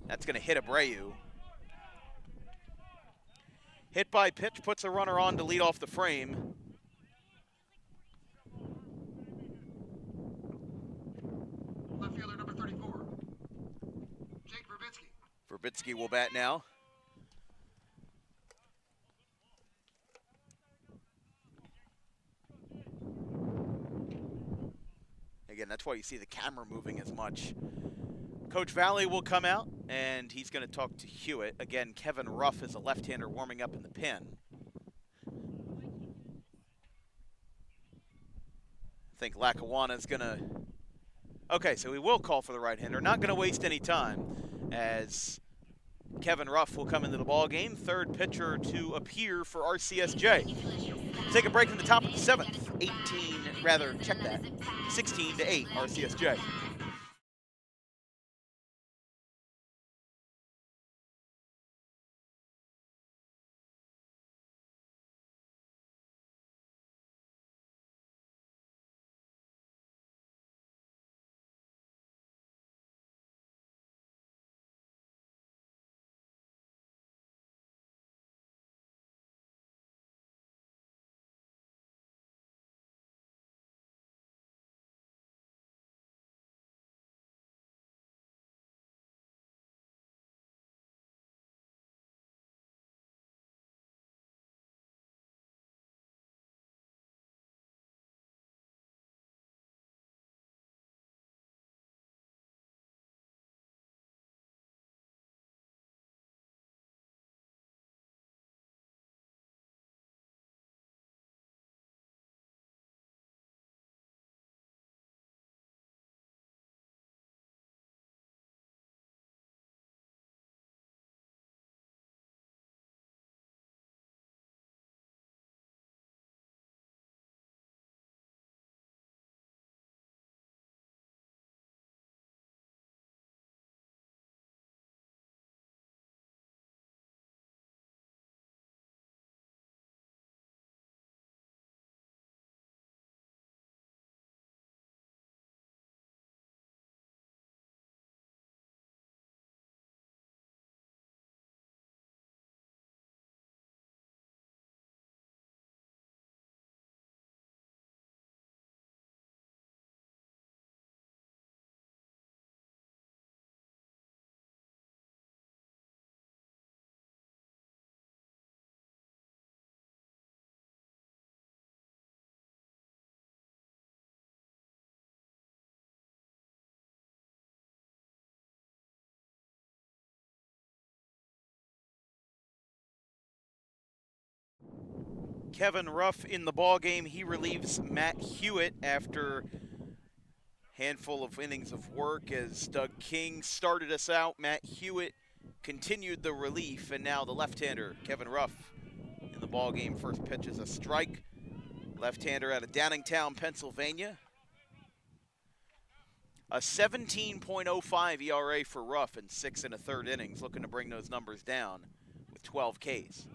That's going to hit Abreu. Hit by pitch puts a runner on to lead off the frame. Left fielder number 34, Jake Verbitsky. Verbitsky will bat now. Again, that's why you see the camera moving as much. Coach Valley will come out, and he's going to talk to Hewitt. Again, Kevin Ruff is a left-hander warming up in the pen. I think Lackawanna is going to... Okay, so he will call for the right-hander. Not going to waste any time, as Kevin Ruff will come into the ball game, third pitcher to appear for RCSJ. Take a break from the top of the 7th. 16-8 RCSJ. Kevin Ruff in the ball game. He relieves Matt Hewitt after a handful of innings of work as Doug King started us out. Matt Hewitt continued the relief, and now the left-hander, Kevin Ruff, in the ball game. First pitch is a strike. Left-hander out of Downingtown, Pennsylvania. A 17.05 ERA for Ruff in 6 1/3 innings, looking to bring those numbers down with 12 Ks.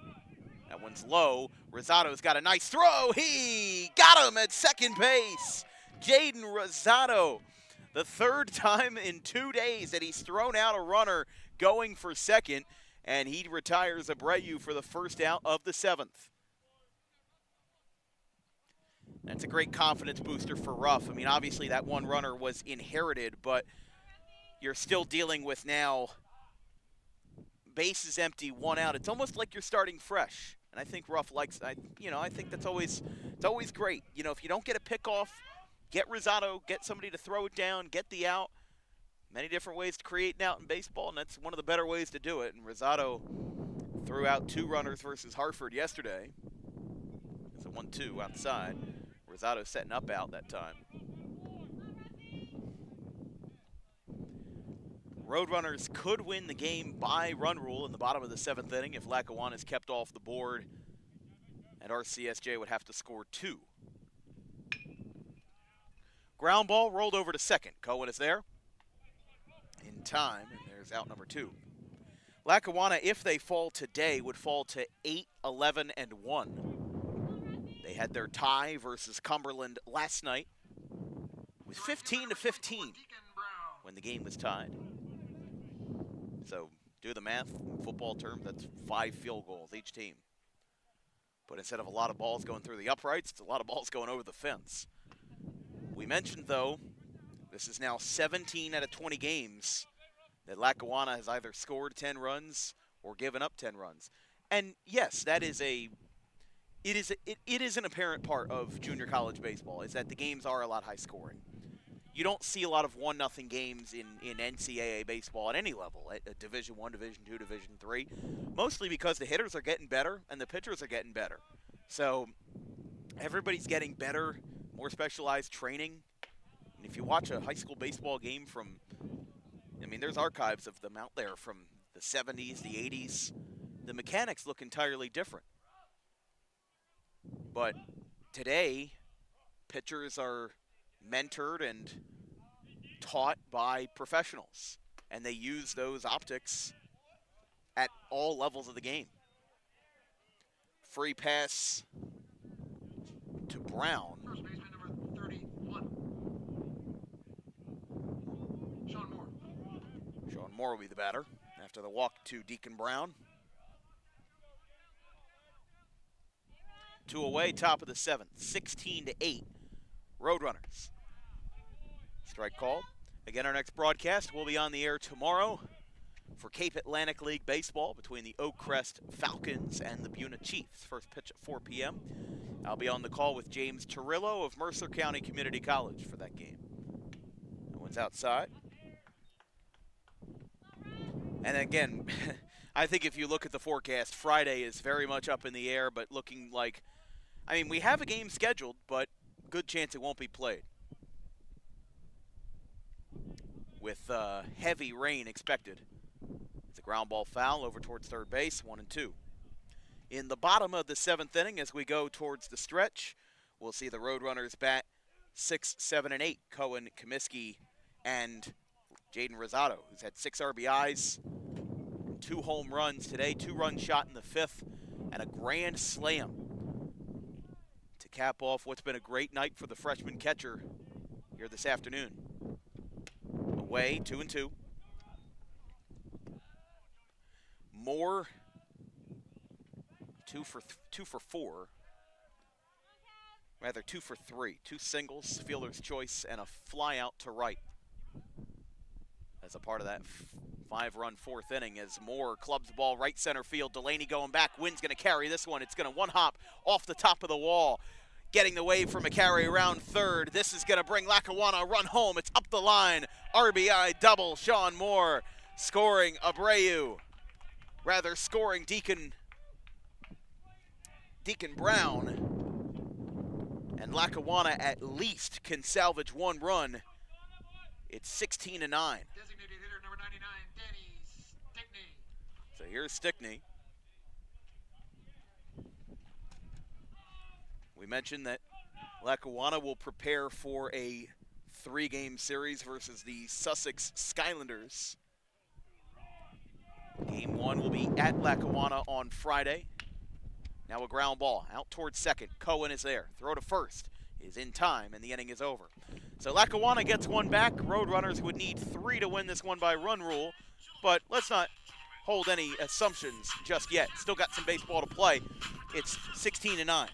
That one's low. Rosado's got a nice throw. He got him at second base. Jaden Rosado, the third time in 2 days that he's thrown out a runner going for second, and he retires Abreu for the first out of the 7th. That's a great confidence booster for Ruff. I mean, obviously that one runner was inherited, but you're still dealing with now bases empty, 1 out. It's almost like you're starting fresh. And I think Ruff likes, I think it's always great. You know, if you don't get a pick off, get Rosado, get somebody to throw it down, get the out. Many different ways to create an out in baseball, and that's one of the better ways to do it. And Rosado threw out 2 runners versus Hartford yesterday. It's a 1-2 outside. Rosado setting up out that time. Roadrunners could win the game by run rule in the bottom of the 7th inning if Lackawanna is kept off the board, and RCSJ would have to score 2. Ground ball rolled over to second. Cohen is there in time, and there's out number 2. Lackawanna, if they fall today, would fall to 8-11-1. They had their tie versus Cumberland last night with 15-15 when the game was tied. So do the math. In football terms, that's 5 field goals each team. But instead of a lot of balls going through the uprights, it's a lot of balls going over the fence. We mentioned, though, this is now 17 out of 20 games that Lackawanna has either scored 10 runs or given up 10 runs. And yes, that is it is an apparent part of junior college baseball, is that the games are a lot high scoring. You don't see a lot of 1-0 games in NCAA baseball at any level, at Division I, Division II, Division III, mostly because the hitters are getting better and the pitchers are getting better. So everybody's getting better, more specialized training. And if you watch a high school baseball game from, I mean, there's archives of them out there from the 70s, the 80s. The mechanics look entirely different. But today, pitchers are mentored and taught by professionals, and they use those optics at all levels of the game. Free pass to Brown. First baseman number 31. Sean Moore. Sean Moore will be the batter after the walk to Deacon Brown. 2 away, top of the 7th, 16-8, Roadrunners. Strike called. Again, our next broadcast will be on the air tomorrow for Cape Atlantic League Baseball between the Oakcrest Falcons and the Buna Chiefs. First pitch at 4 p.m. I'll be on the call with James Torillo of Mercer County Community College for that game. That one's outside. And again, I think if you look at the forecast, Friday is very much up in the air, but looking like, I mean, we have a game scheduled, but good chance it won't be played, with heavy rain expected. It's a ground ball foul over towards third base, 1-2. In the bottom of the 7th inning, as we go towards the stretch, we'll see the Roadrunners bat 6, 7, and 8. Cohen, Comiskey, and Jaden Rosado, who's had 6 RBIs, 2 home runs today, 2-run shot in the 5th, and a grand slam to cap off what's been a great night for the freshman catcher here this afternoon. Away, 2-2. Moore, 2 for 4. Rather, 2 for 3. 2 singles, fielder's choice, and a fly out to right. As a part of that 5-run 4th inning, as Moore clubs the ball right center field. Delaney going back. Wynn's going to carry this one. It's going to one-hop off the top of the wall. Getting the wave from a carry around third. This is going to bring Lackawanna a run home. It's up the line. RBI double. Sean Moore scoring Abreu. Rather, scoring Deacon Brown. And Lackawanna at least can salvage 1 run. It's 16-9. Designated hitter number 99, Danny Stickney. So here's Stickney. We mentioned that Lackawanna will prepare for a 3-game series versus the Sussex Skylanders. Game 1 will be at Lackawanna on Friday. Now a ground ball out towards second. Cohen is there. Throw to first is in time, and the inning is over. So Lackawanna gets 1 back. Roadrunners would need 3 to win this one by run rule, but let's not hold any assumptions just yet. Still got some baseball to play. It's 16-9.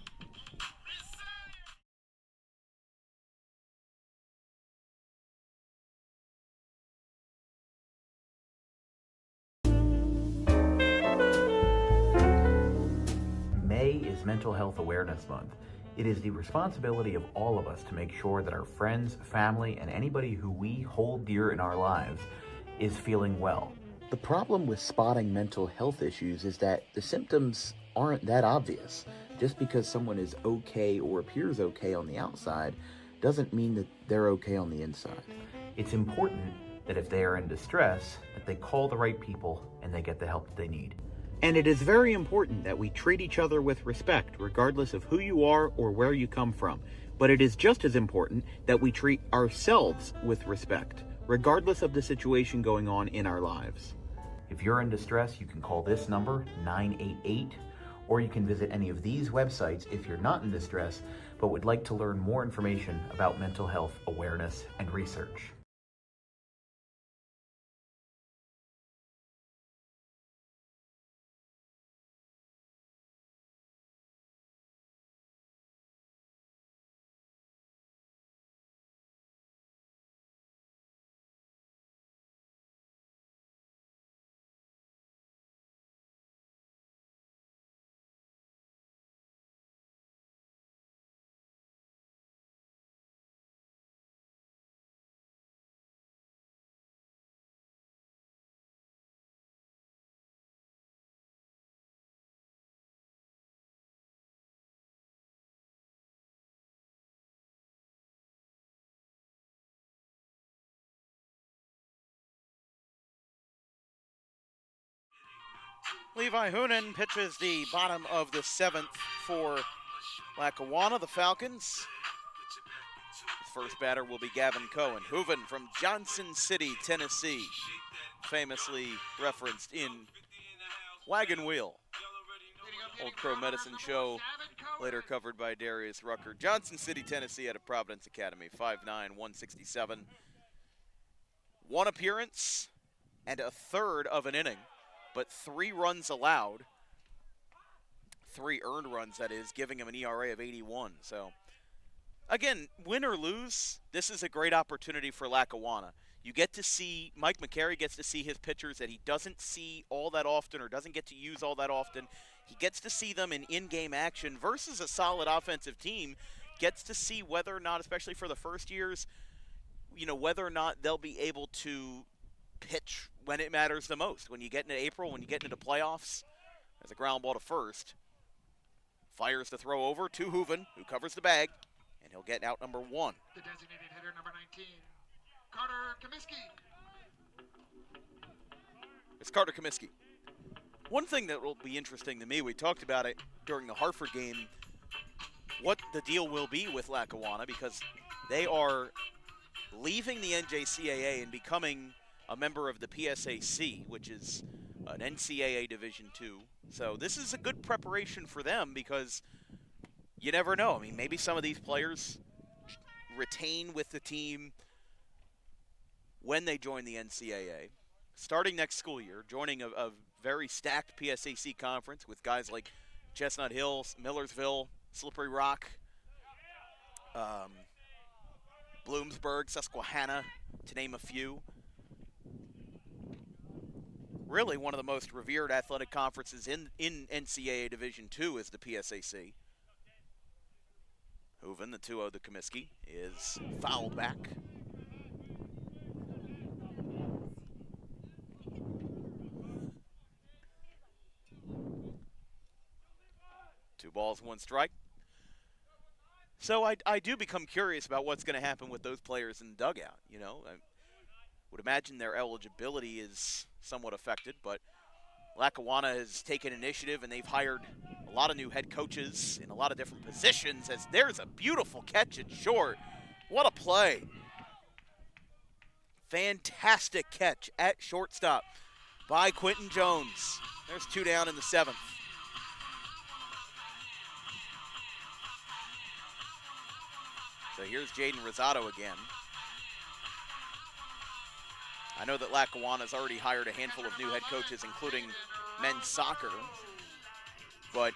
is Mental Health Awareness Month. It is the responsibility of all of us to make sure that our friends, family, and anybody who we hold dear in our lives is feeling well. The problem with spotting mental health issues is that the symptoms aren't that obvious. Just because someone is okay or appears okay on the outside doesn't mean that they're okay on the inside. It's important that if they are in distress, that they call the right people and they get the help that they need. And it is very important that we treat each other with respect, regardless of who you are or where you come from. But it is just as important that we treat ourselves with respect, regardless of the situation going on in our lives. If you're in distress, you can call this number, 988, or you can visit any of these websites if you're not in distress, but would like to learn more information about mental health awareness and research. Levi Hoonen pitches the bottom of the 7th for Lackawanna, the Falcons. His first batter will be Gavin Cohen. Hooven from Johnson City, Tennessee, famously referenced in Wagon Wheel, Old Crow Medicine Show, later covered by Darius Rucker. Johnson City, Tennessee out of Providence Academy, 5'9", 167. One appearance and a third of an inning, but 3 runs allowed. 3 earned runs, that is, giving him an ERA of 81. So, again, win or lose, this is a great opportunity for Lackawanna. You get to see, Mike McCary gets to see his pitchers that he doesn't see all that often or doesn't get to use all that often. He gets to see them in game action versus a solid offensive team. Gets to see whether or not, especially for the first years, you know, whether or not they'll be able to pitch when it matters the most. When you get into April, when you get into the playoffs, there's a ground ball to first. Fires the throw over to Hooven, who covers the bag, and he'll get out number 1. The designated hitter, number 19, Carter Comiskey. It's Carter Comiskey. One thing that will be interesting to me, we talked about it during the Hartford game, what the deal will be with Lackawanna, because they are leaving the NJCAA and becoming a member of the PSAC, which is an NCAA Division II. So this is a good preparation for them because you never know. I mean, maybe some of these players retain with the team when they join the NCAA. Starting next school year, joining a very stacked PSAC conference with guys like Chestnut Hill, Millersville, Slippery Rock, Bloomsburg, Susquehanna, to name a few. Really one of the most revered athletic conferences in NCAA Division II is the PSAC. Hooven, the 2-0 to Comiskey, is fouled back. Two balls, 1 strike. So I do become curious about what's going to happen with those players in the dugout. You know, I would imagine their eligibility is somewhat affected, but Lackawanna has taken initiative and they've hired a lot of new head coaches in a lot of different positions. As there's a beautiful catch at short. What a play. Fantastic catch at shortstop by Quentin Jones. There's 2 down in the 7th. So here's Jaden Rosado again. I know that Lackawanna's already hired a handful of new head coaches, including men's soccer. But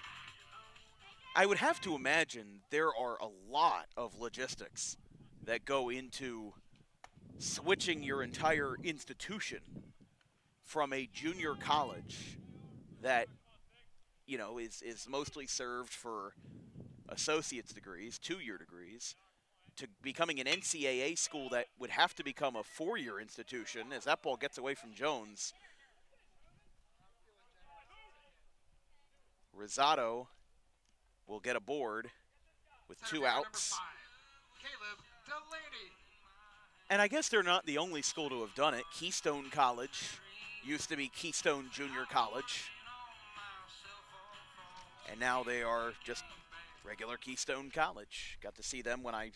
I would have to imagine there are a lot of logistics that go into switching your entire institution from a junior college that you know, is mostly served for associate's degrees, 2-year degrees, to becoming an NCAA school that would have to become a 4-year institution as that ball gets away from Jones. Rosado will get a board with 2 outs. Caleb Delaney. And I guess they're not the only school to have done it. Keystone College used to be Keystone Junior College. And now they are just regular Keystone College. Got to see them when I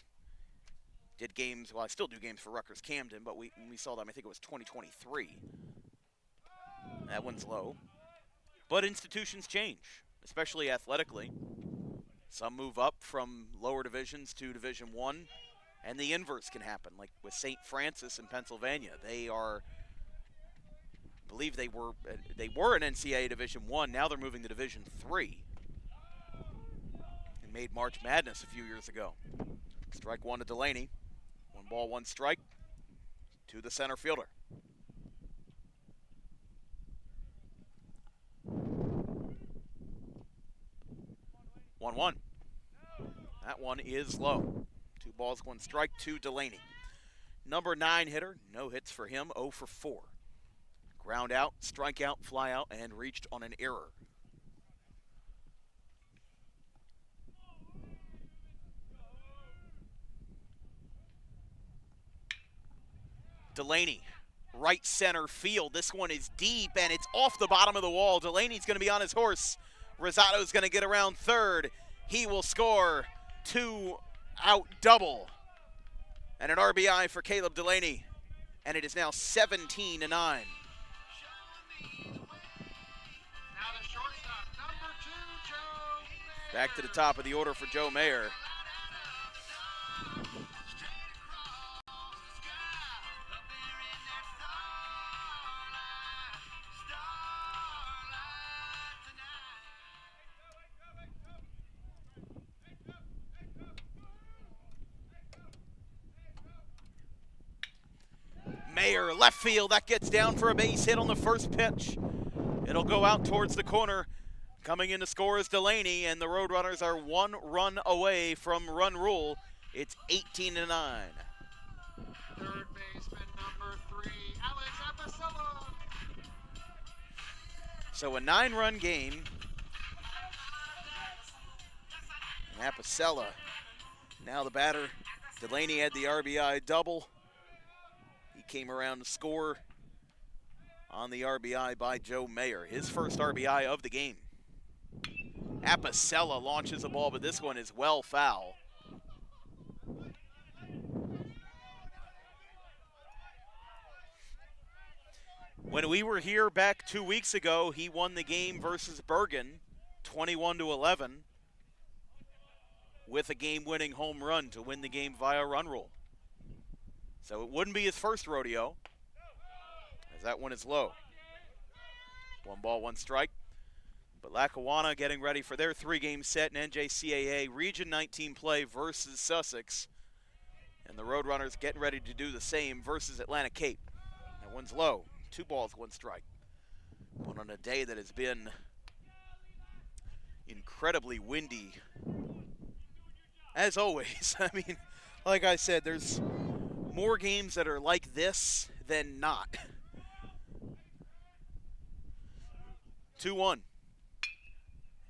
did games. Well, I still do games for Rutgers Camden, but we saw them, I think it was 2023. That one's low. But institutions change, especially athletically. Some move up from lower divisions to Division I, and the inverse can happen, like with St. Francis in Pennsylvania. They are, I believe they were an NCAA Division I. Now they're moving to Division III. And made March Madness a few years ago. Strike 1 to Delaney. 1 ball, 1 strike to the center fielder. 1-1. That one is low. 2 balls, 1 strike to Delaney. Number 9 hitter, no hits for him, 0 for 4. Ground out, strike out, fly out, and reached on an error. Delaney, right center field. This one is deep, and it's off the bottom of the wall. Delaney's going to be on his horse. Rosado's going to get around third. He will score 2-out double. And an RBI for Caleb Delaney. And it is now 17-9. Now the shortstop, number 2, Joe Mayer. Back to the top of the order for Joe Mayer. Mayer, left field, that gets down for a base hit on the first pitch. It'll go out towards the corner. Coming in to score is Delaney, and the Roadrunners are 1 run away from run rule. It's 18-9. Third baseman, number 3, Alex Apicella. So a 9-run game. And Apicella, now the batter. Delaney had the RBI double. He came around to score on the RBI by Joe Mayer, his first RBI of the game. Apicella launches a ball, but this one is well foul. When we were here back 2 weeks ago, he won the game versus Bergen, 21-11, with a game-winning home run to win the game via run rule. So it wouldn't be his first rodeo, as that one is low. 1 ball, 1 strike. But Lackawanna getting ready for their 3-game set in NJCAA Region 19 play versus Sussex. And the Roadrunners getting ready to do the same versus Atlantic Cape. That one's low. 2 balls, 1 strike. But on a day that has been incredibly windy, as always. I mean, like I said, there's more games that are like this than not. 2-1.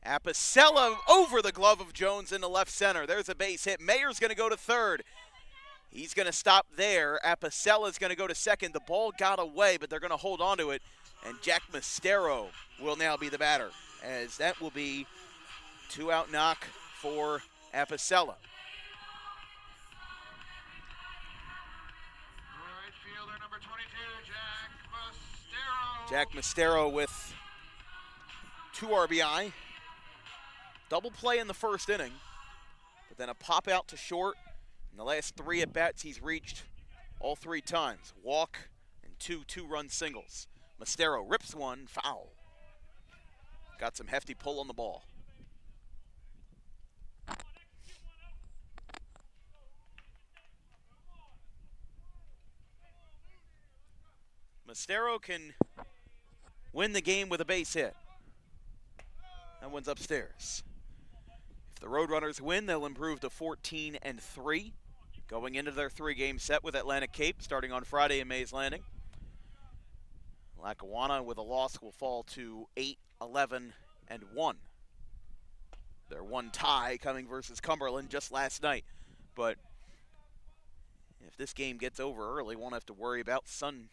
Apicella over the glove of Jones into left center. There's a base hit. Mayer's going to go to third. He's going to stop there. Apicella's going to go to second. The ball got away, but they're going to hold on to it. And Jack Mastero will now be the batter, as that will be 2-out knock for Apicella. Right fielder, number 22, Jack Mastero. Jack Mastero with 2 RBI. Double play in the first inning, but then a pop out to short. In the last 3 at-bats, he's reached all 3 times. Walk and 2 two-run singles. Mastero rips one, foul. Got some hefty pull on the ball. Mastero can win the game with a base hit. That one's upstairs. If the Roadrunners win, they'll improve to 14-3, going into their 3-game set with Atlantic Cape starting on Friday in Mays Landing. Lackawanna with a loss will fall to 8-11-1. Their one tie coming versus Cumberland just last night. But if this game gets over early, won't have to worry about sunlight.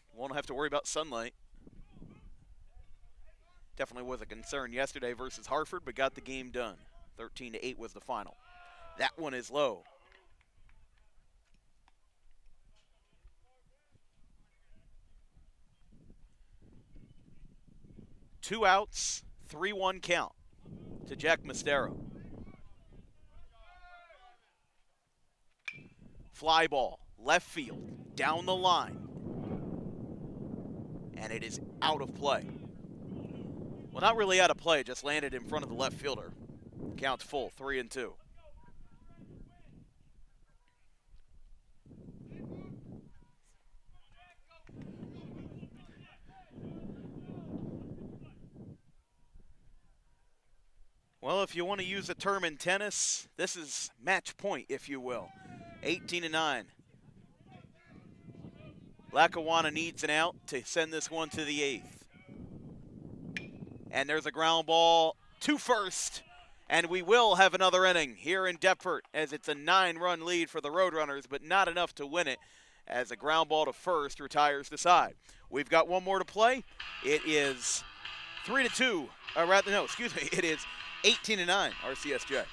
Definitely was a concern yesterday versus Hartford, but got the game done. 13-8 was the final. That one is low. Two outs, 3-1 count to Jack Mastero. Fly ball, left field, down the line. And it is out of play. Well, not really out of play, just landed in front of the left fielder. Count's full, 3-2. Well, if you want to use a term in tennis, this is match point, if you will. 18-9. Lackawanna needs an out to send this one to the 8th. And there's a ground ball to first. And we will have another inning here in Deptford as it's a 9-run lead for the Roadrunners, but not enough to win it as a ground ball to first retires the side. We've got one more to play. It is 3-2, or rather, no, excuse me, it is 18-9 RCSJ.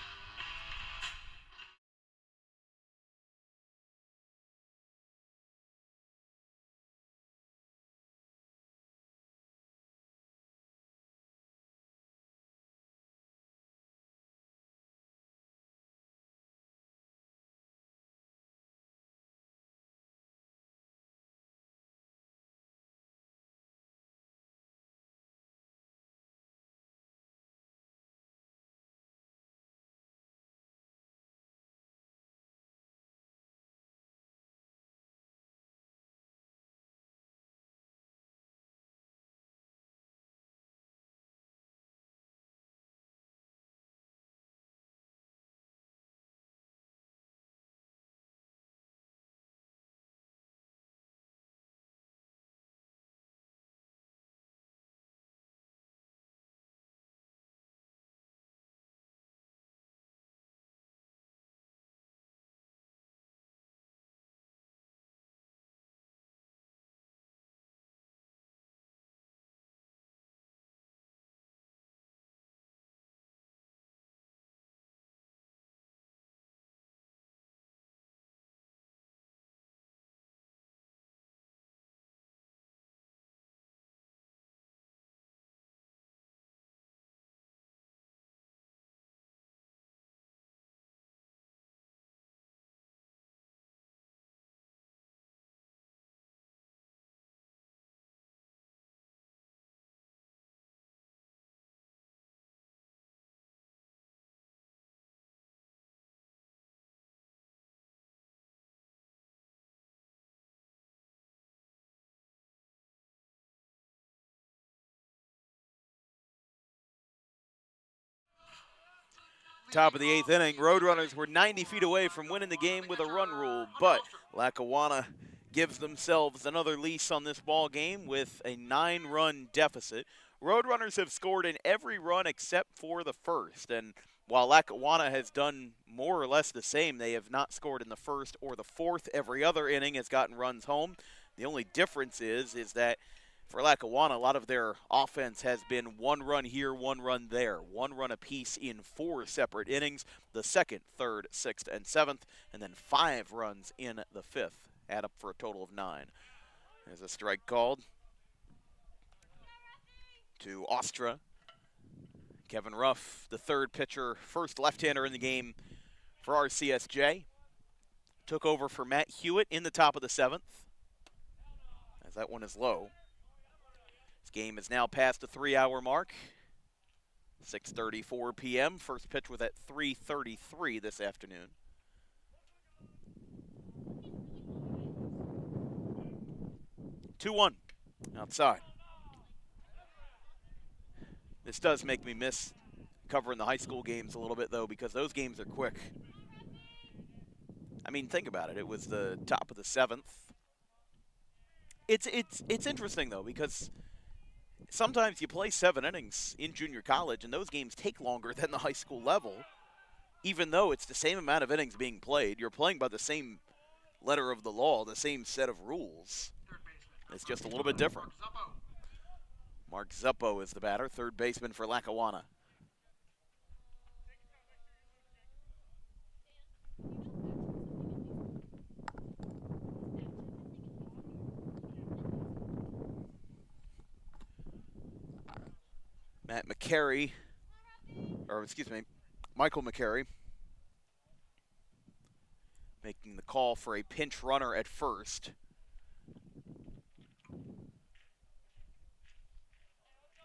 Top of the 8th inning, Roadrunners were 90 feet away from winning the game with a run rule, but Lackawanna gives themselves another lease on this ball game with a 9-run deficit. Roadrunners have scored in every run except for the first, and while Lackawanna has done more or less the same, they have not scored in the first or the fourth. Every other inning has gotten runs home. The only difference is that for Lackawanna, a lot of their offense has been 1 run here, 1 run there, 1 run apiece in 4 separate innings, the 2nd, 3rd, 6th, and 7th, and then 5 runs in the 5th, add up for a total of 9. There's a strike called to Ostra. Kevin Ruff, the 3rd pitcher, first left-hander in the game for RCSJ, took over for Matt Hewitt in the top of the 7th, as that one is low. This game is now past the 3-hour mark. 6:34 p.m. First pitch was at 3:33 this afternoon. Two-one outside. This does make me miss covering the high school games a little bit, though, because those games are quick. I mean, think about it. It was the top of the 7th. It's interesting, though, because sometimes you play 7 innings in junior college, and those games take longer than the high school level. Even though it's the same amount of innings being played, you're playing by the same letter of the law, the same set of rules. It's just a little bit different. Mark Zuppo is the batter, third baseman for Lackawanna. Matt McCary, or excuse me, Michael McCary, making the call for a pinch runner at first.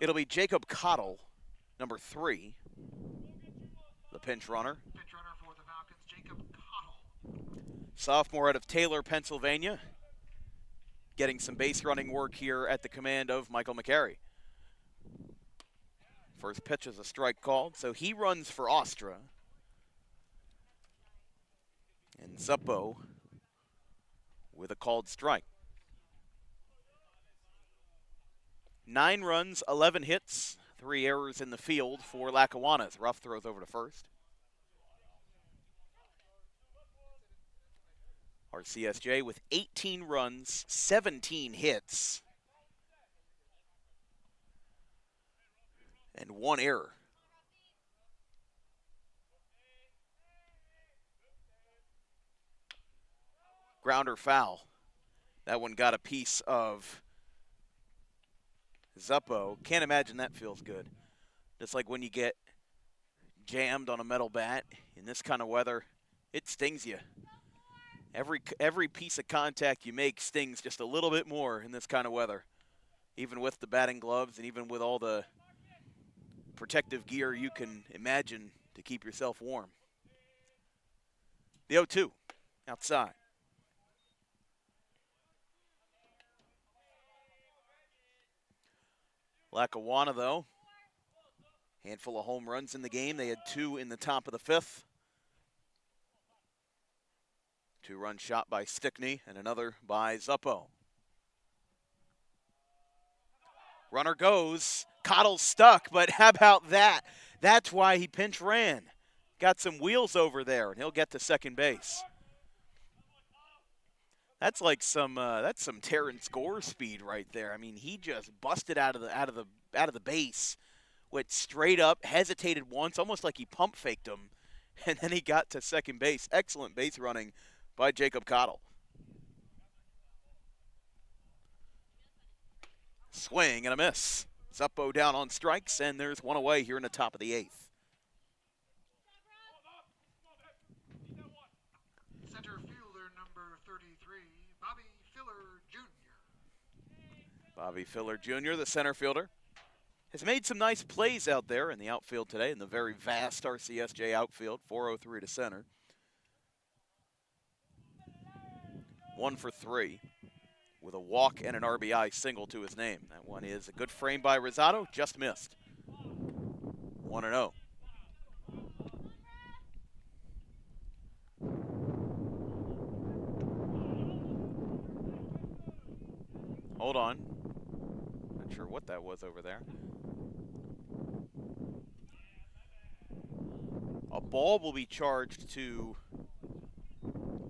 It'll be Jacob Cottle, number 3, the pinch runner. Pinch runner for the Falcons, Jacob Cottle. Sophomore out of Taylor, Pennsylvania, getting some base running work here at the command of Michael McCary. First pitch is a strike called, so he runs for Austria. And Zuppo with a called strike. 9 runs, 11 hits, 3 errors in the field for Lackawanna. Ruff throws over to first. RCSJ with 18 runs, 17 hits, and 1 error. Grounder foul. That one got a piece of Zuppo. Can't imagine that feels good. Just like when you get jammed on a metal bat in this kind of weather, it stings you. Every piece of contact you make stings just a little bit more in this kind of weather, even with the batting gloves and even with all the protective gear you can imagine to keep yourself warm. The 0-2 outside. Lackawanna, though, handful of home runs in the game. They had 2 in the top of the 5th. 2-run shot by Stickney and another by Zuppo. Runner goes. Cottle's stuck, but how about that? That's why he pinch ran. Got some wheels over there, and he'll get to second base. That's like some Terrence Gore speed right there. I mean, he just busted out of the base, went straight up, hesitated once, almost like he pump faked him, and then he got to second base. Excellent base running by Jacob Cottle. Swing and a miss. Zuppo down on strikes, and there's one away here in the top of the 8th. Center fielder number 33, Bobby Filler Jr. Bobby Filler Jr., the center fielder, has made some nice plays out there in the outfield today in the very vast RCSJ outfield. 403 to center. 1 for 3 with a walk and an RBI single to his name. That one is a good frame by Rosado, just missed. 1-0. Hold on. Not sure what that was over there. A ball will be charged to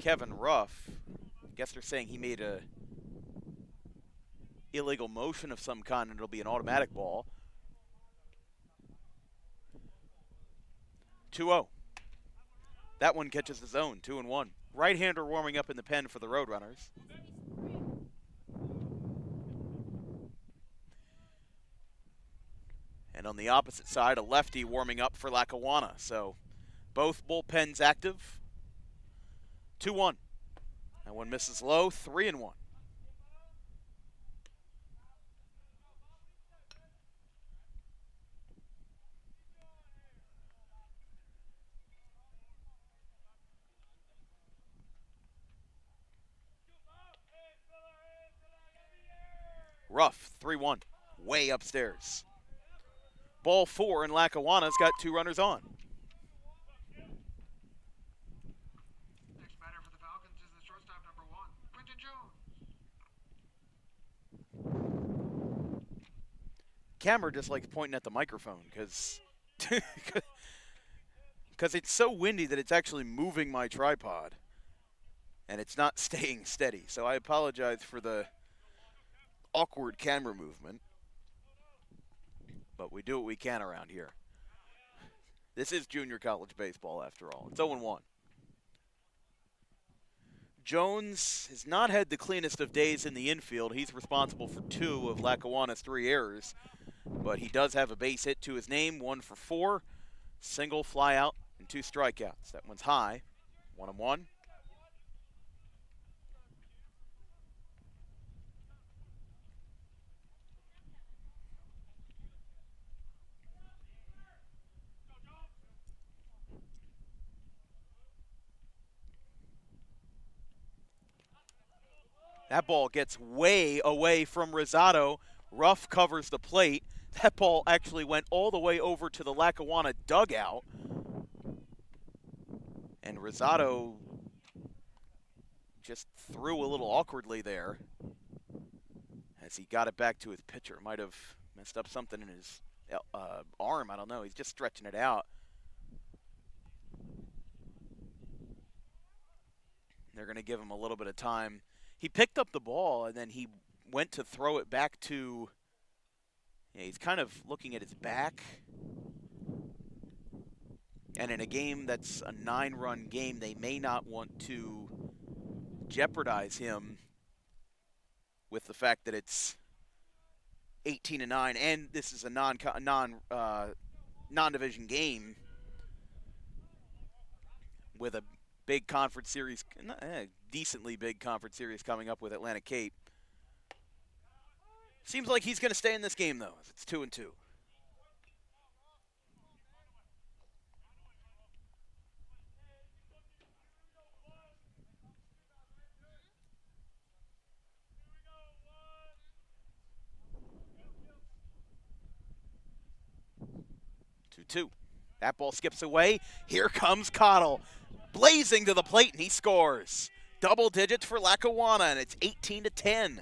Kevin Ruff. I guess they're saying he made a illegal motion of some kind, and it'll be an automatic ball. 2-0. That one catches the zone, 2-1. Right-hander warming up in the pen for the Roadrunners. And on the opposite side, a lefty warming up for Lackawanna. So both bullpens active. 2-1. That one misses low, 3-1. Ruff, 3-1, way upstairs. Ball 4, and Lackawanna's got 2 runners on. Next batter for the Falcons is the shortstop number 1, Quinton Jones. Camera just likes pointing at the microphone because it's so windy that it's actually moving my tripod and it's not staying steady. So I apologize for the awkward camera movement, but we do what we can around here. This is junior college baseball after all. It's 0-1. Jones has not had the cleanest of days in the infield. He's responsible for 2 of Lackawanna's 3 errors, but he does have a base hit to his name, 1 for 4, single, fly out, and 2 strikeouts. That one's high, 1-1. That ball gets way away from Rosado. Ruff covers the plate. That ball actually went all the way over to the Lackawanna dugout. And Rosado just threw a little awkwardly there as he got it back to his pitcher. Might have messed up something in his arm. I don't know. He's just stretching it out. They're going to give him a little bit of time. He picked up the ball, and then he went to throw it back to, he's kind of looking at his back. And in a game that's a 9-run game, they may not want to jeopardize him with the fact that it's 18-9, and this is a non-division game with a big conference series, decently big conference series coming up with Atlantic Cape. Seems like he's going to stay in this game, though, as it's 2-2. That ball skips away. Here comes Cottle, blazing to the plate, and he scores. Double digits for Lackawanna, and it's 18-10.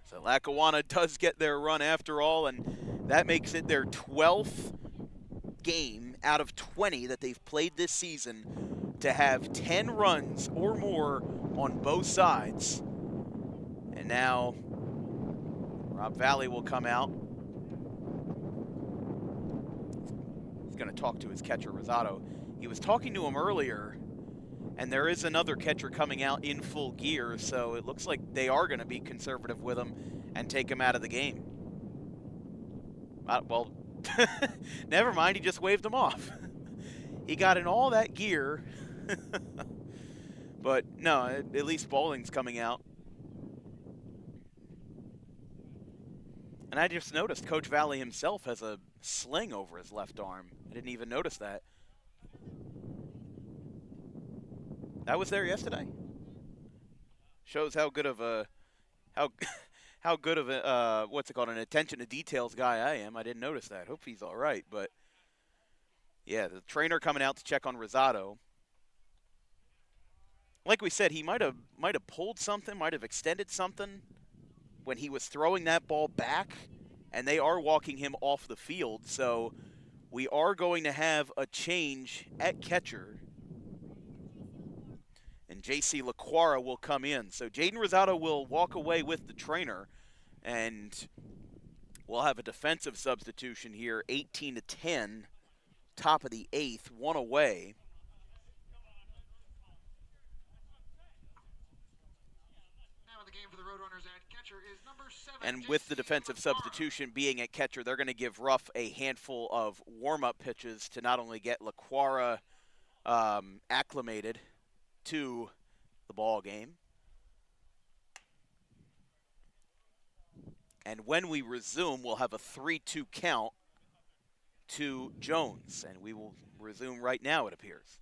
So Lackawanna does get their run after all, and that makes it their 12th game out of 20 that they've played this season to have 10 runs or more on both sides. And now Rob Valley will come out. He's going to talk to his catcher, Rosado. He was talking to him earlier, and there is another catcher coming out in full gear, so it looks like they are going to be conservative with him and take him out of the game. Well, never mind, he just waved him off. He got in all that gear. But no, at least Bowling's coming out. And I just noticed Coach Valley himself has a sling over his left arm. I didn't even notice that. That was there yesterday. Shows how good of a how good of a what's it called, an attention to details guy I am. I didn't notice that. Hope he's all right. But yeah, the trainer coming out to check on Rosado. Like we said, he might have pulled something, might have extended something when he was throwing that ball back, and they are walking him off the field. So we are going to have a change at catcher, and J.C. Laquara will come in. So Jaden Rosado will walk away with the trainer, and we'll have a defensive substitution here, 18-10, top of the 8th, 1 away. The game for the Roadrunners at catcher is number 7. And with the defensive substitution being at catcher, they're going to give Ruff a handful of warm-up pitches to not only get Laquara acclimated to the ball game. And when we resume, we'll have a 3-2 count to Jones, and we will resume right now, it appears.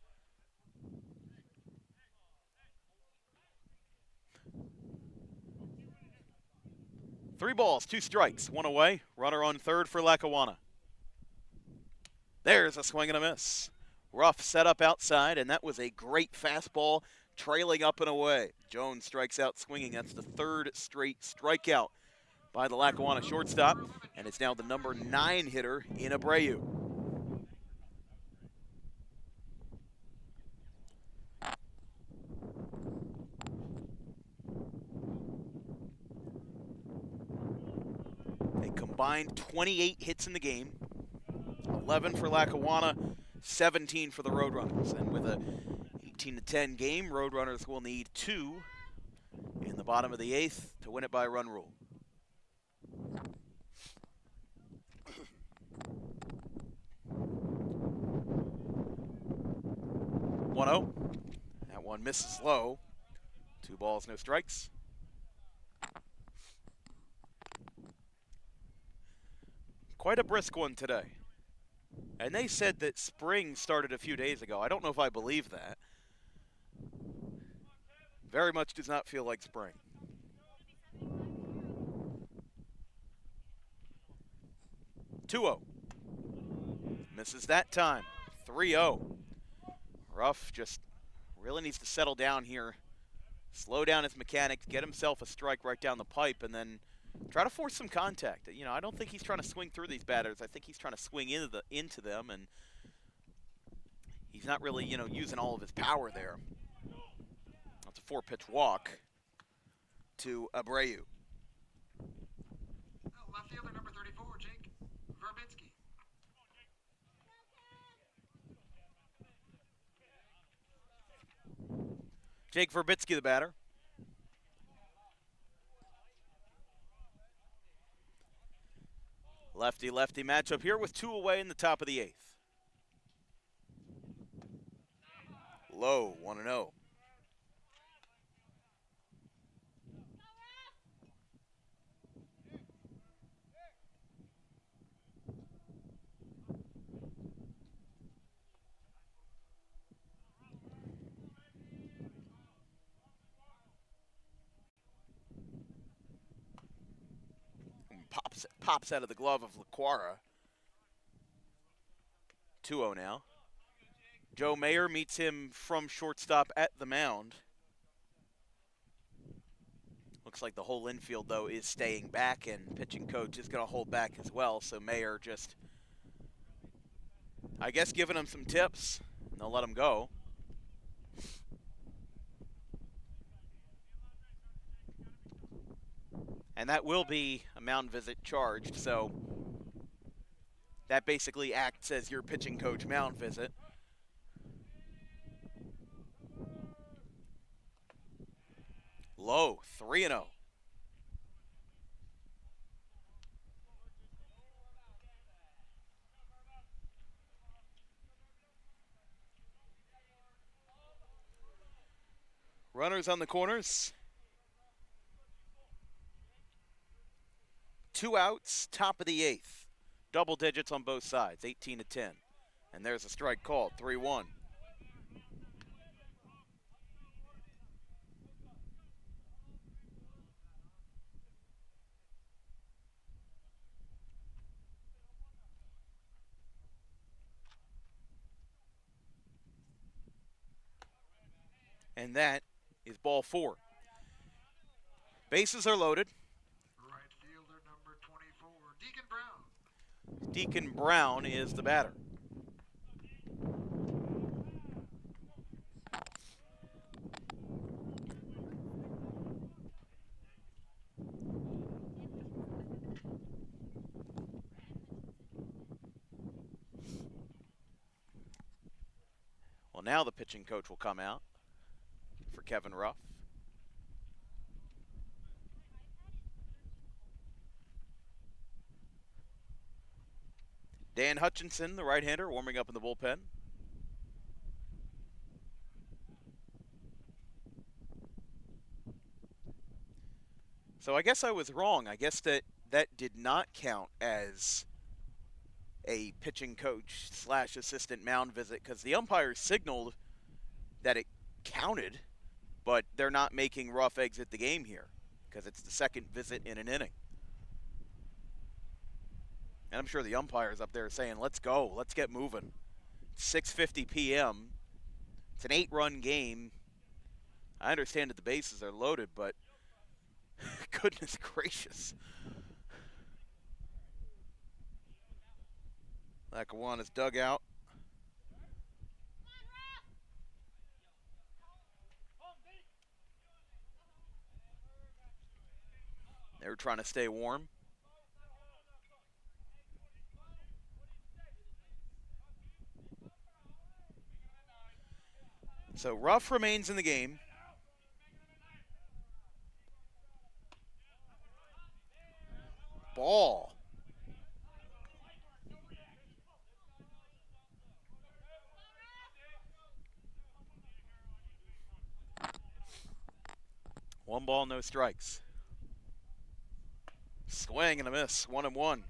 3 balls, 2 strikes, 1 away. Runner on third for Lackawanna. There's a swing and a miss. Ruff set up outside, and that was a great fastball, trailing up and away. Jones strikes out swinging. That's the 3rd straight strikeout by the Lackawanna shortstop, and it's now the number 9 hitter in Abreu. A combined 28 hits in the game, 11 for Lackawanna, 17 for the Roadrunners. And with a 18-10 game, Roadrunners will need 2 in the bottom of the 8th to win it by run rule. (1-0). That one misses low. 2 balls, no strikes. Quite a brisk one today. And they said that spring started a few days ago. I don't know if I believe that. Very much does not feel like spring. 2-0. Misses that time. 3-0. Ruff just really needs to settle down here. Slow down his mechanics, get himself a strike right down the pipe, and then try to force some contact. You know, I don't think he's trying to swing through these batters. I think he's trying to swing into them, and he's not really, you know, using all of his power there. That's a 4-pitch walk to Abreu. Left fielder number 34, Jake Verbitsky. Jake Verbitsky, the batter. Lefty-lefty matchup here with 2 away in the top of the 8th. Low, 1-0. Pops out of the glove of Lackawanna. 2-0 now. Joe Mayer meets him from shortstop at the mound. Looks like the whole infield, though, is staying back, and pitching coach is going to hold back as well. So Mayer just, I guess, giving him some tips, and they'll let him go. And that will be a mound visit charged, so that basically acts as your pitching coach mound visit. Low, 3-0. Runners on the corners. 2 outs, top of the 8th. Double digits on both sides, 18-10. And there's a strike called, 3-1. And that is ball 4. Bases are loaded. Deacon Brown is the batter. Well, now the pitching coach will come out for Kevin Ruff. Dan Hutchinson, the right-hander, warming up in the bullpen. So I guess I was wrong. I guess that did not count as a pitching coach / assistant mound visit, because the umpires signaled that it counted, but they're not making Ruff exit the game here because it's the 2nd visit in an inning. And I'm sure the umpires up there are saying, let's go, let's get moving. It's 6:50 p.m. It's an 8-run game. I understand that the bases are loaded, but goodness gracious. Lackawanna's dugout. They were trying to stay warm. So Ruff remains in the game. Ball. One ball, no strikes. Swing and a miss, 1-1.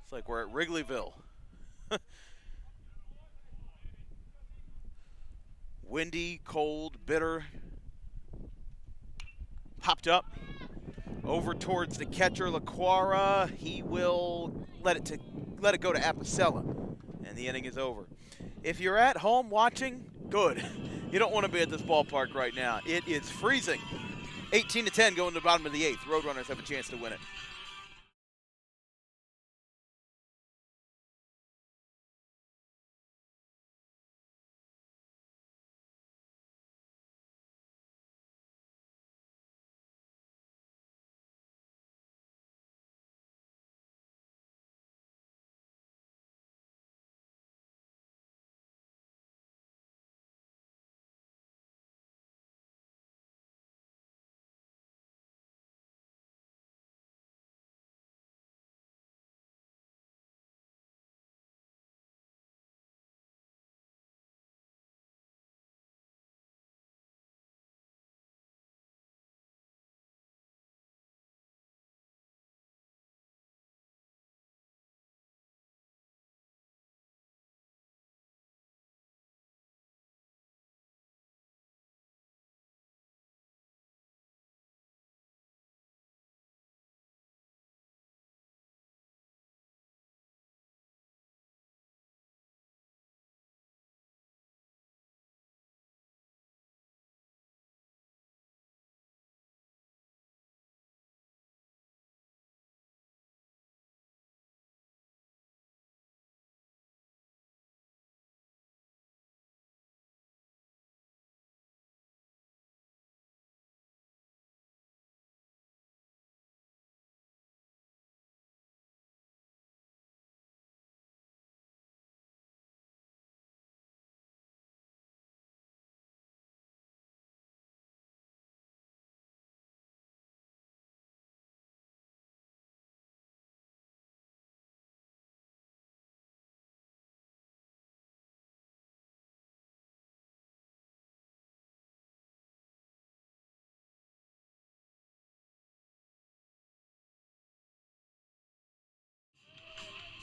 It's like we're at Wrigleyville. Windy, cold, bitter. Popped up over towards the catcher, Laquara. He will let it go to Apicella, and the inning is over. If you're at home watching, good. You don't want to be at this ballpark right now. It is freezing. 18-10 going to the bottom of the 8th. Roadrunners have a chance to win it.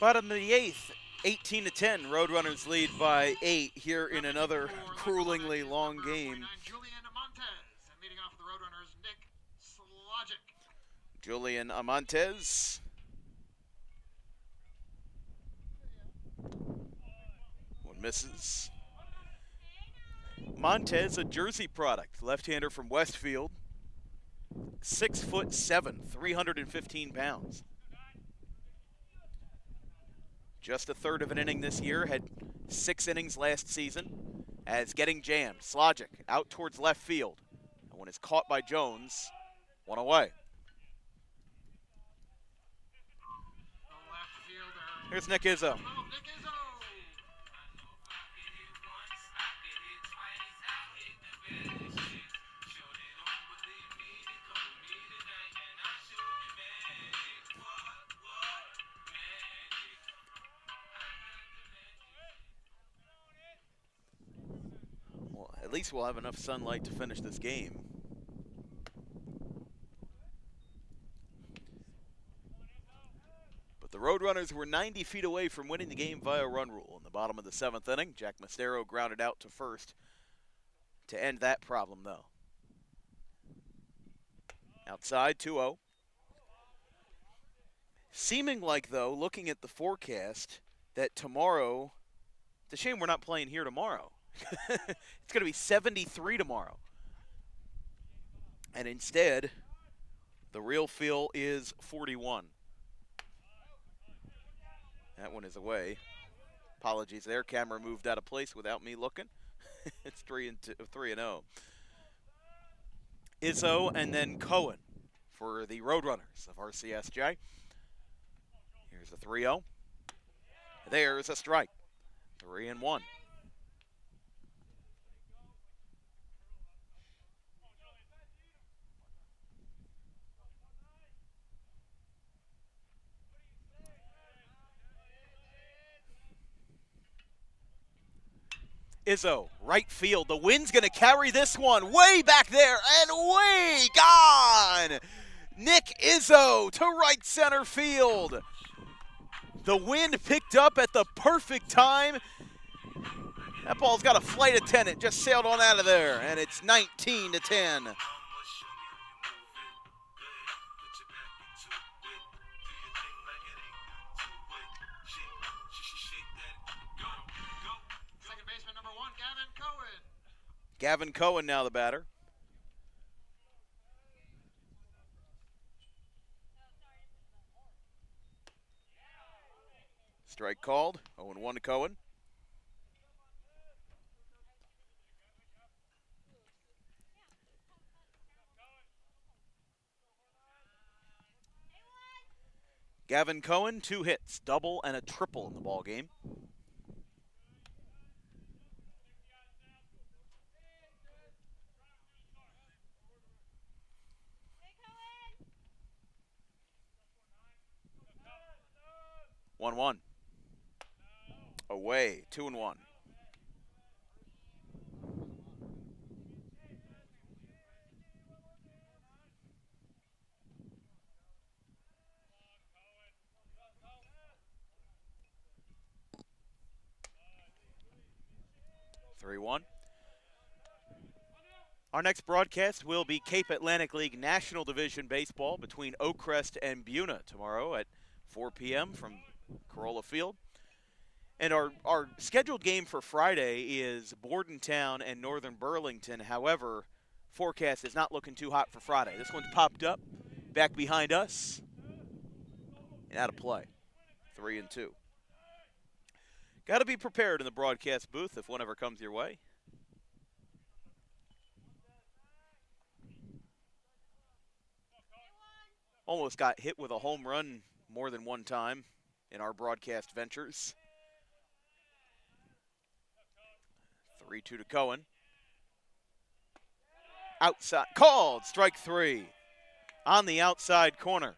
Bottom of the 8th, 18-10. Roadrunners lead by 8 here in another gruelingly long game. Julian Amontes, and leading off the Roadrunners, Nick Slogic. Julian Amontes. One misses. Montez, a Jersey product, left-hander from Westfield. 6'7", 315 pounds. Just a third of an inning this year, had 6 innings last season. As getting jammed, Slogic out towards left field. And when it's caught by Jones, one away. Here's Nick Izzo. At least we'll have enough sunlight to finish this game. But the Roadrunners were 90 feet away from winning the game via run rule. In the bottom of the 7th inning, Jack Mastero grounded out to first to end that problem, though. Outside, 2-0. Seeming like, though, looking at the forecast, that tomorrow, it's a shame we're not playing here tomorrow. It's going to be 73 tomorrow. And instead, the real feel is 41. That one is away. Apologies there. Camera moved out of place without me looking. It's 3-0. Izzo and then Cohen for the Roadrunners of RCSJ. Here's a 3-0. There's a strike. 3-1. Izzo, right field. The wind's going to carry this one way back there and way gone. Nick Izzo to right center field. The wind picked up at the perfect time. That ball's got a flight attendant, just sailed on out of there, and it's 19-10. Gavin Cohen now the batter. Strike called. 0-1 to Cohen. Gavin Cohen, 2 hits, double and a triple in the ball game. One. Away, 2-1. Our next broadcast will be Cape Atlantic League National Division Baseball between Oakcrest and Buna tomorrow at 4 p.m. from Corolla Field. And our scheduled game for Friday is Bordentown and Northern Burlington. However, forecast is not looking too hot for Friday. This one's popped up, back behind us, and out of play. 3-2. Got to be prepared in the broadcast booth if one ever comes your way. Almost got hit with a home run more than one time in our broadcast ventures. 3-2 to Cohen. Outside, called, strike 3 on the outside corner.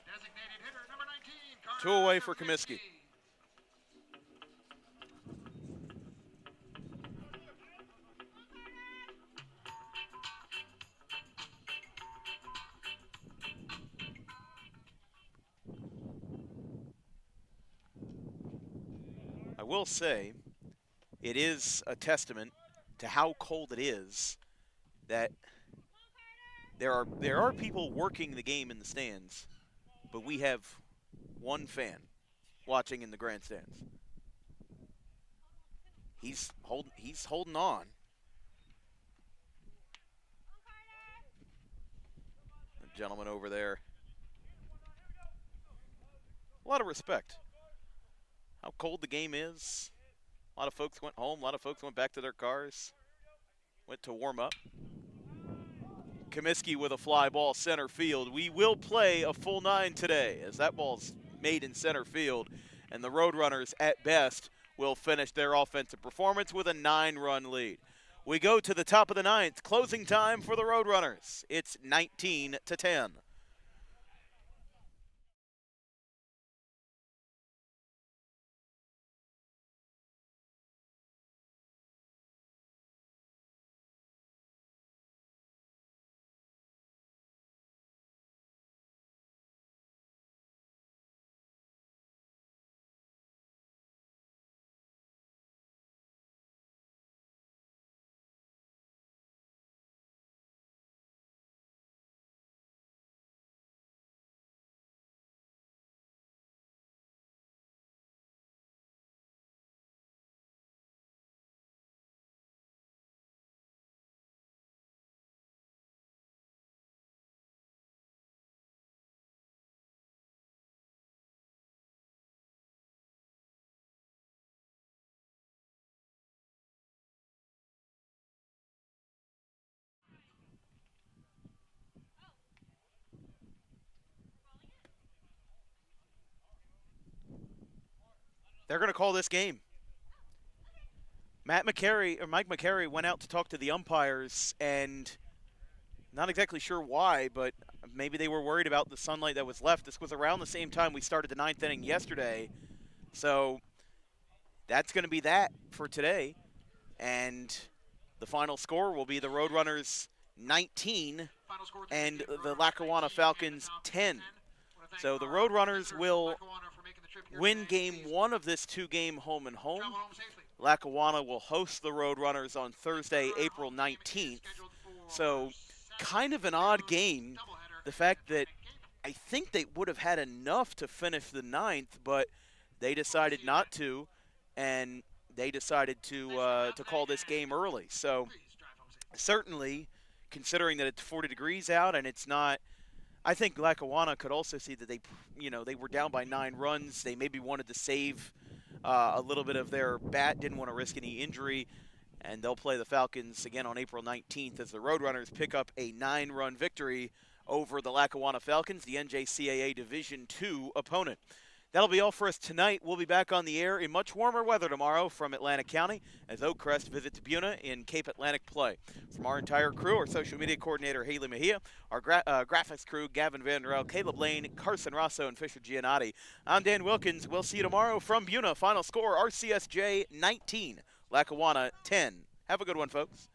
Designated hitter number 19, 2 away for Comiskey. I will say, it is a testament to how cold it is that there are people working the game in the stands, but we have one fan watching in the grandstands. He's holding on. The gentleman over there. A lot of respect. How cold the game is. A lot of folks went home. A lot of folks went back to their cars. Went to warm up. Comiskey with a fly ball center field. We will play a full 9 today as that ball's made in center field. And the Roadrunners, at best, will finish their offensive performance with a 9-run lead. We go to the top of the 9th. Closing time for the Roadrunners. It's 19-10. They're going to call this game. Mike McCary went out to talk to the umpires, and not exactly sure why, but maybe they were worried about the sunlight that was left. This was around the same time we started the 9th inning yesterday, so that's going to be that for today. And the final score will be the Roadrunners 19 and the Lackawanna Falcons 10. So the Roadrunners will win game 1 of this 2-game home and home. Lackawanna will host the Roadrunners on Thursday, April 19th. So kind of an odd game. The fact that I think they would have had enough to finish the 9th, but they decided not to, and they decided to call this game early. So certainly, considering that it's 40 degrees out and it's not, I think Lackawanna could also see that they were down by 9 runs. They maybe wanted to save a little bit of their bat, didn't want to risk any injury, and they'll play the Falcons again on April 19th as the Roadrunners pick up a 9-run victory over the Lackawanna Falcons, the NJCAA Division II opponent. That'll be all for us tonight. We'll be back on the air in much warmer weather tomorrow from Atlantic County as Oakcrest visits Buna in Cape Atlantic play. From our entire crew, our social media coordinator, Haley Mejia, our graphics crew, Gavin Vanderell, Caleb Lane, Carson Rosso, and Fisher Giannotti. I'm Dan Wilkins. We'll see you tomorrow from Buna. Final score, RCSJ 19, Lackawanna 10. Have a good one, folks.